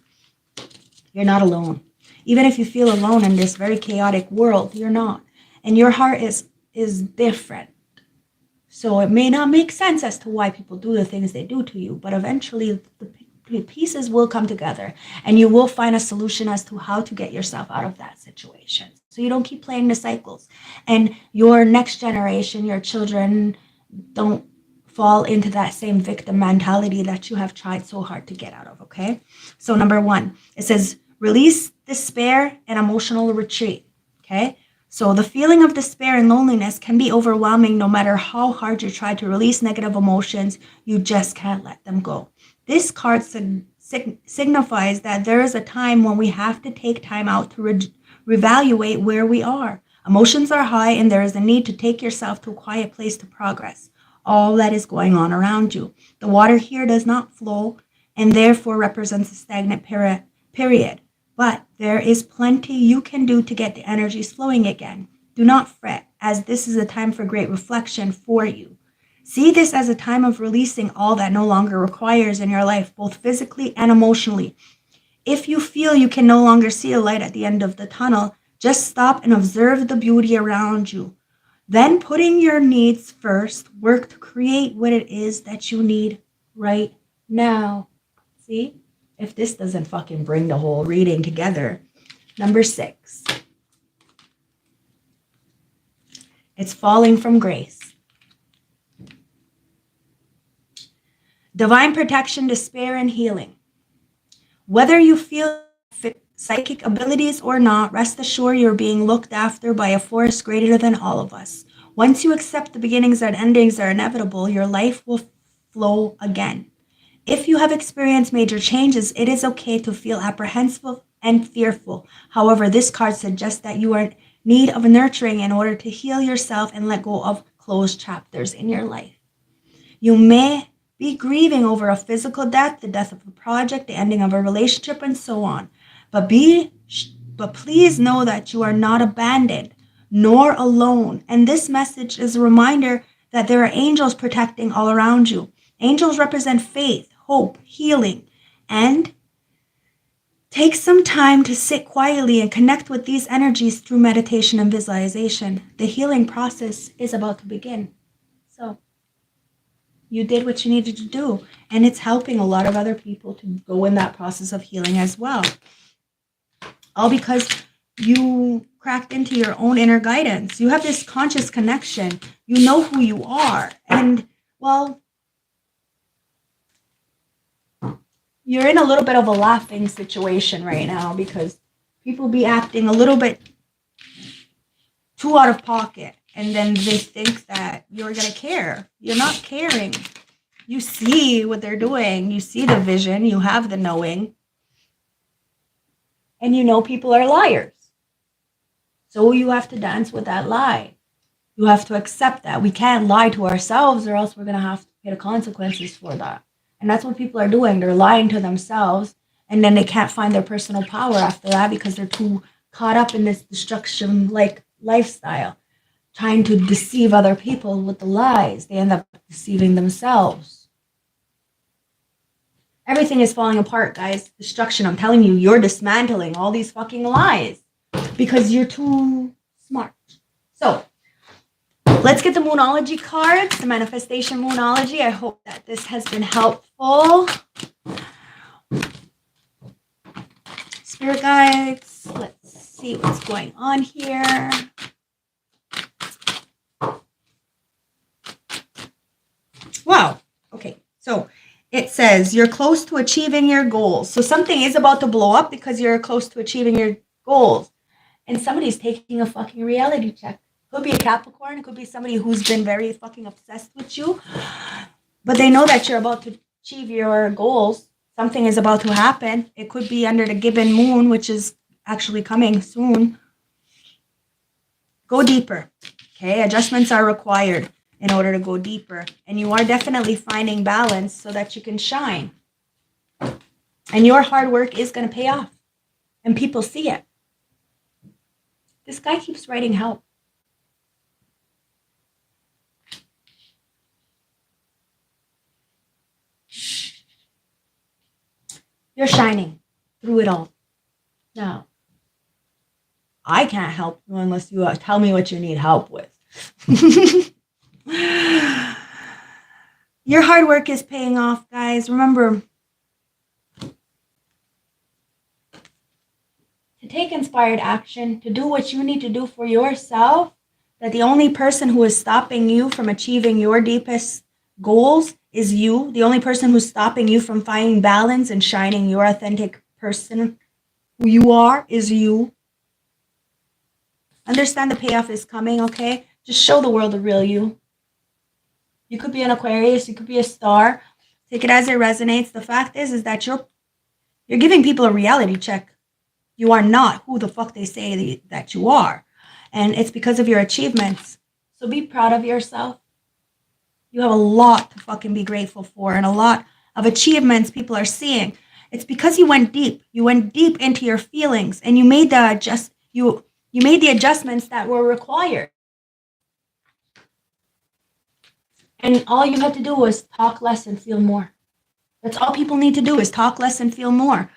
You're not alone. Even if you feel alone in this very chaotic world, you're not. And your heart is different. So it may not make sense as to why people do the things they do to you, but eventually the pieces will come together and you will find a solution as to how to get yourself out of that situation. So you don't keep playing the cycles. And your next generation, your children, don't fall into that same victim mentality that you have tried so hard to get out of, okay? So number 1, it says, release despair and emotional retreat, okay? So the feeling of despair and loneliness can be overwhelming no matter how hard you try to release negative emotions. You just can't let them go. This card signifies that there is a time when we have to take time out to reevaluate where we are. Emotions are high and there is a need to take yourself to a quiet place to progress all that is going on around you. The water here does not flow and therefore represents a stagnant period. But there is plenty you can do to get the energies flowing again. Do not fret, as this is a time for great reflection for you. See this as a time of releasing all that no longer requires in your life, both physically and emotionally. If you feel you can no longer see a light at the end of the tunnel, just stop and observe the beauty around you. Then, putting your needs first, work to create what it is that you need right now. See? If this doesn't fucking bring the whole reading together. Number 6. It's falling from grace. Divine protection, despair, and healing. Whether you feel psychic abilities or not, rest assured you're being looked after by a force greater than all of us. Once you accept the beginnings and endings are inevitable, your life will flow again. If you have experienced major changes, it is okay to feel apprehensive and fearful. However, this card suggests that you are in need of nurturing in order to heal yourself and let go of closed chapters in your life. You may Be grieving over a physical death, the death of a project, the ending of a relationship, and so on. But please know that you are not abandoned nor alone. And this message is a reminder that there are angels protecting all around you. Angels represent faith, hope, healing, and take some time to sit quietly and connect with these energies through meditation and visualization. The healing process is about to begin. So you did what you needed to do, and it's helping a lot of other people to go in that process of healing as well. All because you cracked into your own inner guidance. You have this conscious connection. You know who you are. And, well, you're in a little bit of a laughing situation right now because people be acting a little bit too out of pocket. And then they think that you're going to care. You're not caring. You see what they're doing. You see the vision. You have the knowing. And you know people are liars. So you have to dance with that lie. You have to accept that. We can't lie to ourselves or else we're going to have to pay the consequences for that. And that's what people are doing. They're lying to themselves. And then they can't find their personal power after that because they're too caught up in this destruction-like lifestyle. Trying to deceive other people with the lies. They end up deceiving themselves. Everything is falling apart, guys. Destruction. I'm telling you, you're dismantling all these fucking lies because you're too smart. So, let's get the Moonology cards, the Manifestation Moonology. I hope that this has been helpful. Spirit guides, let's see what's going on here. Wow. Okay. So it says you're close to achieving your goals. So something is about to blow up because you're close to achieving your goals. And somebody's taking a fucking reality check. It could be a Capricorn. It could be somebody who's been very fucking obsessed with you. But they know that you're about to achieve your goals. Something is about to happen. It could be under the gibbon moon, which is actually coming soon. Go deeper. Okay. Adjustments are required in order to go deeper. And you are definitely finding balance so that you can shine. And your hard work is going to pay off. And people see it. This guy keeps writing help. You're shining through it all. Now, I can't help you unless you tell me what you need help with. Your hard work is paying off, guys. Remember, to take inspired action, to do what you need to do for yourself, that the only person who is stopping you from achieving your deepest goals is you. The only person who's stopping you from finding balance and shining your authentic person, who you are, is you. Understand the payoff is coming, okay? Just show the world the real you. You could be an Aquarius. You could be a star. Take it as it resonates. The fact is that you're giving people a reality check. You are not who the fuck they say that you are. And it's because of your achievements. So be proud of yourself. You have a lot to fucking be grateful for and a lot of achievements people are seeing. It's because you went deep. You went deep into your feelings and you made you made the adjustments that were required. And all you had to do was talk less and feel more. That's all people need to do is talk less and feel more.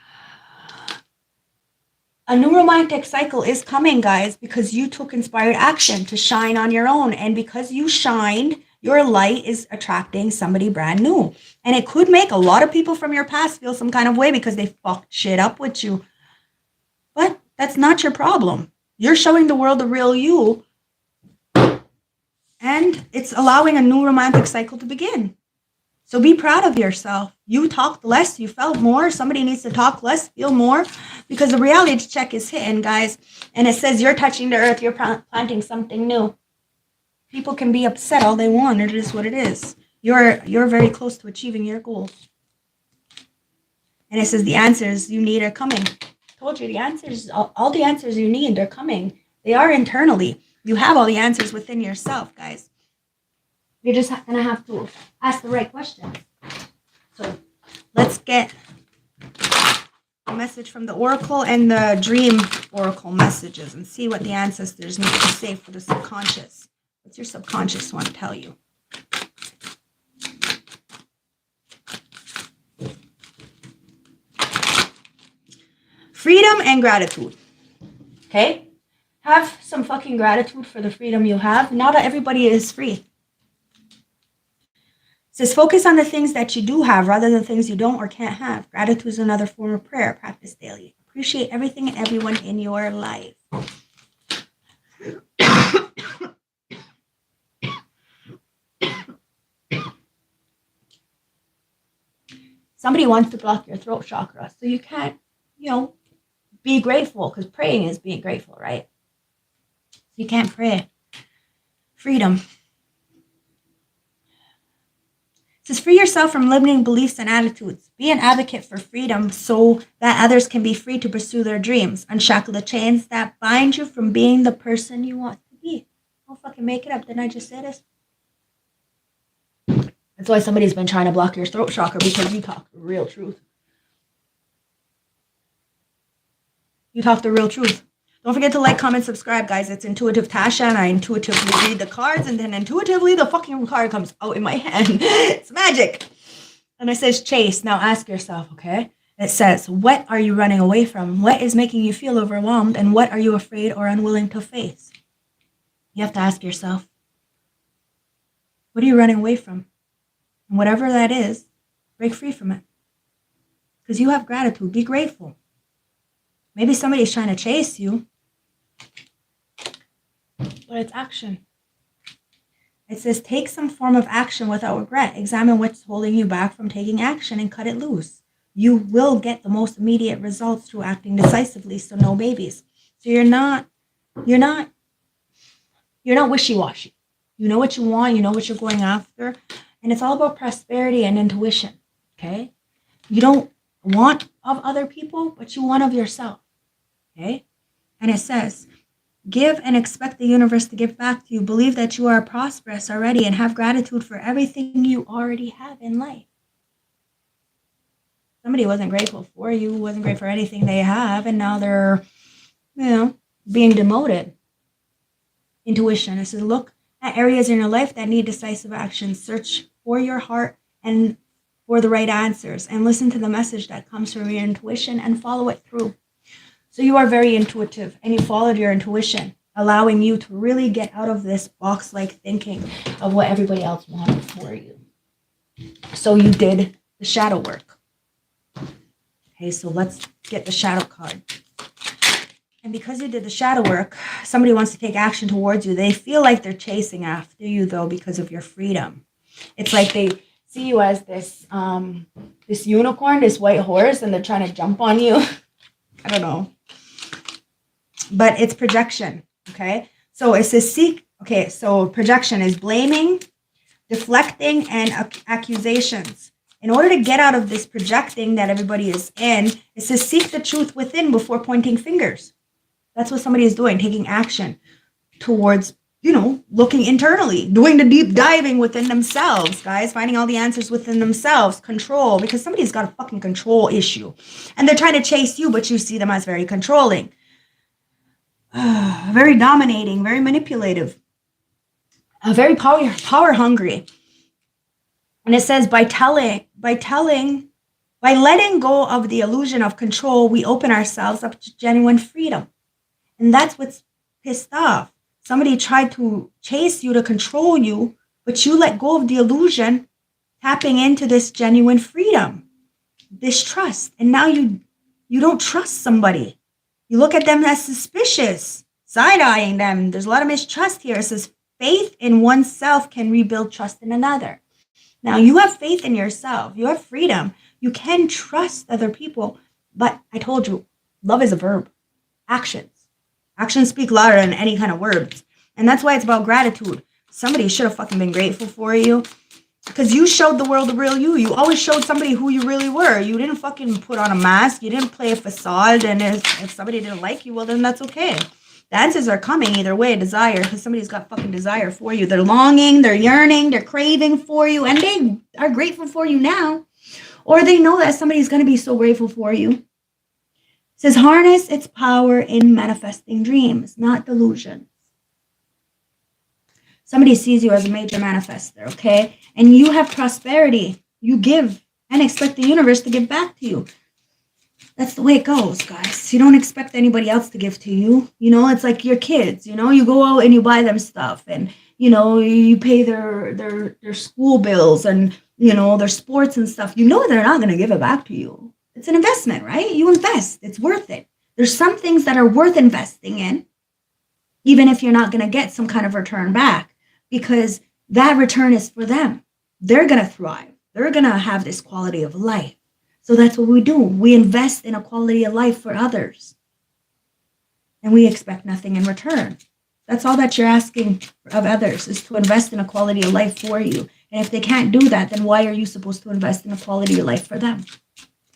A new romantic cycle is coming, guys, because you took inspired action to shine on your own. And because you shined, your light is attracting somebody brand new. And it could make a lot of people from your past feel some kind of way because they fucked shit up with you. But that's not your problem. You're showing the world the real you. And it's allowing a new romantic cycle to begin. So be proud of yourself. You talked less, you felt more. Somebody needs to talk less, feel more. Because the reality check is hitting, guys. And it says you're touching the earth, you're planting something new. People can be upset all they want. It is what it is. You're very close to achieving your goals. And it says the answers you need are coming. I told you the answers, all the answers you need are coming. They are internally. You have all the answers within yourself, guys. You're just going to have to ask the right questions. So let's get a message from the oracle and the dream oracle messages and see what the ancestors need to say for the subconscious. What's your subconscious want to tell you? Freedom and gratitude. Okay? Have some fucking gratitude for the freedom you have. Not everybody is free. It says focus on the things that you do have rather than things you don't or can't have. Gratitude is another form of prayer. Practice daily. Appreciate everything and everyone in your life. Somebody wants to block your throat chakra, so you can't, be grateful, because praying is being grateful, right? You can't pray. Freedom. It says, free yourself from limiting beliefs and attitudes. Be an advocate for freedom so that others can be free to pursue their dreams. Unshackle the chains that bind you from being the person you want to be. Don't fucking make it up. Didn't I just say this? That's why somebody's been trying to block your throat chakra, because you talk the real truth. You talk the real truth. Don't forget to like, comment, subscribe, guys. It's Intuitive Tasha, and I intuitively read the cards, and then intuitively the fucking card comes out in my hand. It's magic. And it says chase. Now ask yourself, okay? It says, what are you running away from? What is making you feel overwhelmed? And what are you afraid or unwilling to face? You have to ask yourself, what are you running away from? And whatever that is, break free from it. Because you have gratitude. Be grateful. Maybe somebody's trying to chase you, but it's action. It says, take some form of action without regret. Examine what's holding you back from taking action and cut it loose. You will get the most immediate results through acting decisively, so no babies. So you're not wishy-washy. You know what you want, you know what you're going after, and it's all about prosperity and intuition, okay? You don't want of other people, but you want of yourself. Okay? And it says, give and expect the universe to give back to you. Believe that you are prosperous already and have gratitude for everything you already have in life. Somebody wasn't grateful for you, wasn't grateful for anything they have, and now they're, being demoted. Intuition. It says, look at areas in your life that need decisive action. Search for your heart and for the right answers, and listen to the message that comes from your intuition and follow it through. So you are very intuitive, and you followed your intuition, allowing you to really get out of this box-like thinking of what everybody else wanted for you. So you did the shadow work. Okay, so let's get the shadow card. And because you did the shadow work, somebody wants to take action towards you. They feel like they're chasing after you, though, because of your freedom. It's like they see you as this unicorn, this white horse, and they're trying to jump on you. I don't know. But it's projection, okay? So it says seek. Okay, so projection is blaming, deflecting, and accusations. In order to get out of this projecting that everybody is in, it says seek the truth within before pointing fingers. That's what somebody is doing, taking action towards, looking internally, doing the deep diving within themselves, guys, finding all the answers within themselves, control, because somebody's got a fucking control issue. And they're trying to chase you, but you see them as very controlling. Very dominating, very manipulative, very power hungry. And it says by letting go of the illusion of control, we open ourselves up to genuine freedom. And that's what's pissed off. Somebody tried to chase you, to control you, but you let go of the illusion, tapping into this genuine freedom, this trust. And now you don't trust somebody. You look at them as suspicious, side-eyeing them. There's a lot of mistrust here. It says faith in oneself can rebuild trust in another. Now, you have faith in yourself. You have freedom. You can trust other people. But I told you, love is a verb. Actions. Actions speak louder than any kind of words. And that's why it's about gratitude. Somebody should have fucking been grateful for you. Because you showed the world the real you. You always showed somebody who you really were. You didn't fucking put on a mask. You didn't play a facade. And if somebody didn't like you, well, then that's okay. The answers are coming either way. Desire, because somebody's got fucking desire for you. They're longing, they're yearning, they're craving for you. And they are grateful for you now. Or they know that somebody's going to be so grateful for you. It says harness its power in manifesting dreams, not delusions. Somebody sees you as a major manifester, okay? And you have prosperity. You give and expect the universe to give back to you. That's the way it goes, guys. You don't expect anybody else to give to you. You know, it's like your kids, you know, you go out and you buy them stuff and, you know, you pay their school bills and, you know, their sports and stuff. You know they're not going to give it back to you. It's an investment, right? You invest. It's worth it. There's some things that are worth investing in, even if you're not going to get some kind of return back, because that return is for them. They're going to thrive. They're going to have this quality of life. So that's what we do. We invest in a quality of life for others. And we expect nothing in return. That's all that you're asking of others, is to invest in a quality of life for you. And if they can't do that, then why are you supposed to invest in a quality of life for them?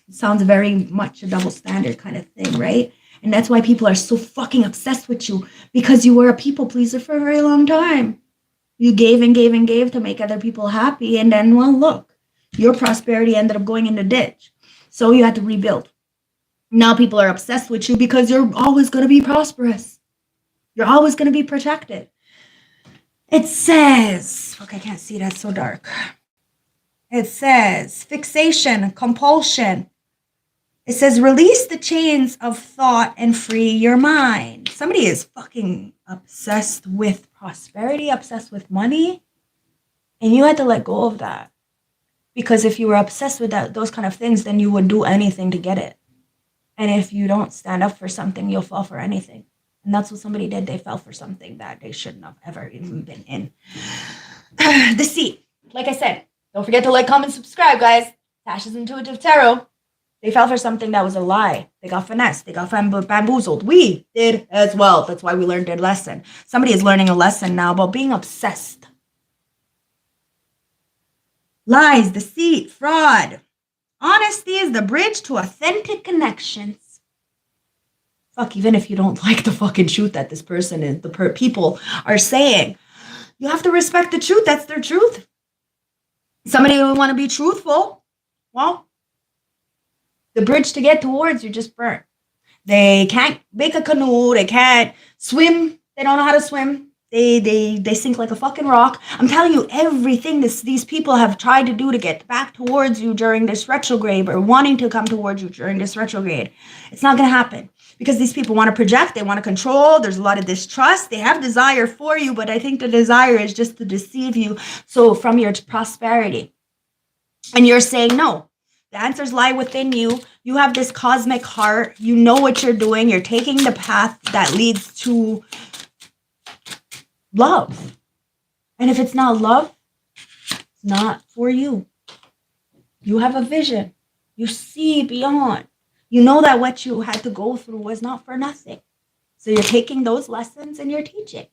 It sounds very much a double standard kind of thing, right? And that's why people are so fucking obsessed with you, because you were a people pleaser for a very long time. You gave and gave and gave to make other people happy. And then, well, look, your prosperity ended up going in the ditch. So you had to rebuild. Now people are obsessed with you because you're always going to be prosperous. You're always going to be protected. It says, fuck, I can't see, that's so dark. It says fixation, compulsion. It says release the chains of thought and free your mind. Somebody is fucking obsessed with prosperity, obsessed with money. And you had to let go of that. Because if you were obsessed with those kind of things, then you would do anything to get it. And if you don't stand up for something, you'll fall for anything. And that's what somebody did. They fell for something that they shouldn't have ever even been in. Deceit. Like I said, don't forget to like, comment, subscribe, guys. Tasha's Intuitive Tarot. They fell for something that was a lie. They got finessed. They got bamboozled. We did as well. That's why we learned a lesson. Somebody is learning a lesson now about being obsessed. Lies, deceit, fraud. Honesty is the bridge to authentic connections. Fuck, even if you don't like the fucking truth that this person is, people are saying, you have to respect the truth. That's their truth. Somebody who want to be truthful, well, the bridge to get towards you just burnt. They can't make a canoe. They can't swim. They don't know how to swim. They sink like a fucking rock. I'm telling you, everything these people have tried to do to get back towards you during this retrograde, or wanting to come towards you during this retrograde, it's not going to happen. Because these people want to project, they want to control, there's a lot of distrust, they have desire for you, but I think the desire is just to deceive you, so from your prosperity. And you're saying no. The answers lie within you. You have this cosmic heart. You know what you're doing. You're taking the path that leads to love. And if it's not love, it's not for you. You have a vision. You see beyond. You know that what you had to go through was not for nothing. So you're taking those lessons and you're teaching.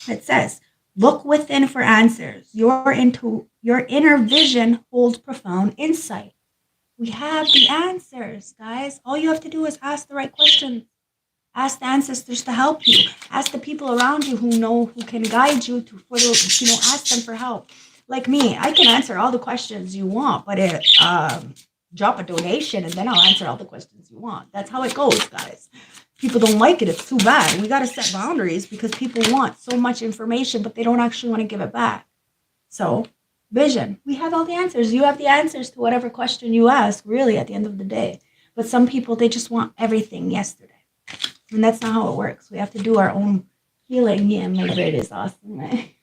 It says, look within for answers. Your inner vision holds profound insight. We have the answers, guys. All you have to do is ask the right questions. Ask the ancestors to help you. Ask the people around you who know, who can guide you ask them for help. Like me, I can answer all the questions you want, but drop a donation and then I'll answer all the questions you want. That's how it goes, guys. People don't like it. It's too bad. We got to set boundaries because people want so much information, but they don't actually want to give it back. So, vision. We have all the answers. You have the answers to whatever question you ask, really, at the end of the day. But some people, they just want everything yesterday. And that's not how it works. We have to do our own healing. Yeah, my bird is awesome, right?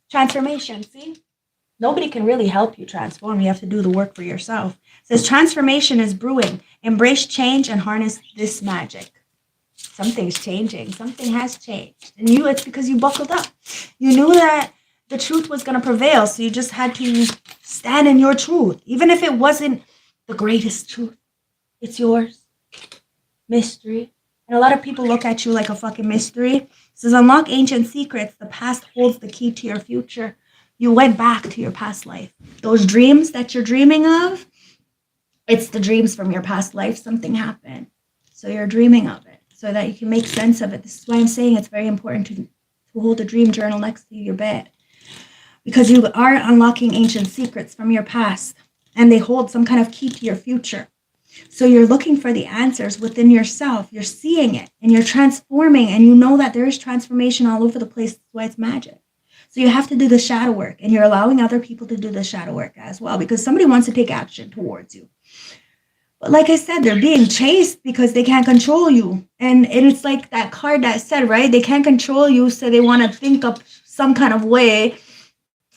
Transformation, see? Nobody can really help you transform. You have to do the work for yourself. It says transformation is brewing. Embrace change and harness this magic. Something's changing. Something has changed. And it's because you buckled up. You knew that the truth was going to prevail, so you just had to stand in your truth. Even if it wasn't the greatest truth. It's yours. Mystery. And a lot of people look at you like a fucking mystery. It says, unlock ancient secrets. The past holds the key to your future. You went back to your past life. Those dreams that you're dreaming of, it's the dreams from your past life. Something happened. So you're dreaming of it so that you can make sense of it. This is why I'm saying it's very important to hold a dream journal next to your bed. because you are unlocking ancient secrets from your past, and they hold some kind of key to your future. So you're looking for the answers within yourself. You're seeing it and you're transforming, and you know that there is transformation all over the place. That's why it's magic. So you have to do the shadow work, and you're allowing other people to do the shadow work as well, because somebody wants to take action towards you. But like I said, they're being chased because they can't control you. And it's like that card that said, right? They can't control you, so they want to think up some kind of way,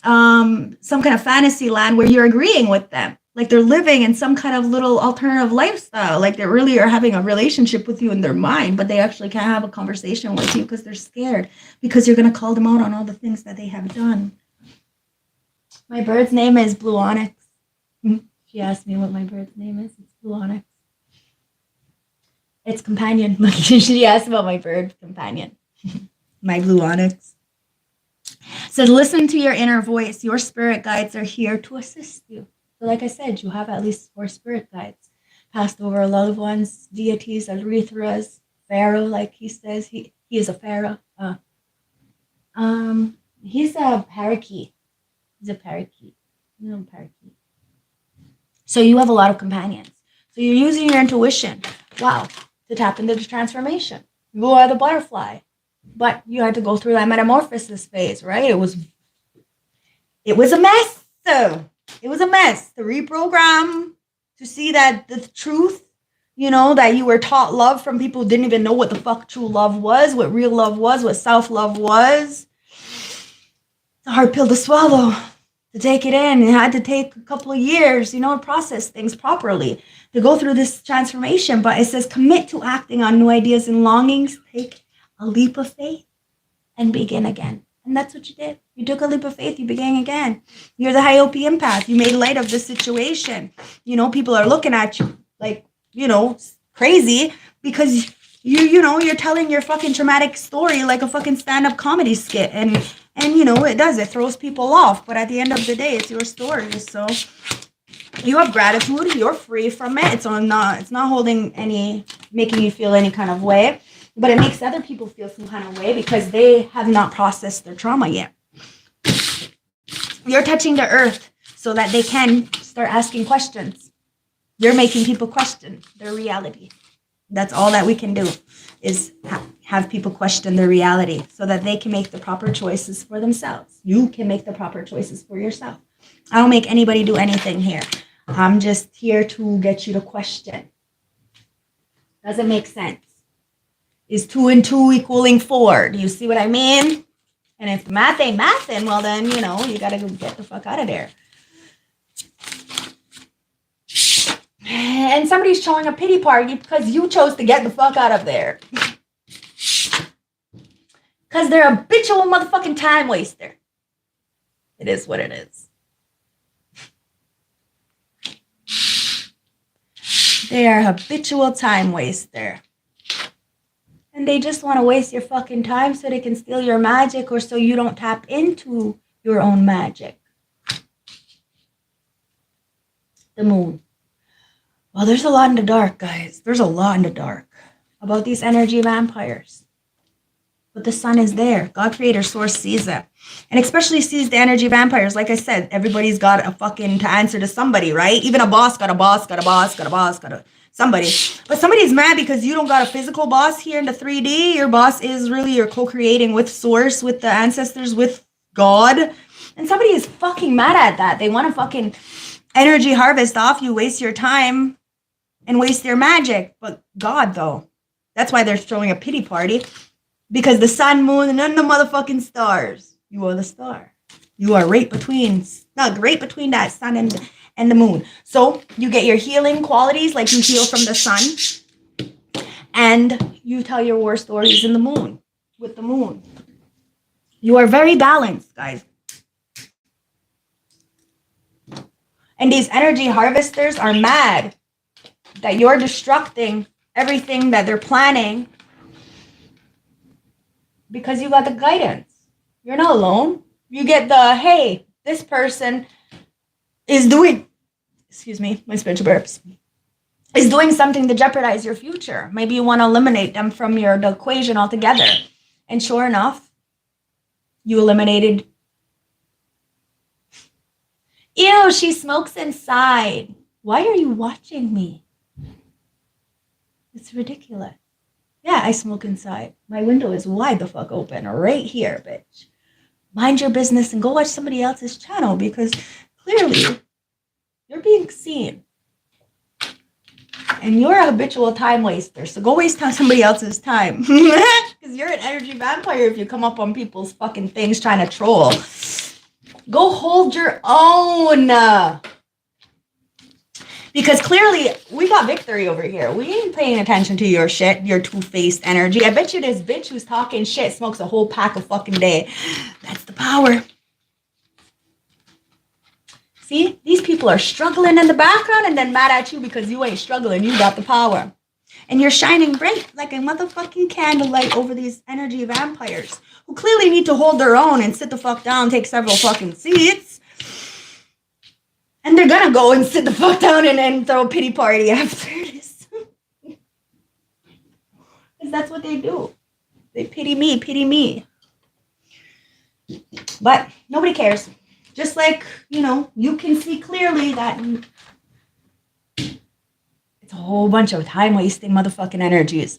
some kind of fantasy land where you're agreeing with them. Like they're living in some kind of little alternative lifestyle. Like they really are having a relationship with you in their mind, but they actually can't have a conversation with you because they're scared, because you're going to call them out on all the things that they have done. My bird's name is Blue Onyx. She asked me what my bird's name is. It's Blue Onyx. It's companion. She asked about my bird companion. My Blue Onyx. So listen to your inner voice. Your spirit guides are here to assist you. So like I said, you have at least 4 spirit guides. Passed over loved ones, deities, Arithras, Pharaoh, like he says. He is a Pharaoh. He's a parakeet. He's a parakeet. Parakeet. So you have a lot of companions. So you're using your intuition, wow, to tap into the transformation. You are the butterfly. But you had to go through that metamorphosis phase, right? It was a mess. It was a mess to reprogram, to see that the truth, that you were taught love from people who didn't even know what the fuck true love was, what real love was, what self-love was. It's a hard pill to swallow, to take it in. It had to take a couple of years, to process things properly, to go through this transformation. But it says commit to acting on new ideas and longings. Take a leap of faith and begin again. And that's what you did. You took a leap of faith. You began again. You're the Hyope empath. You made light of the situation. People are looking at you like, crazy, because you're telling your fucking traumatic story like a fucking stand-up comedy skit. And it throws people off. But at the end of the day, it's your story. So you have gratitude. You're free from it. It's not making you feel any kind of way. But it makes other people feel some kind of way because they have not processed their trauma yet. You're touching the earth so that they can start asking questions. You're making people question their reality. That's all that we can do, is have people question their reality so that they can make the proper choices for themselves. You can make the proper choices for yourself. I don't make anybody do anything here. I'm just here to get you to question. Does it make sense? Is 2 and 2 equaling 4? Do you see what I mean? And if math ain't mathin', well then, you gotta go get the fuck out of there. And somebody's showing a pity party because you chose to get the fuck out of there. Because they're a habitual motherfucking time waster. It is what it is. They are a habitual time waster. And they just want to waste your fucking time so they can steal your magic, or so you don't tap into your own magic. The moon. Well, there's a lot in the dark, guys. There's a lot in the dark about these energy vampires. But the sun is there. God, Creator, Source sees it. And especially sees the energy vampires. Like I said, everybody's got a fucking to answer to somebody, right? Even a boss got a boss, got a boss, got a boss, got a somebody. But somebody's mad because you don't got a physical boss here in the 3D. Your boss is really you're co-creating with Source, with the ancestors, with God. And somebody is fucking mad at that. They want to fucking energy harvest off you, waste your time, and waste their magic. But God, though, that's why they're throwing a pity party. Because the sun, moon, and the motherfucking stars. You are the star. You are right between that sun and the moon. So you get your healing qualities, like you heal from the sun. And you tell your war stories in the moon, with the moon. You are very balanced, guys. And these energy harvesters are mad that you're destructing everything that they're planning because you got the guidance. You're not alone. You get the, hey, this person is doing, excuse me, my spiritual burps, is doing something to jeopardize your future. Maybe you want to eliminate them from the equation altogether. And sure enough, you eliminated Ew, she smokes inside. Why are you watching me? It's ridiculous. Yeah, I smoke inside. My window is wide the fuck open right here, bitch. Mind your business and go watch somebody else's channel because clearly you're being seen. And you're a habitual time waster, so go waste somebody else's time. Because you're an energy vampire if you come up on people's fucking things trying to troll. Go hold your own. Because clearly, we got victory over here. We ain't paying attention to your shit, your two-faced energy. I bet you this bitch who's talking shit smokes a whole pack a fucking day. That's the power. See, these people are struggling in the background and then mad at you because you ain't struggling. You got the power. And you're shining bright like a motherfucking candlelight over these energy vampires who clearly need to hold their own and sit the fuck down, take several fucking seats. And they're gonna go and sit the fuck down and then throw a pity party after this. Because that's what they do. They pity me. But nobody cares. Just like, you can see clearly that it's a whole bunch of time-wasting motherfucking energies.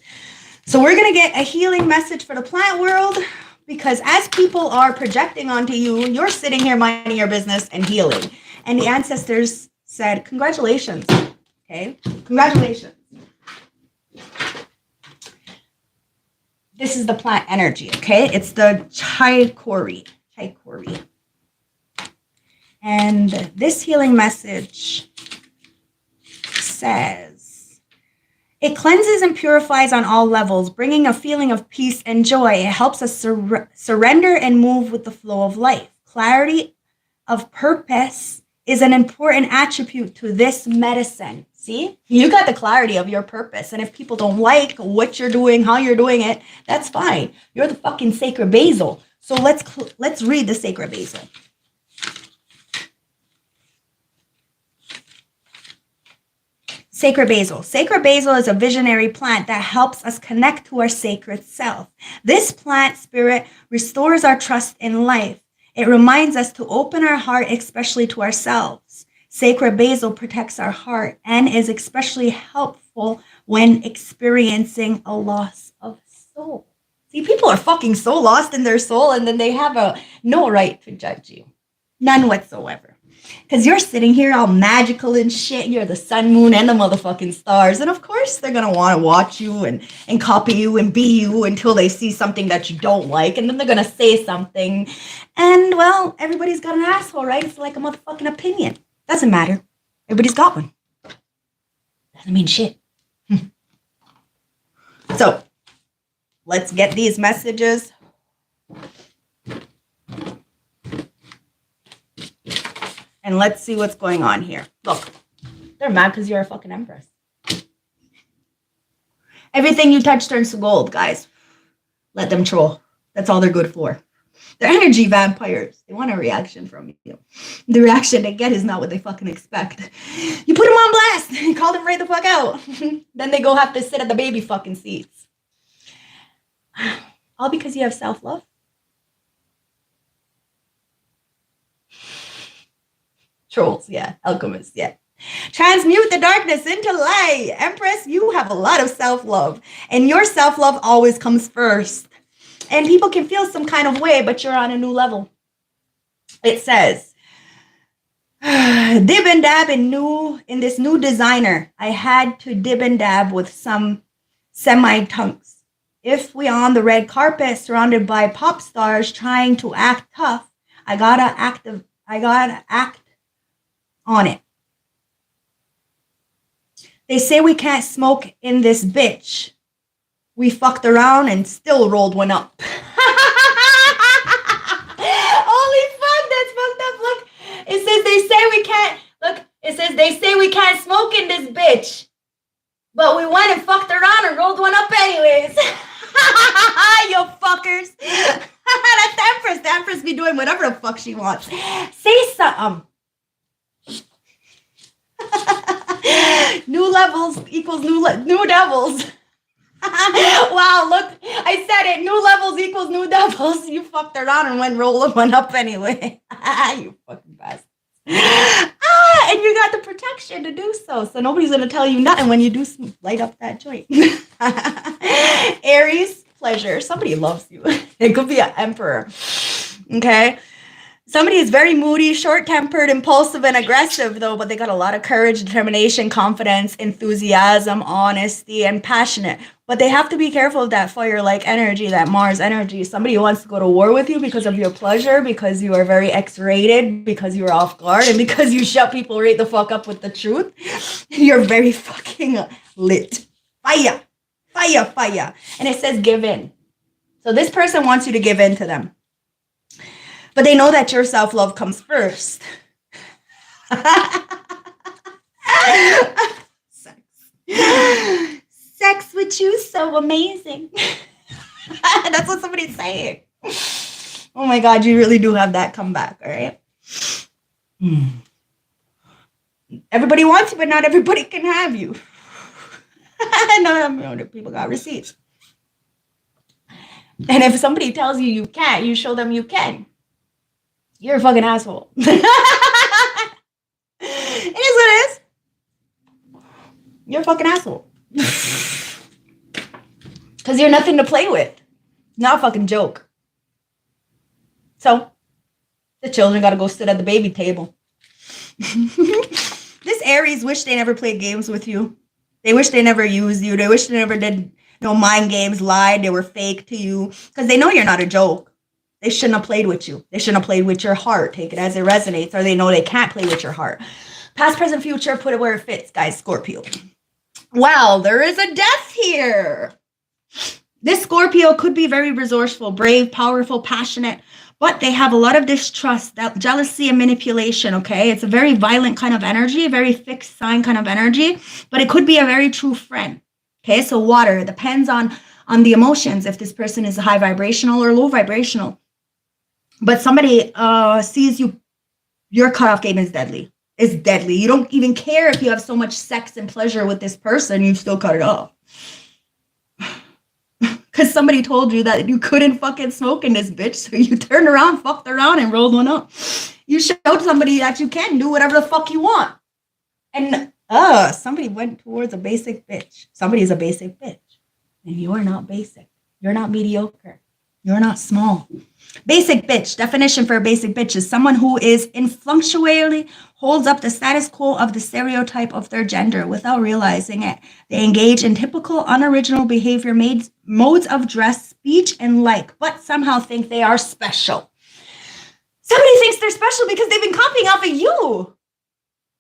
So we're going to get a healing message for the plant world because as people are projecting onto you, you're sitting here minding your business and healing. And the ancestors said, congratulations. Okay? Congratulations. This is the plant energy, okay? It's the chicory. And this healing message says, it cleanses and purifies on all levels, bringing a feeling of peace and joy. It helps us surrender and move with the flow of life. Clarity of purpose is an important attribute to this medicine. See, you got the clarity of your purpose. And if people don't like what you're doing, how you're doing it, that's fine. You're the fucking sacred basil. So let's read the sacred basil. Sacred basil. Sacred basil is a visionary plant that helps us connect to our sacred self. This plant spirit restores our trust in life. It reminds us to open our heart, especially to ourselves. Sacred basil protects our heart and is especially helpful when experiencing a loss of soul. See, people are fucking so lost in their soul and then they have no right to judge you. None whatsoever. Because you're sitting here all magical and shit. You're the sun, moon, and the motherfucking stars. And of course, they're going to want to watch you and copy you and be you until they see something that you don't like. And then they're going to say something. And, well, everybody's got an asshole, right? It's like a motherfucking opinion. Doesn't matter. Everybody's got one. Doesn't mean shit. So, let's get these messages. And let's see what's going on here. Look, they're mad because you're a fucking empress. Everything you touch turns to gold, guys. Let them troll. That's all they're good for. They're energy vampires. They want a reaction from you. The reaction they get is not what they fucking expect. You put them on blast and call them right the fuck out. Then they go have to sit at the baby fucking seats. All because you have self-love. Trolls, yeah. Alchemists, yeah. Transmute the darkness into light. Empress, you have a lot of self-love. And your self-love always comes first. And people can feel some kind of way, but you're on a new level. It says, dib and dab in this new designer. I had to dib and dab with some semi-tunks. If we on the red carpet surrounded by pop stars trying to act tough, I gotta act on it. They say we can't smoke in this bitch. We fucked around and still rolled one up. Holy fuck, that's fucked up. Look, it says they say we can't. Look, it says they say we can't smoke in this bitch. But we went and fucked around and rolled one up anyways. You fuckers. That's the Empress. The Empress be doing whatever the fuck she wants. Say something. New levels equals new devils. Wow, look, I said it. New levels equals new devils. You fucked around and went rolling one up anyway. You fucking bastard. And you got the protection to do so. So nobody's going to tell you nothing when you do light up that joint. Aries, pleasure. Somebody loves you. It could be an emperor. Okay. Somebody is very moody, short-tempered, impulsive, and aggressive, though, but they got a lot of courage, determination, confidence, enthusiasm, honesty, and passionate. But they have to be careful of that fire-like energy, that Mars energy. Somebody who wants to go to war with you because of your pleasure, because you are very X-rated, because you're off guard, and because you shut people right the fuck up with the truth. You're very fucking lit. Fire. Fire, fire. And it says give in. So this person wants you to give in to them. But they know that your self-love comes first. Sex with you is so amazing. That's what somebody's saying. Oh my God, you really do have that comeback, all right? Everybody wants you, but not everybody can have you. No, people got receipts. And if somebody tells you you can't, you show them you can. You're a fucking asshole. It is what it is. You're a fucking asshole. Because you're nothing to play with. Not a fucking joke. So, the children got to go sit at the baby table. This Aries wish they never played games with you. They wish they never used you. They wish they never did mind games, lied. They were fake to you. Because they know you're not a joke. They shouldn't have played with you. They shouldn't have played with your heart. Take it as it resonates, or they know they can't play with your heart. Past, present, future, put it where it fits, guys. Scorpio. Wow, there is a death here. This Scorpio could be very resourceful, brave, powerful, passionate, but they have a lot of distrust, that jealousy and manipulation, okay? It's a very violent kind of energy, a very fixed sign kind of energy, but it could be a very true friend, okay? So water, it depends on the emotions, if this person is high vibrational or low vibrational. But somebody sees you, your cutoff game is deadly. It's deadly. You don't even care if you have so much sex and pleasure with this person, you still cut it off. Because somebody told you that you couldn't fucking smoke in this bitch, so you turned around, fucked around, and rolled one up. You showed somebody that you can do whatever the fuck you want. And somebody went towards a basic bitch. Somebody's a basic bitch. And you are not basic. You're not mediocre. You're not small. Basic bitch. Definition for a basic bitch is someone who is influentially holds up the status quo of the stereotype of their gender without realizing it. They engage in typical unoriginal behavior, modes of dress, speech, and like, but somehow think they are special. Somebody thinks they're special because they've been copying off of you.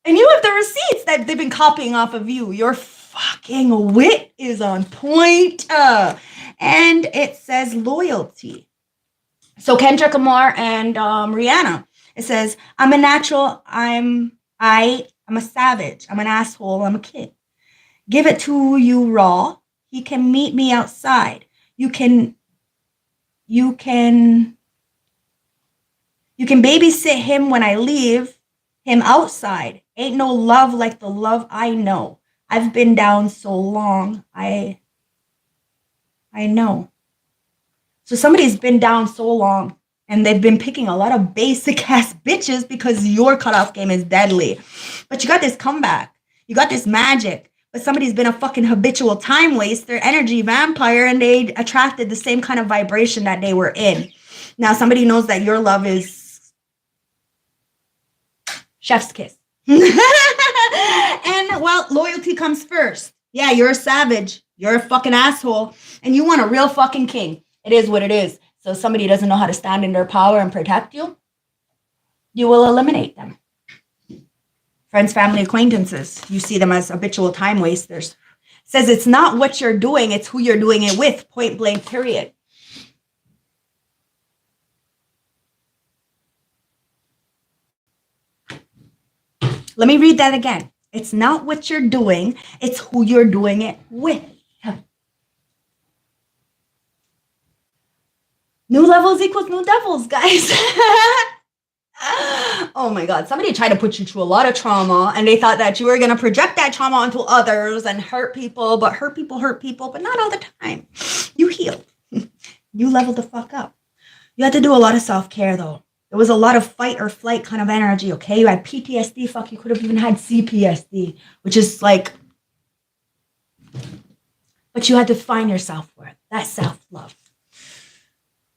And you have the receipts that they've been copying off of you. Your fucking wit is on point. And it says loyalty. So Kendrick Lamar and Rihanna. It says, I'm a natural, I'm a savage, I'm an asshole, I'm a kid. Give it to you raw. He can meet me outside. You can babysit him when I leave him outside. Ain't no love like the love I know. I've been down so long. I know. So somebody's been down so long and they've been picking a lot of basic ass bitches because your cutoff game is deadly. But you got this comeback. You got this magic. But somebody's been a fucking habitual time waster, energy vampire, and they attracted the same kind of vibration that they were in. Now somebody knows that your love is chef's kiss. And well, loyalty comes first. Yeah, you're a savage. You're a fucking asshole. And you want a real fucking king. It is what it is. So if somebody doesn't know how to stand in their power and protect you, you will eliminate them. Friends, family, acquaintances, you see them as habitual time wasters. It says it's not what you're doing, it's who you're doing it with, point blank, period. Let me read that again. It's not what you're doing, it's who you're doing it with. New levels equals new devils, guys. Oh my God. Somebody tried to put you through a lot of trauma and they thought that you were going to project that trauma onto others and hurt people, but not all the time. You healed. You leveled the fuck up. You had to do a lot of self-care though. There It was a lot of fight or flight kind of energy, okay? You had PTSD, fuck, you could have even had CPSD, which is like, but you had to find your self-worth, that self-love.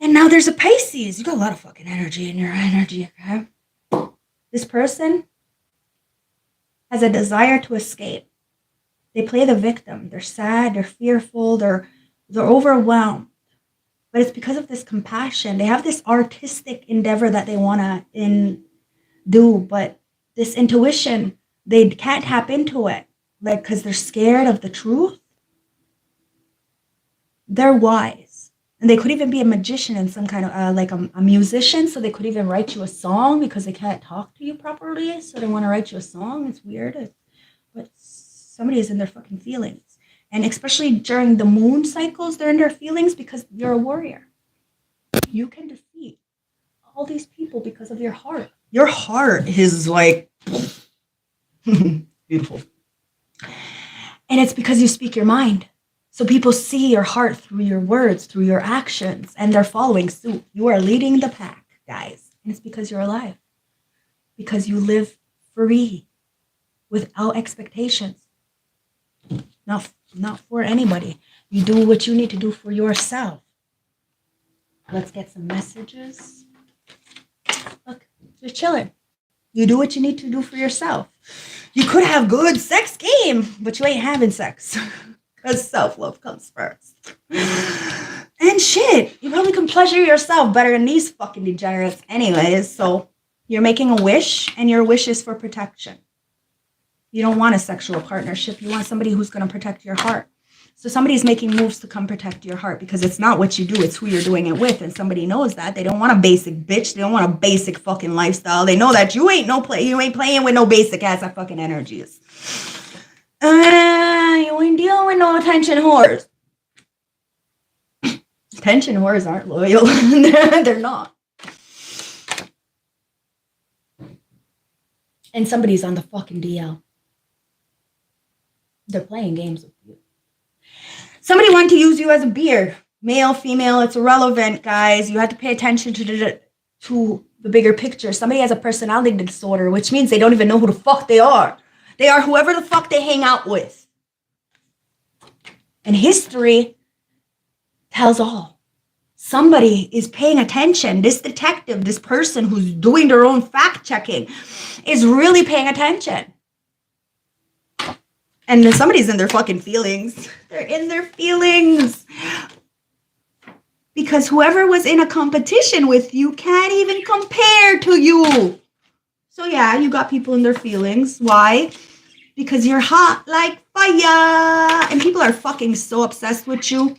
And now there's a Pisces. You got a lot of fucking energy in your energy, okay? This person has a desire to escape. They play the victim. They're sad, they're fearful, they're overwhelmed. But it's because of this compassion. They have this artistic endeavor that they want to do, but this intuition, they can't tap into it, like, because they're scared of the truth. They're wise. And they could even be a magician and some kind of, like a musician, so they could even write you a song because they can't talk to you properly, so they want to write you a song. It's weird, but somebody is in their fucking feelings. And especially during the moon cycles, they're in their feelings because you're a warrior. You can defeat all these people because of your heart. Your heart is like beautiful. And it's because you speak your mind. So people see your heart through your words, through your actions, and they're following suit. You are leading the pack, guys. And it's because you're alive. Because you live free, without expectations. Not for anybody. You do what you need to do for yourself. Let's get some messages. Look, you're chilling. You do what you need to do for yourself. You could have good sex game, but you ain't having sex. Because self-love comes first. And shit, you probably can pleasure yourself better than these fucking degenerates anyways. So you're making a wish, and your wish is for protection. You don't want a sexual partnership. You want somebody who's going to protect your heart. So somebody's making moves to come protect your heart because it's not what you do, it's who you're doing it with. And somebody knows that. They don't want a basic bitch. They don't want a basic fucking lifestyle. They know that you ain't playing with no basic ass fucking energies. You ain't dealing with no attention whores. Attention whores aren't loyal. They're not. And somebody's on the fucking DL. They're playing games with you. Somebody wanted to use you as a beer. Male, female, it's irrelevant, guys. You have to pay attention to the bigger picture. Somebody has a personality disorder, which means they don't even know who the fuck they are. They are whoever the fuck they hang out with. And history tells all. Somebody is paying attention. This detective, this person who's doing their own fact checking is really paying attention. And then somebody's in their fucking feelings. They're in their feelings. Because whoever was in a competition with you can't even compare to you. So yeah, you got people in their feelings. Why? Because you're hot like fire. And people are fucking so obsessed with you.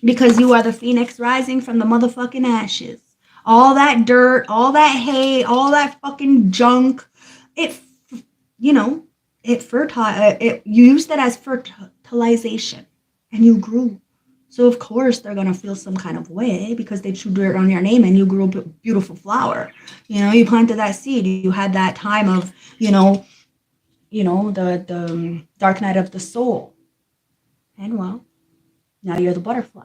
Because you are the phoenix rising from the motherfucking ashes. All that dirt, all that hate, all that fucking junk. You used it as fertilization, and you grew. So of course they're gonna feel some kind of way because they threw dirt on your name and you grew a beautiful flower. You planted that seed. You had that time of, the dark night of the soul. And well, now you're the butterfly.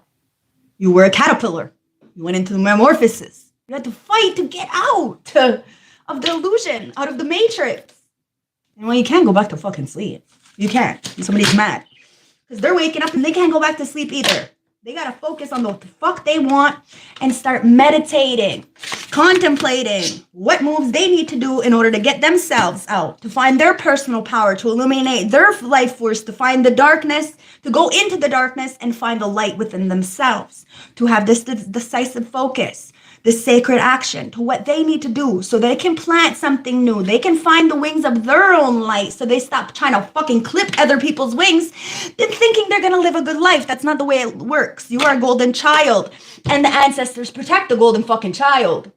You were a caterpillar. You went into the metamorphosis. You had to fight to get out of the illusion, out of the matrix. And well, you can't go back to fucking sleep. You can't. And somebody's mad. Because they're waking up and they can't go back to sleep either. They got to focus on what the fuck they want and start meditating, contemplating what moves they need to do in order to get themselves out, to find their personal power, to illuminate their life force, to find the darkness, to go into the darkness and find the light within themselves, to have this decisive focus, this sacred action to what they need to do so they can plant something new. They can find the wings of their own light so they stop trying to fucking clip other people's wings and thinking they're going to live a good life. That's not the way it works. You are a golden child and the ancestors protect the golden fucking child.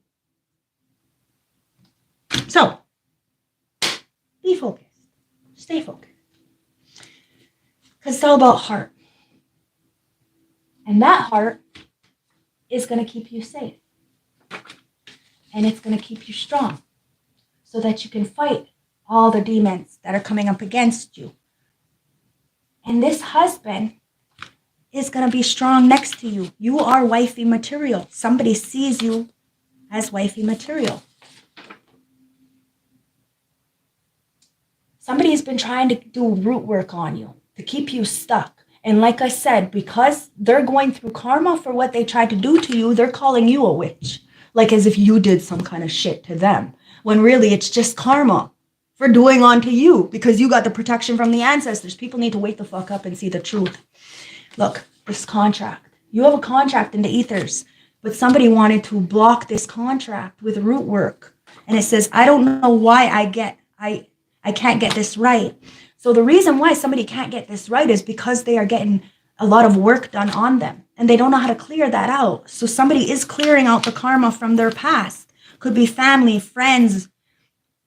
So, be focused. Stay focused. Because it's all about heart. And that heart is going to keep you safe. And it's going to keep you strong so that you can fight all the demons that are coming up against you. And this husband is going to be strong next to you. You are wifey material. Somebody sees you as wifey material. Somebody's been trying to do root work on you to keep you stuck. And like I said, because they're going through karma for what they tried to do to you, they're calling you a witch. Like as if you did some kind of shit to them. When really it's just karma for doing onto you because you got the protection from the ancestors. People need to wake the fuck up and see the truth. Look, this contract. You have a contract in the ethers, but somebody wanted to block this contract with root work. And it says, I don't know why I can't get this right. So the reason why somebody can't get this right is because they are getting a lot of work done on them and they don't know how to clear that out. So somebody is clearing out the karma from their past. Could be family, friends,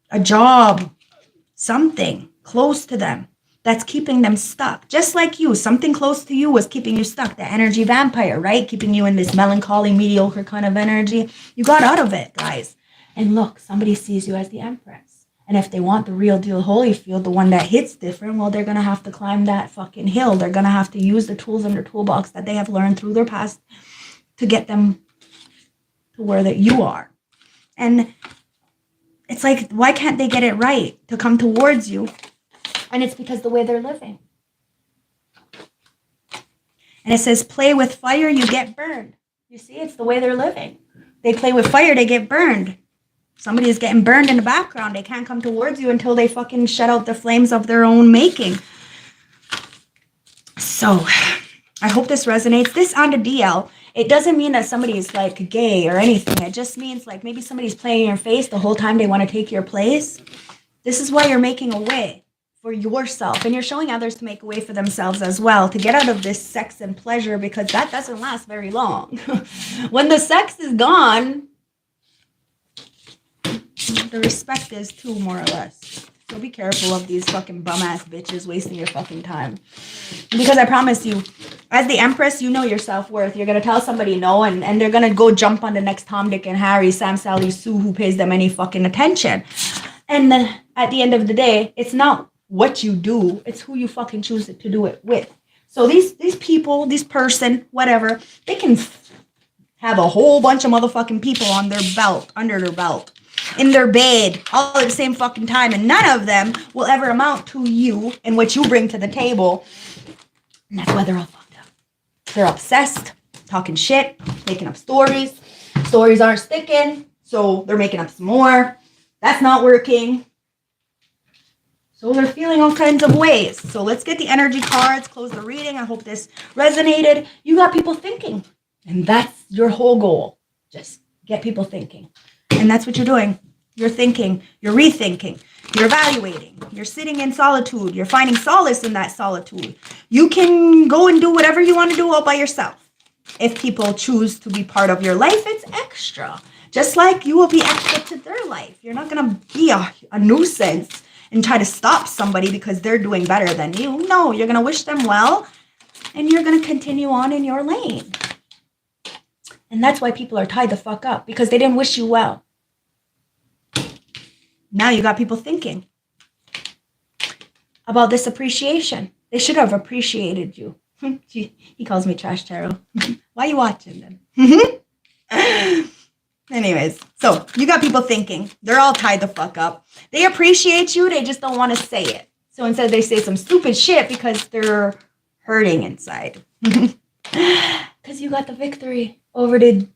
a job, something close to them that's keeping them stuck. Just like you, something close to you was keeping you stuck. The energy vampire, right? Keeping you in this melancholy, mediocre kind of energy. You got out of it, guys. And look, somebody sees you as the Empress. And if they want the real deal Holyfield, the one that hits different, well, they're going to have to climb that fucking hill. They're going to have to use the tools in their toolbox that they have learned through their past to get them to where that you are. And it's like, why can't they get it right to come towards you? And it's because the way they're living. And it says, play with fire, you get burned. You see, it's the way they're living. They play with fire, they get burned. Somebody is getting burned in the background. They can't come towards you until they fucking shut out the flames of their own making. So, I hope this resonates. This on the DL, it doesn't mean that somebody is like gay or anything. It just means like maybe somebody's playing in your face the whole time they want to take your place. This is why you're making a way for yourself. And you're showing others to make a way for themselves as well. To get out of this sex and pleasure, because that doesn't last very long. When the sex is gone, the respect is too, more or less. So be careful of these fucking bum-ass bitches wasting your fucking time. Because I promise you, as the Empress, you know your self-worth. You're going to tell somebody no, and they're going to go jump on the next Tom, Dick, and Harry, Sam, Sally, Sue, who pays them any fucking attention. And then at the end of the day, it's not what you do, it's who you fucking choose to do it with. So these people, this person, whatever, they can have a whole bunch of motherfucking people on their belt, under their belt, in their bed, all at the same fucking time, and none of them will ever amount to you and what you bring to the table. And that's why they're all fucked up. They're obsessed, talking shit, making up stories. Stories aren't sticking, so they're making up some more. That's not working. So they're feeling all kinds of ways. So let's get the energy cards, close the reading. I hope this resonated. You got people thinking, and that's your whole goal. Just get people thinking. And that's what you're doing. You're thinking, you're rethinking, you're evaluating, you're sitting in solitude, you're finding solace in that solitude. You can go and do whatever you want to do all by yourself. If people choose to be part of your life, it's extra. Just like you will be extra to their life. You're not going to be a nuisance and try to stop somebody because they're doing better than you. No, you're going to wish them well, and you're going to continue on in your lane. And that's why people are tied the fuck up, because they didn't wish you well. Now you got people thinking about this appreciation. They should have appreciated you. He calls me Trash Tarot. Why are you watching then? Anyways, so you got people thinking. They're all tied the fuck up. They appreciate you. They just don't want to say it. So instead they say some stupid shit because they're hurting inside. Because you got the victory over the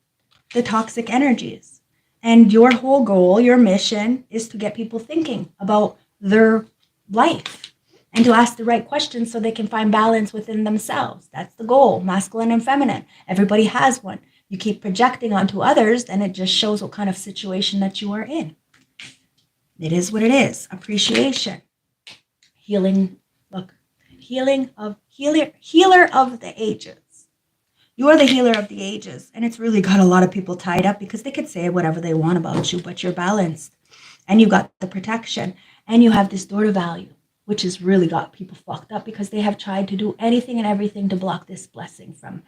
toxic energies. And your whole goal, your mission, is to get people thinking about their life and to ask the right questions so they can find balance within themselves. That's the goal, masculine and feminine. Everybody has one. You keep projecting onto others, and it just shows what kind of situation that you are in. It is what it is. Appreciation. Healing. Look, healer of the ages. You are the healer of the ages, and it's really got a lot of people tied up because they could say whatever they want about you, but you're balanced, and you got the protection, and you have this door to value, which has really got people fucked up because they have tried to do anything and everything to block this blessing from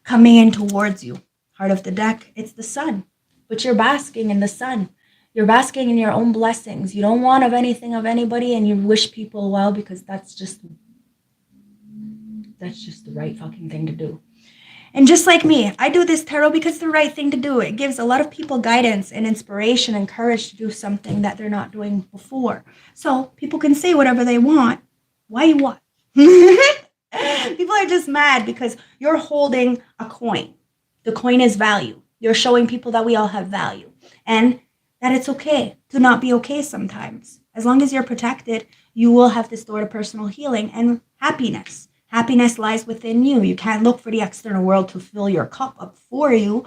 coming in towards you. Heart of the deck, it's the sun, but you're basking in the sun. You're basking in your own blessings. You don't want of anything of anybody, and you wish people well because that's just the right fucking thing to do. And just like me, I do this tarot because it's the right thing to do. It gives a lot of people guidance and inspiration and courage to do something that they're not doing before. So people can say whatever they want. Why you what? People are just mad because you're holding a coin. The coin is value. You're showing people that we all have value and that it's okay to not be okay sometimes. As long as you're protected, you will have this door to personal healing and happiness. Happiness lies within you. You can't look for the external world to fill your cup up for you,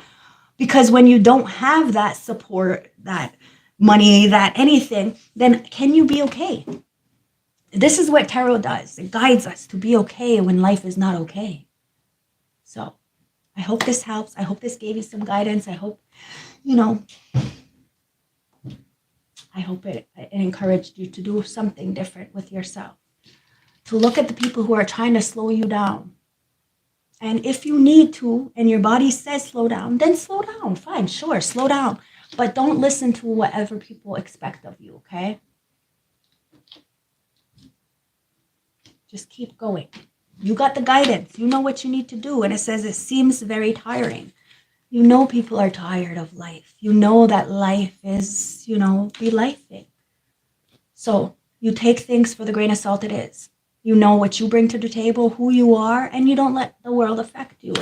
because when you don't have that support, that money, that anything, then can you be okay? This is what tarot does. It guides us to be okay when life is not okay. So I hope this helps. I hope this gave you some guidance. I hope, I hope it encouraged you to do something different with yourself. To look at the people who are trying to slow you down. And if you need to, and your body says slow down, then slow down. Fine, sure, slow down. But don't listen to whatever people expect of you, okay? Just keep going. You got the guidance. You know what you need to do. And it says it seems very tiring. You know people are tired of life. You know that life is, be lifing. So you take things for the grain of salt it is. You know what you bring to the table, who you are, and you don't let the world affect you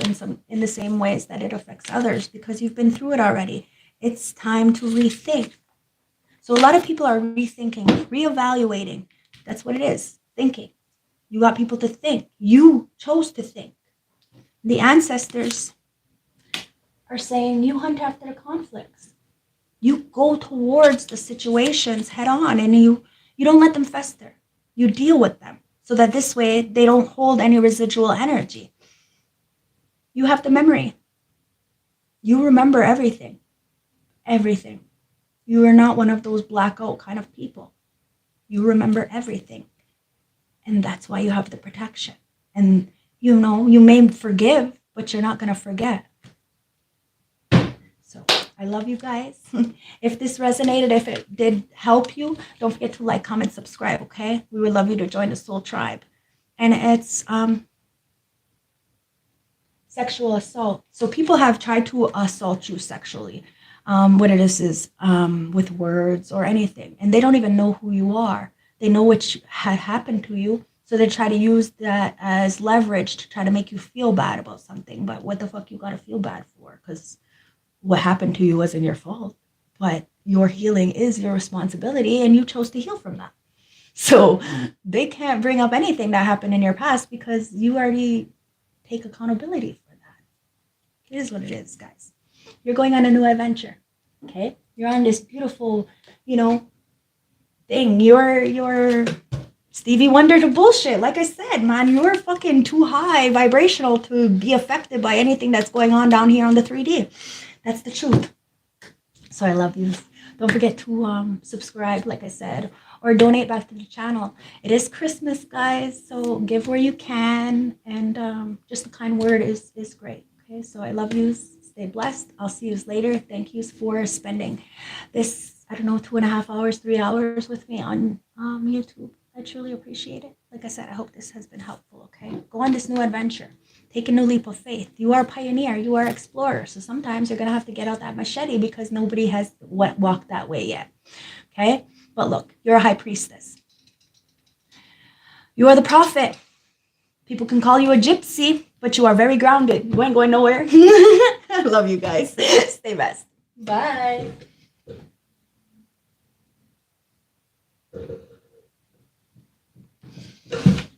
in the same ways that it affects others because you've been through it already. It's time to rethink. So a lot of people are rethinking, reevaluating. That's what it is, thinking. You got people to think. You chose to think. The ancestors are saying you hunt after the conflicts. You go towards the situations head on and you don't let them fester. You deal with them so that this way they don't hold any residual energy. You have the memory. You remember everything. Everything. You are not one of those blackout kind of people. You remember everything. And that's why you have the protection. And you may forgive, but you're not going to forget. So I love you guys. If this resonated, if it did help you, don't forget to like, comment, subscribe, okay? We would love you to join the Soul Tribe. And it's sexual assault. So people have tried to assault you sexually. What it is with words or anything. And they don't even know who you are. They know what had happened to you. So they try to use that as leverage to try to make you feel bad about something. But what the fuck you got to feel bad for? Because what happened to you wasn't your fault. But your healing is your responsibility, and you chose to heal from that. So they can't bring up anything that happened in your past because you already take accountability for that. It is what it is, guys. You're going on a new adventure, okay? You're on this beautiful, thing. You're Stevie Wonder to bullshit. Like I said, man, you're fucking too high vibrational to be affected by anything that's going on down here on the 3D. That's the truth. So I love you. Don't forget to subscribe, like I said, or donate back to the channel. It is Christmas, guys, so give where you can, and just a kind word is great. Okay, so I love you. Stay blessed. I'll see you later. Thank you for spending this, 2.5 hours, 3 hours with me on YouTube. I truly appreciate it. Like I said, I hope this has been helpful, okay? Go on this new adventure. Take a new leap of faith. You are a pioneer. You are an explorer. So sometimes you're going to have to get out that machete because nobody has walked that way yet, okay? But look, you're a high priestess. You are the prophet. People can call you a gypsy, but you are very grounded. You ain't going nowhere. I love you guys. Stay best. Bye.